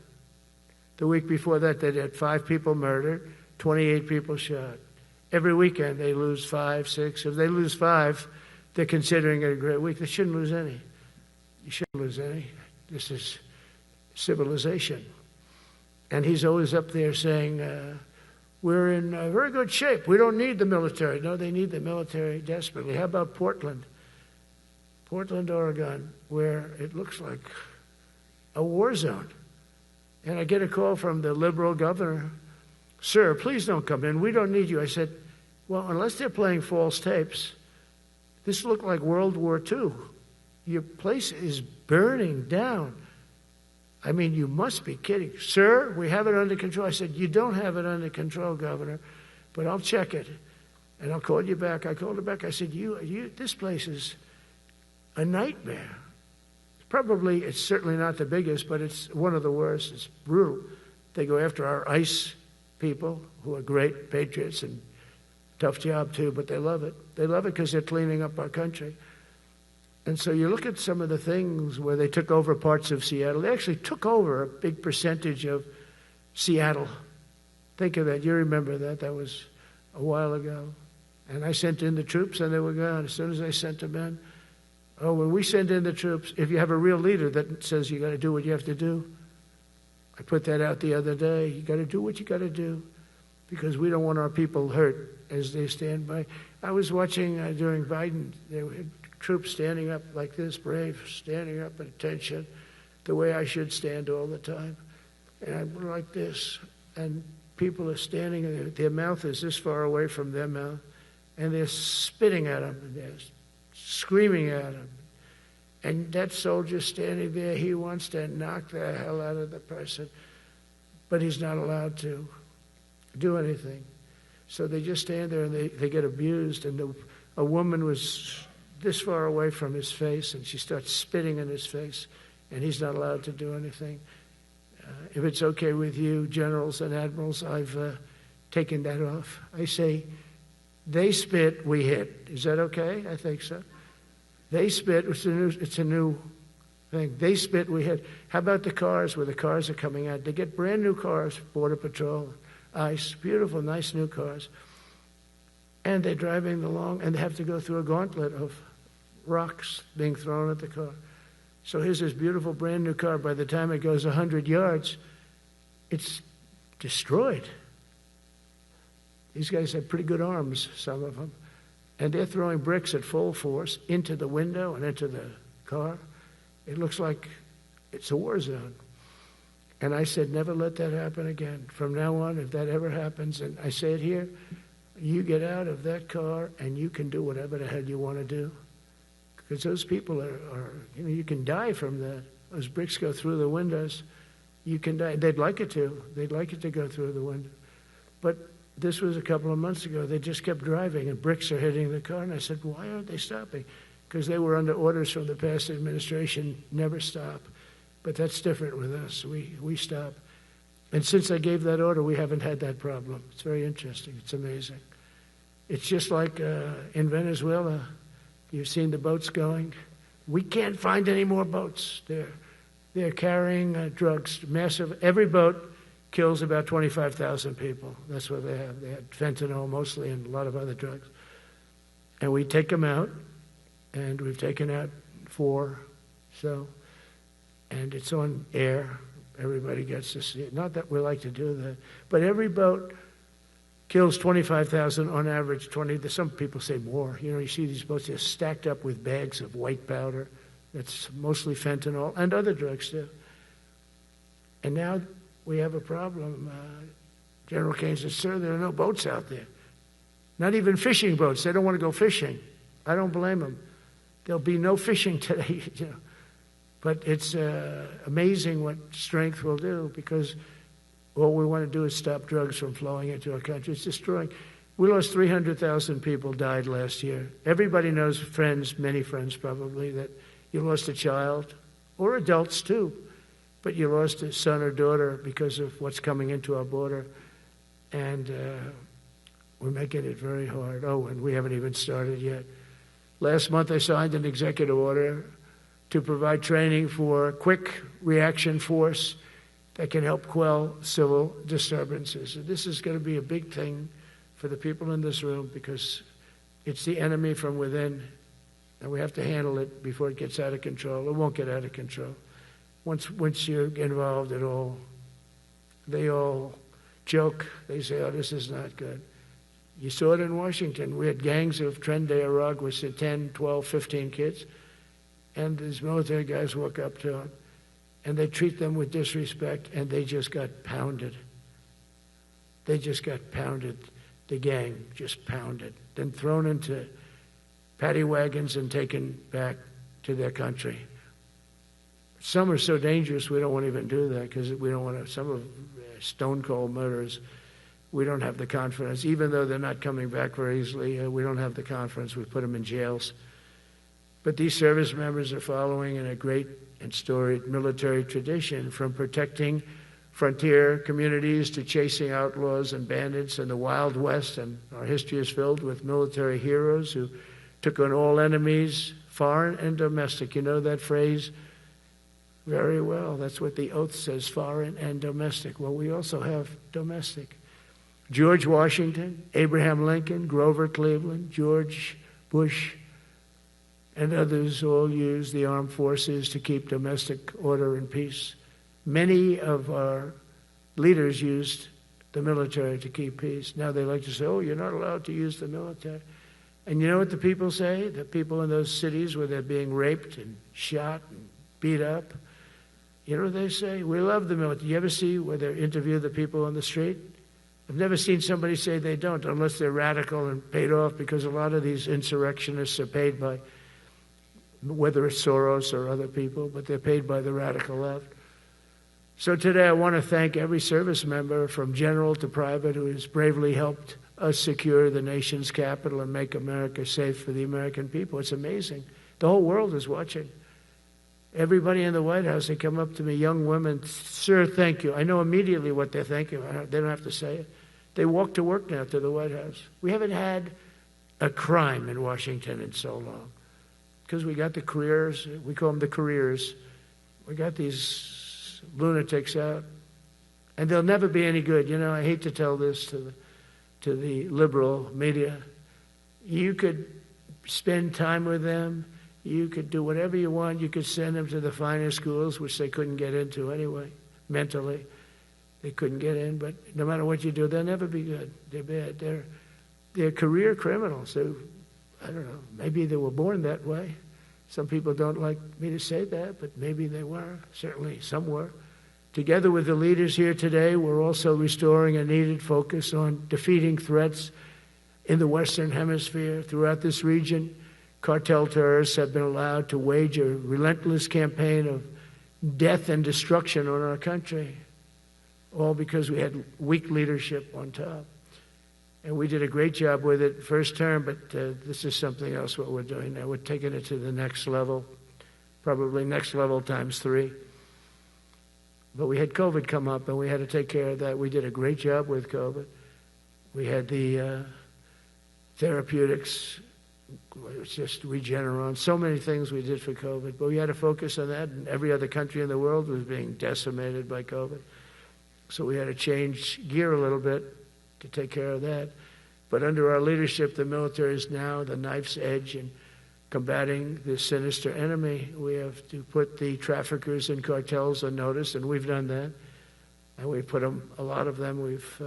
The week before that they had 5 people murdered, 28 people shot. Every weekend they lose 5, 6. If they lose 5, they're considering it a great week. They shouldn't lose any. You shouldn't lose any. This is civilization. And he's always up there saying, we're in very good shape. We don't need the military. No, they need the military desperately. How about Portland? Portland, Oregon, where it looks like a war zone. And I get a call from the liberal governor. Sir, please don't come in. We don't need you. I said, well, unless they're playing false tapes, this looked like World War II. Your place is burning down. I mean, you must be kidding. Sir, we have it under control. I said, you don't have it under control, Governor, but I'll check it, and I'll call you back. I called her back. I said, this place is a nightmare. It's certainly not the biggest, but it's one of the worst. It's brutal. They go after our ICE people, who are great patriots and tough job too, but they love it. They love it because they're cleaning up our country. And so you look at some of the things where they took over parts of Seattle. They actually took over a big percentage of Seattle. Think of that. You remember that. That was a while ago. And I sent in the troops, and they were gone as soon as I sent them in. Oh, when we send in the troops, if you have a real leader that says you got to do what you have to do, I put that out the other day. You got to do what you got to do because we don't want our people hurt as they stand by. I was watching during Biden, there were troops standing up like this, brave, standing up at attention, the way I should stand all the time. And I'm like this, and people are standing, and their mouth is this far away from their mouth, and they're spitting at them, and they're screaming at them. And that soldier's standing there, he wants to knock the hell out of the person, but he's not allowed to do anything. So they just stand there, and they get abused, and a woman was this far away from his face, and she starts spitting in his face, and he's not allowed to do anything. If it's okay with you, generals and admirals, I've taken that off. I say, they spit, we hit. Is that okay? I think so. They spit, it's a new thing. They spit, we hit. How about the cars, where the cars are coming out? They get brand new cars, Border Patrol, ICE, beautiful, nice new cars. And they're driving along, and they have to go through a gauntlet of rocks being thrown at the car. So here's this beautiful brand new car. By the time it goes 100 yards, it's destroyed. These guys have pretty good arms, some of them. And they're throwing bricks at full force into the window and into the car. It looks like it's a war zone. And I said, never let that happen again. From now on, if that ever happens, and I say it here, you get out of that car and you can do whatever the hell you want to do. Because those people are you can die from that. Those bricks go through the windows. You can die. They'd like it to. They'd like it to go through the window. But this was a couple of months ago. They just kept driving, and bricks are hitting the car. And I said, why aren't they stopping? Because they were under orders from the past administration, never stop. But that's different with us. We stop. And since I gave that order, we haven't had that problem. It's very interesting. It's amazing. It's just like in Venezuela. You've seen the boats going. We can't find any more boats. They're carrying drugs, massive. Every boat kills about 25,000 people. That's what they have. They had fentanyl mostly and a lot of other drugs. And we take them out, and we've taken out 4. So, and it's on air. Everybody gets to see it. Not that we like to do that, but every boat kills 25,000 on average. 20. Some people say more. You know, you see these boats, they're stacked up with bags of white powder. That's mostly fentanyl and other drugs too. And now we have a problem. General Kane says, sir, there are no boats out there. Not even fishing boats. They don't want to go fishing. I don't blame them. There'll be no fishing today. You know. But it's amazing what strength will do, because all we want to do is stop drugs from flowing into our country. It's destroying. We lost 300,000 people died last year. Everybody knows, friends, many friends probably, that you lost a child or adults too, but you lost a son or daughter because of what's coming into our border, and we're making it very hard. Oh, and we haven't even started yet. Last month I signed an executive order to provide training for quick reaction force that can help quell civil disturbances. And this is going to be a big thing for the people in this room because it's the enemy from within, and we have to handle it before it gets out of control. It won't get out of control. Once you're involved at all, they all joke. They say, oh, this is not good. You saw it in Washington. We had gangs of Tren de Arag with 10, 12, 15 kids, and these military guys walk up to them, and they treat them with disrespect, and they just got pounded. They just got pounded. The gang just pounded. Then thrown into paddy wagons and taken back to their country. Some are so dangerous we don't want to even do that because we don't want to, some of stone cold murderers, we don't have the confidence. Even though they're not coming back very easily, we don't have the confidence. We put them in jails. But these service members are following in a great and storied military tradition, from protecting frontier communities to chasing outlaws and bandits in the Wild West. And our history is filled with military heroes who took on all enemies, foreign and domestic. You know that phrase very well. That's what the oath says, foreign and domestic. Well, we also have domestic. George Washington, Abraham Lincoln, Grover Cleveland, George Bush, and others all used the armed forces to keep domestic order and peace. Many of our leaders used the military to keep peace. Now they like to say, oh, you're not allowed to use the military. And you know what the people say? The people in those cities where they're being raped and shot and beat up, you know what they say? We love the military. You ever see where they interview the people on the street? I've never seen somebody say they don't, unless they're radical and paid off, because a lot of these insurrectionists are paid by, whether it's Soros or other people, but they're paid by the radical left. So today I want to thank every service member from general to private who has bravely helped us secure the nation's capital and make America safe for the American people. It's amazing. The whole world is watching. Everybody in the White House, they come up to me, young women, sir, thank you. I know immediately what they're thinking. They don't have to say it. They walk to work now to the White House. We haven't had a crime in Washington in so long because we got the careers. We call them the careers. We got these lunatics out, and they'll never be any good. You know, I hate to tell this to the liberal media. You could spend time with them. You could do whatever you want. You could send them to the finer schools, which they couldn't get into anyway, mentally. They couldn't get in, but no matter what you do, they'll never be good. They're bad. They're career criminals. I don't know, maybe they were born that way. Some people don't like me to say that, but maybe they were. Certainly some were. Together with the leaders here today, we're also restoring a needed focus on defeating threats in the Western Hemisphere. Throughout this region, cartel terrorists have been allowed to wage a relentless campaign of death and destruction on our country, all because we had weak leadership on top. And we did a great job with it first term, but this is something else what we're doing now. We're taking it to the next level, probably next level times 3. But we had COVID come up, and we had to take care of that. We did a great job with COVID. We had the therapeutics. It's just Regeneron. So many things we did for COVID, but we had to focus on that, and every other country in the world was being decimated by COVID. So we had to change gear a little bit to take care of that. But under our leadership, the military is now the knife's edge in combating this sinister enemy. We have to put the traffickers and cartels on notice, and we've done that. And we put them, a lot of them, we've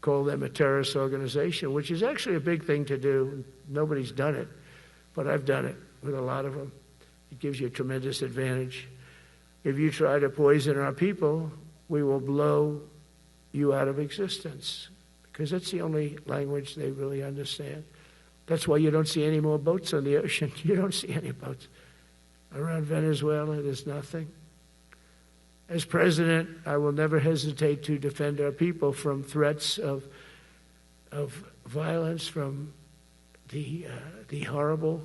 called them a terrorist organization, which is actually a big thing to do. Nobody's done it, but I've done it with a lot of them. It gives you a tremendous advantage. If you try to poison our people, we will blow you out of existence, because that's the only language they really understand. That's why you don't see any more boats on the ocean. You don't see any boats. Around Venezuela, there's nothing. As president, I will never hesitate to defend our people from threats of violence, from the horrible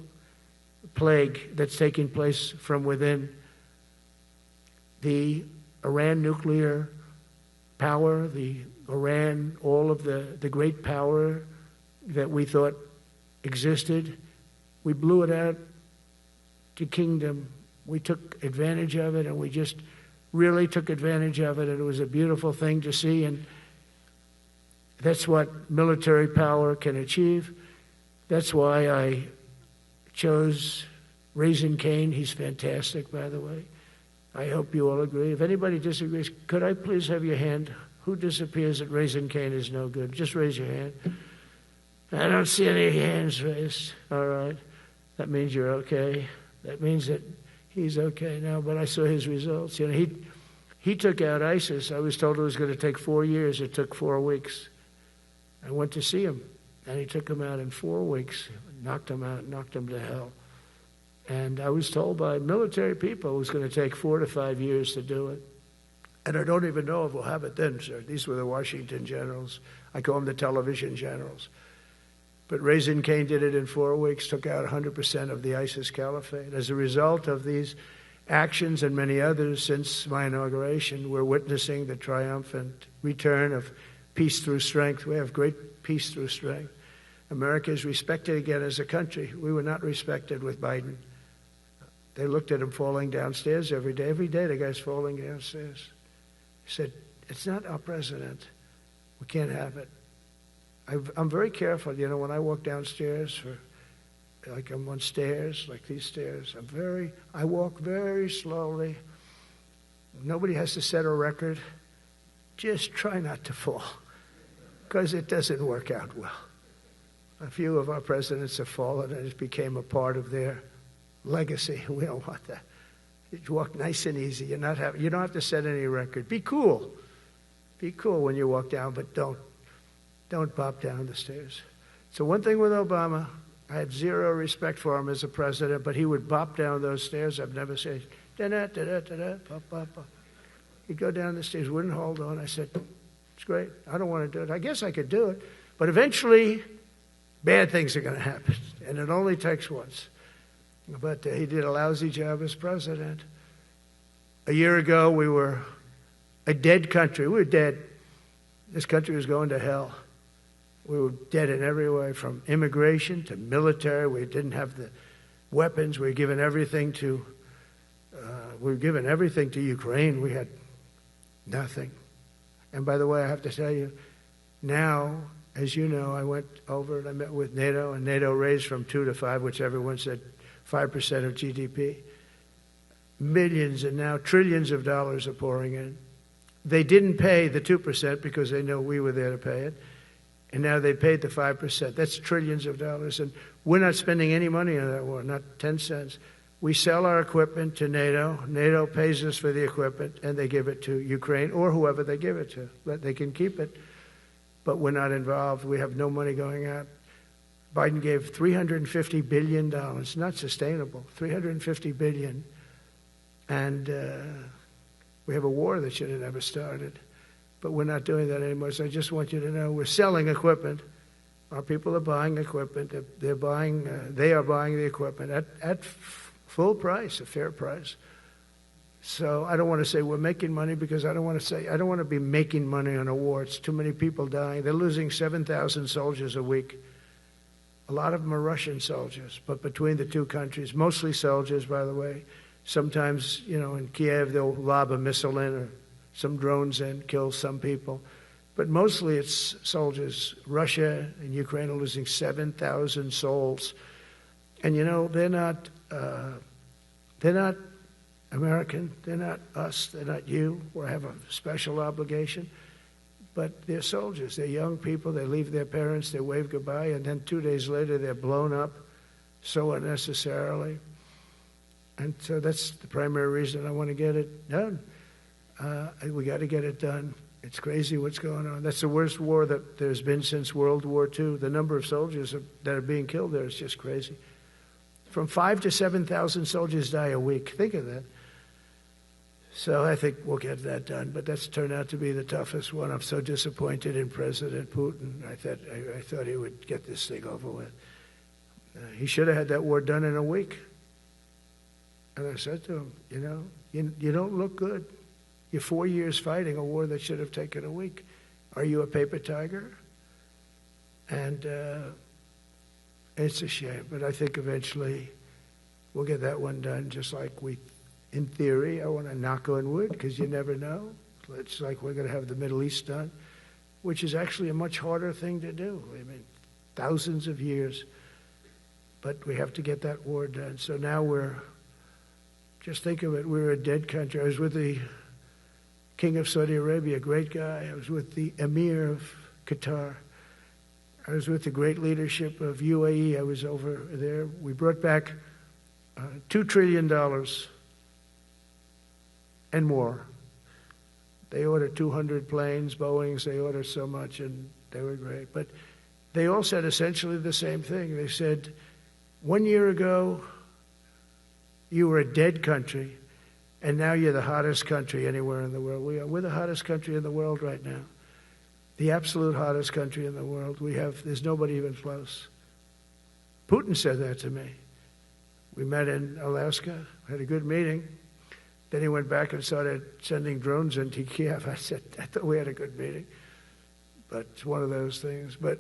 plague that's taking place from within the Iran nuclear power, the Iran, all of the great power that we thought existed, we blew it out to kingdom. We took advantage of it, and we just really took advantage of it, and it was a beautiful thing to see, and that's what military power can achieve. That's why I chose Raising Cane. He's fantastic, by the way. I hope you all agree. If anybody disagrees, could I please have your hand? Who disappears that Raising Cane is no good? Just raise your hand. I don't see any hands raised. All right. That means you're okay. That means that he's okay now, but I saw his results. You know, he took out ISIS. I was told it was going to take 4 years. It took 4 weeks. I went to see him, and he took him out in 4 weeks, knocked him out, knocked him to hell. And I was told by military people it was going to take 4 to 5 years to do it. And I don't even know if we'll have it then, sir. These were the Washington generals. I call them the television generals. But Raising Cane did it in 4 weeks, took out 100% of the ISIS caliphate. As a result of these actions and many others since my inauguration, we're witnessing the triumphant return of peace through strength. We have great peace through strength. America is respected again as a country. We were not respected with Biden. They looked at him falling downstairs every day. Every day the guy's falling downstairs. He said, it's not our president. We can't have it. I'm very careful, you know, when I walk downstairs, like I'm on stairs, like these stairs, I walk very slowly. Nobody has to set a record. Just try not to fall, because it doesn't work out well. A few of our presidents have fallen, and it became a part of their legacy. We don't want that. You walk nice and easy. You don't have to set any record. Be cool. Be cool when you walk down, but don't pop down the stairs. So one thing with Obama, I had zero respect for him as a president, but he would bop down those stairs. I've never said, da-da-da-da-da-da, pop, pop, pop. He'd go down the stairs, wouldn't hold on. I said, it's great. I don't want to do it. I guess I could do it. But eventually, bad things are going to happen, and it only takes once. But he did a lousy job as president. A year ago, we were a dead country. We were dead. This country was going to hell. We were dead in every way, from immigration to military. We didn't have the weapons. We were given everything to Ukraine. We had nothing. And by the way, I have to tell you, now, as you know, I went over and I met with NATO, and NATO raised from 2 to 5, which everyone said 5% of GDP. Millions and now trillions of dollars are pouring in. They didn't pay the 2% because they know we were there to pay it. And now they paid the 5%. That's trillions of dollars. And we're not spending any money on that war, not 10 cents. We sell our equipment to NATO. NATO pays us for the equipment, and they give it to Ukraine or whoever they give it to. They can keep it, but we're not involved. We have no money going out. Biden gave $350 billion. Not sustainable. $350 billion. And we have a war that should have never started. But we're not doing that anymore. So I just want you to know we're selling equipment. Our people are buying equipment. They are buying the equipment at full price, a fair price. So I don't want to say we're making money, because I don't want to be making money on a war. It's too many people dying. They're losing 7,000 soldiers a week. A lot of them are Russian soldiers, but between the two countries, mostly soldiers, by the way. Sometimes, you know, in Kiev, they'll lob a missile in, or some drones in, kill some people. But mostly it's soldiers. Russia and Ukraine are losing 7,000 souls. And, you know, they're not American. They're not us. They're not you. We have a special obligation. But they're soldiers. They're young people. They leave their parents. They wave goodbye. And then 2 days later, they're blown up so unnecessarily. And so that's the primary reason I want to get it done. We got to get it done. It's crazy what's going on. That's the worst war that there's been since World War II. The number of soldiers that are being killed there is just crazy. From 5,000 to 7,000 soldiers die a week. Think of that. So I think we'll get that done. But that's turned out to be the toughest one. I'm so disappointed in President Putin. I thought he would get this thing over with. He should have had that war done in a week. And I said to him, you don't look good. You're 4 years fighting a war that should have taken a week. Are you a paper tiger? And it's a shame, but I think eventually we'll get that one done, just like in theory, I want to knock on wood, because you never know. It's like we're going to have the Middle East done, which is actually a much harder thing to do. I mean, thousands of years, but we have to get that war done. So now just think of it, we're a dead country. I was with the King of Saudi Arabia, a great guy. I was with the Emir of Qatar. I was with the great leadership of UAE. I was over there. We brought back $2 trillion and more. They ordered 200 planes, Boeings. They ordered so much, and they were great. But they all said essentially the same thing. They said, 1 year ago, you were a dead country, and now you're the hottest country anywhere in the world. We're the hottest country in the world right now. The absolute hottest country in the world. There's nobody even close. Putin said that to me. We met in Alaska, had a good meeting. Then he went back and started sending drones into Kiev. I thought we had a good meeting. But it's one of those things. But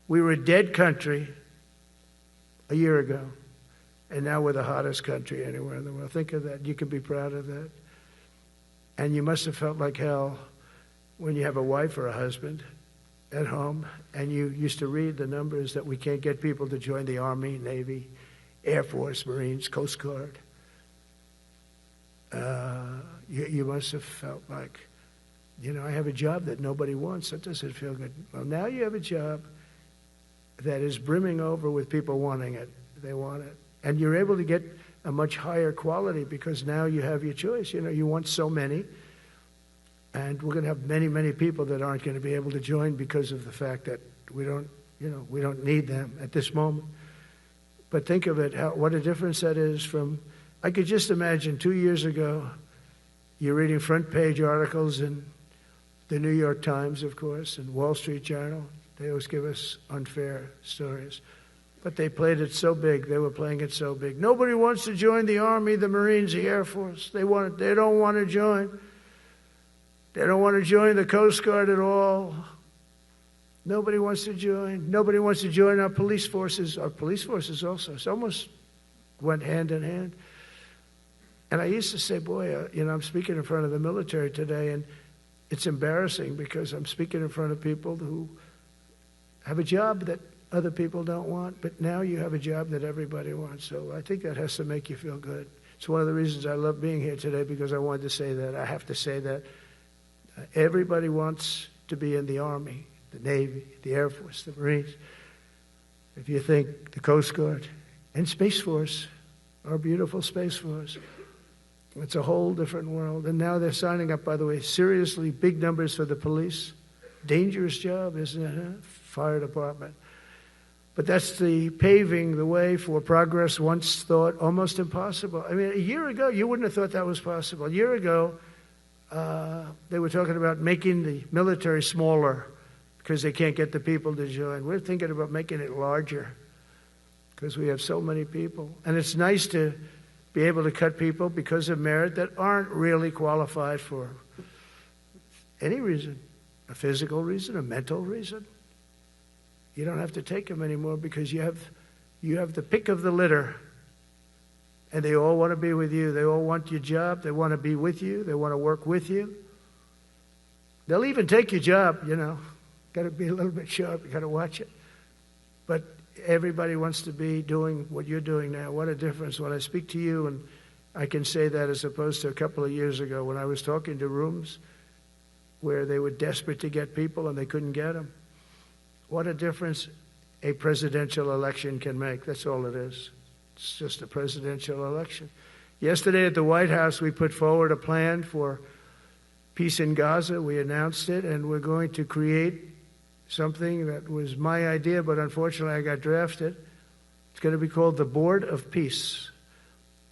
we were a dead country a year ago, and now we're the hottest country anywhere in the world. Think of that. You can be proud of that. And you must have felt like hell when you have a wife or a husband at home, and you used to read the numbers that we can't get people to join the Army, Navy, Air Force, Marines, Coast Guard. You must have felt like, I have a job that nobody wants. That doesn't feel good. Well, now you have a job that is brimming over with people wanting it. They want it. And you're able to get a much higher quality because now you have your choice. You want so many. And we're going to have many, many people that aren't going to be able to join because of the fact that we don't need them at this moment. But think of it, what a difference that is from, I could just imagine 2 years ago, you're reading front page articles in the New York Times, of course, and Wall Street Journal. They always give us unfair stories. But they played it so big. They were playing it so big. Nobody wants to join the Army, the Marines, the Air Force. They don't want to join. They don't want to join the Coast Guard at all. Nobody wants to join. Nobody wants to join our police forces. Our police forces also. It's almost went hand in hand. And I used to say, boy, I'm speaking in front of the military today, and it's embarrassing because I'm speaking in front of people who have a job that other people don't want, but now you have a job that everybody wants. So I think that has to make you feel good. It's one of the reasons I love being here today, because I wanted to say that. I have to say that. Everybody wants to be in the Army, the Navy, the Air Force, the Marines. If you think the Coast Guard and Space Force, our beautiful Space Force, it's a whole different world. And now they're signing up, by the way, seriously big numbers for the police. Dangerous job, isn't it? Huh? Fire department. But that's the paving the way for progress once thought almost impossible. I mean, a year ago, you wouldn't have thought that was possible. A year ago, they were talking about making the military smaller because they can't get the people to join. We're thinking about making it larger because we have so many people. And it's nice to be able to cut people because of merit that aren't really qualified for any reason, a physical reason, a mental reason. You don't have to take them anymore because you have the pick of the litter. And they all want to be with you. They all want your job. They want to be with you. They want to work with you. They'll even take your job, Got to be a little bit sharp. You got to watch it. But everybody wants to be doing what you're doing now. What a difference. When I speak to you, and I can say that as opposed to a couple of years ago when I was talking to rooms where they were desperate to get people and they couldn't get them. What a difference a presidential election can make. That's all it is. It's just a presidential election. Yesterday at the White House, we put forward a plan for peace in Gaza. We announced it, and we're going to create something that was my idea, but unfortunately I got drafted. It's going to be called the Board of Peace,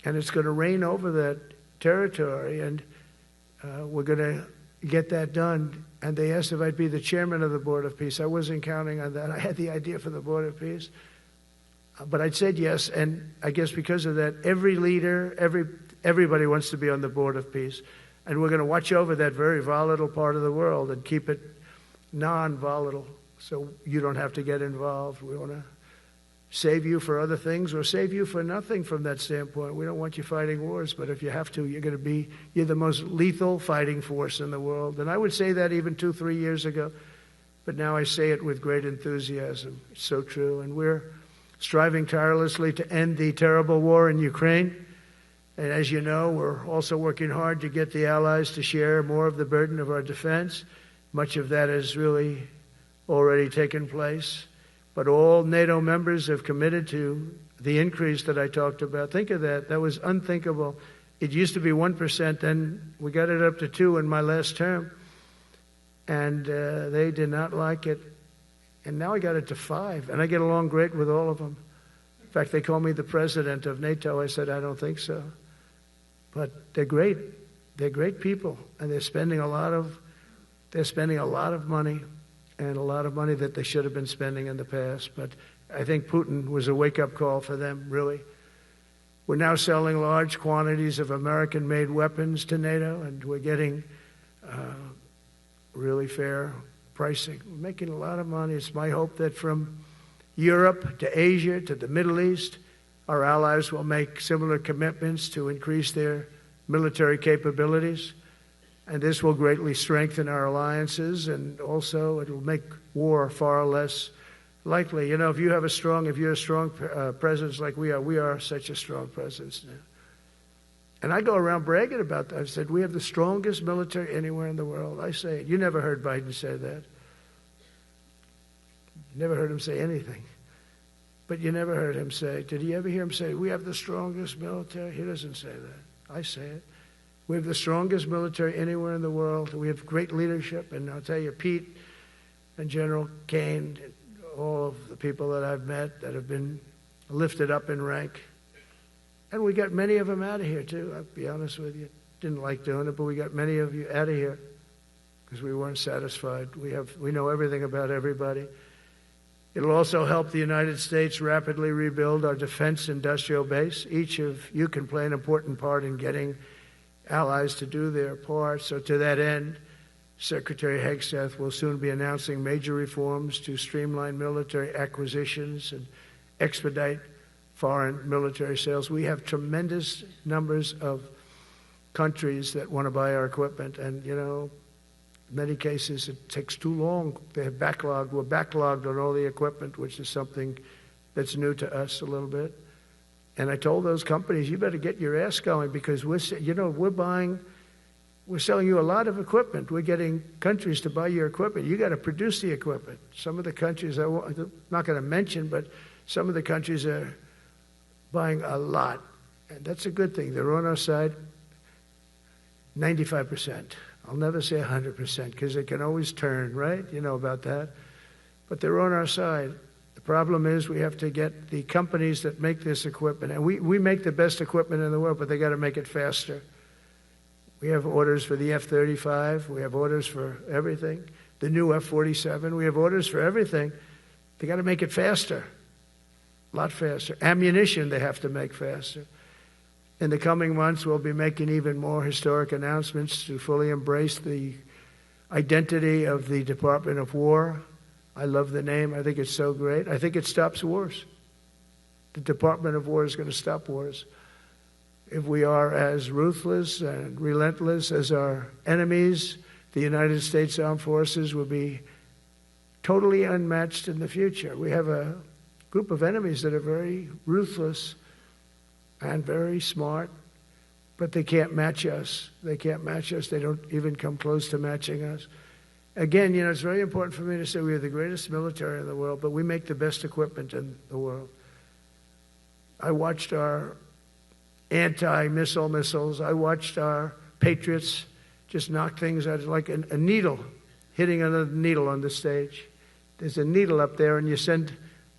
and it's going to reign over that territory, and we're going to get that done. And they asked if I'd be the chairman of the Board of Peace. I wasn't counting on that. I had the idea for the Board of Peace. But I said yes, and I guess because of that, every leader, everybody wants to be on the board of peace. And we're going to watch over that very volatile part of the world and keep it non-volatile so you don't have to get involved. We want to save you for other things or save you for nothing from that standpoint. We don't want you fighting wars, but if you have to, you're the most lethal fighting force in the world. And I would say that even 2-3 years ago, but now I say it with great enthusiasm. It's so true. And we're striving tirelessly to end the terrible war in Ukraine. And as you know, we're also working hard to get the allies to share more of the burden of our defense. Much of that has really already taken place. But all NATO members have committed to the increase that I talked about. Think of that. That was unthinkable. It used to be 1%, then we got it up to 2% in my last term. And they did not like it. And now I got it to 5%. And I get along great with all of them. In fact, they call me the president of NATO. I said, I don't think so. But they're great. They're great people. And they're spending a lot of money, and a lot of money that they should have been spending in the past. But I think Putin was a wake-up call for them, really. We're now selling large quantities of American-made weapons to NATO, and we're getting really fair pricing. We're making a lot of money. It's my hope that from Europe to Asia to the Middle East, our allies will make similar commitments to increase their military capabilities. And this will greatly strengthen our alliances, and also it will make war far less likely. You know, if you're a strong presence like we are such a strong presence now. And I go around bragging about that. I've said, we have the strongest military anywhere in the world. I say it. You never heard Biden say that. You never heard him say anything. But you never heard him say, did you ever hear him say, we have the strongest military? He doesn't say that. I say it. We have the strongest military anywhere in the world. We have great leadership. And I'll tell you, Pete and General Kane, all of the people that I've met that have been lifted up in rank. And we got many of them out of here, too. I'll be honest with you. Didn't like doing it, but we got many of you out of here because we weren't satisfied. We know everything about everybody. It'll also help the United States rapidly rebuild our defense industrial base. Each of you can play an important part in getting allies to do their part. So to that end, Secretary Hegseth will soon be announcing major reforms to streamline military acquisitions and expedite foreign military sales. We have tremendous numbers of countries that want to buy our equipment, and, you know, in many cases it takes too long. They have backlogged. We're backlogged on all the equipment, which is something that's new to us a little bit. And I told those companies, you better get your ass going, because we're selling you a lot of equipment. We're getting countries to buy your equipment. You got to produce the equipment. Some of the countries, I'm not going to mention, but some of the countries are buying a lot. And that's a good thing. They're on our side. 95%. I'll never say 100% because it can always turn, right? You know about that. But they're on our side. The problem is we have to get the companies that make this equipment. And we make the best equipment in the world, but they got to make it faster. We have orders for the F-35. We have orders for everything. The new F-47. We have orders for everything. They got to make it faster. A lot faster. Ammunition they have to make faster. In the coming months, we'll be making even more historic announcements to fully embrace the identity of the Department of War. I love the name. I think it's so great. I think it stops wars. The Department of War is going to stop wars. If we are as ruthless and relentless as our enemies, the United States Armed Forces will be totally unmatched in the future. We have a group of enemies that are very ruthless and very smart, but they can't match us. They can't match us. They don't even come close to matching us. Again, you know, it's very important for me to say we are the greatest military in the world, but we make the best equipment in the world. I watched our anti-missile missiles. I watched our Patriots just knock things out like a needle hitting another needle on the stage. There's a needle up there, and you send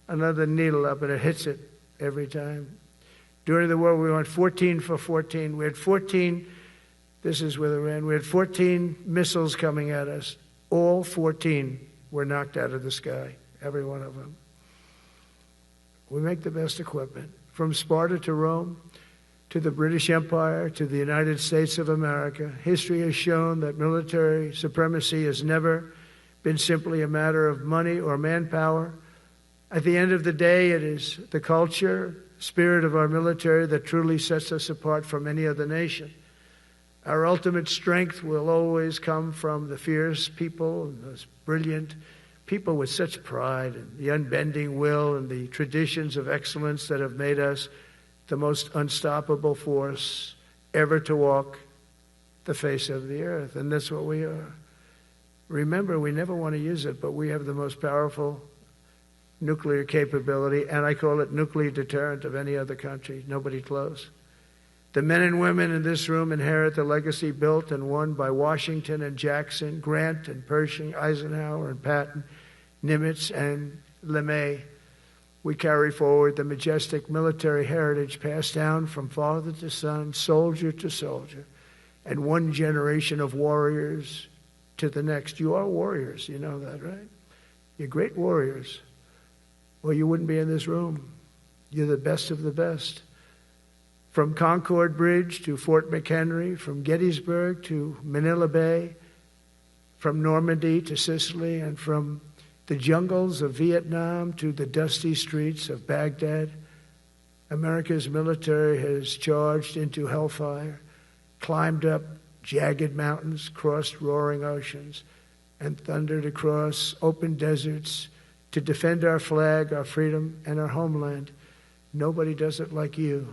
another needle up, and it hits it every time. During the war, we went 14 for 14. We had 14, this is with Iran, we had 14 missiles coming at us. All 14 were knocked out of the sky, every one of them. We make the best equipment. From Sparta to Rome, to the British Empire, to the United States of America, history has shown that military supremacy has never been simply a matter of money or manpower. At the end of the day, it is the culture, spirit of our military that truly sets us apart from any other nation. Our ultimate strength will always come from the fierce people and those brilliant people with such pride and the unbending will and the traditions of excellence that have made us the most unstoppable force ever to walk the face of the earth. And that's what we are. Remember, we never want to use it, but we have the most powerful nuclear capability, and I call it nuclear deterrent of any other country. Nobody close. The men and women in this room inherit the legacy built and won by Washington and Jackson, Grant and Pershing, Eisenhower and Patton, Nimitz and LeMay. We carry forward the majestic military heritage passed down from father to son, soldier to soldier, and one generation of warriors to the next. You are warriors, you know that, right? You're great warriors. Well, you wouldn't be in this room. You're the best of the best. From Concord Bridge to Fort McHenry, from Gettysburg to Manila Bay, from Normandy to Sicily, and from the jungles of Vietnam to the dusty streets of Baghdad, America's military has charged into hellfire, climbed up jagged mountains, crossed roaring oceans, and thundered across open deserts to defend our flag, our freedom, and our homeland. Nobody does it like you.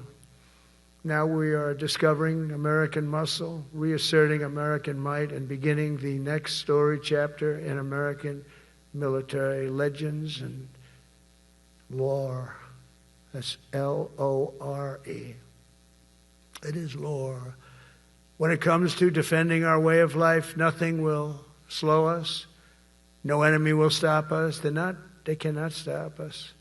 Now we are discovering American muscle, reasserting American might, and beginning the next story chapter in American military legends and lore. That's L-O-R-E. It is lore. When it comes to defending our way of life, nothing will slow us. No enemy will stop us. They cannot stop us.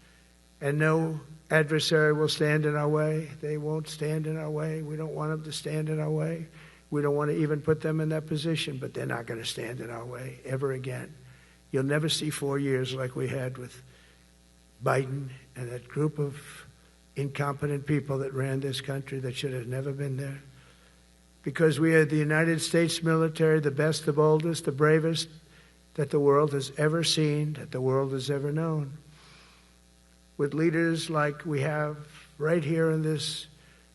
And no adversary will stand in our way. They won't stand in our way. We don't want them to stand in our way. We don't want to even put them in that position, but they're not going to stand in our way ever again. You'll never see 4 years like we had with Biden and that group of incompetent people that ran this country that should have never been there. Because we are the United States military, the best, the boldest, the bravest that the world has ever seen, that the world has ever known. With leaders like we have right here in this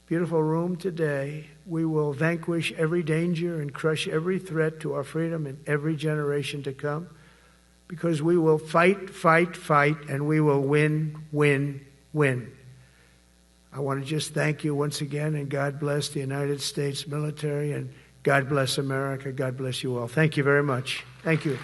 beautiful room today, we will vanquish every danger and crush every threat to our freedom in every generation to come. Because we will fight, fight, fight, and we will win, win, win. I want to just thank you once again, and God bless the United States military, and God bless America. God bless you all. Thank you very much. Thank you.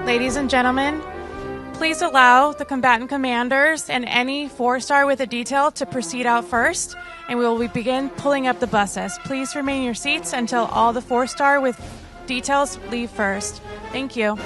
Ladies and gentlemen, Please allow the combatant commanders and any 4-star with a detail to proceed out first, and we will begin pulling up the buses. Please remain in your seats until all the 4-star with details leave first. Thank you.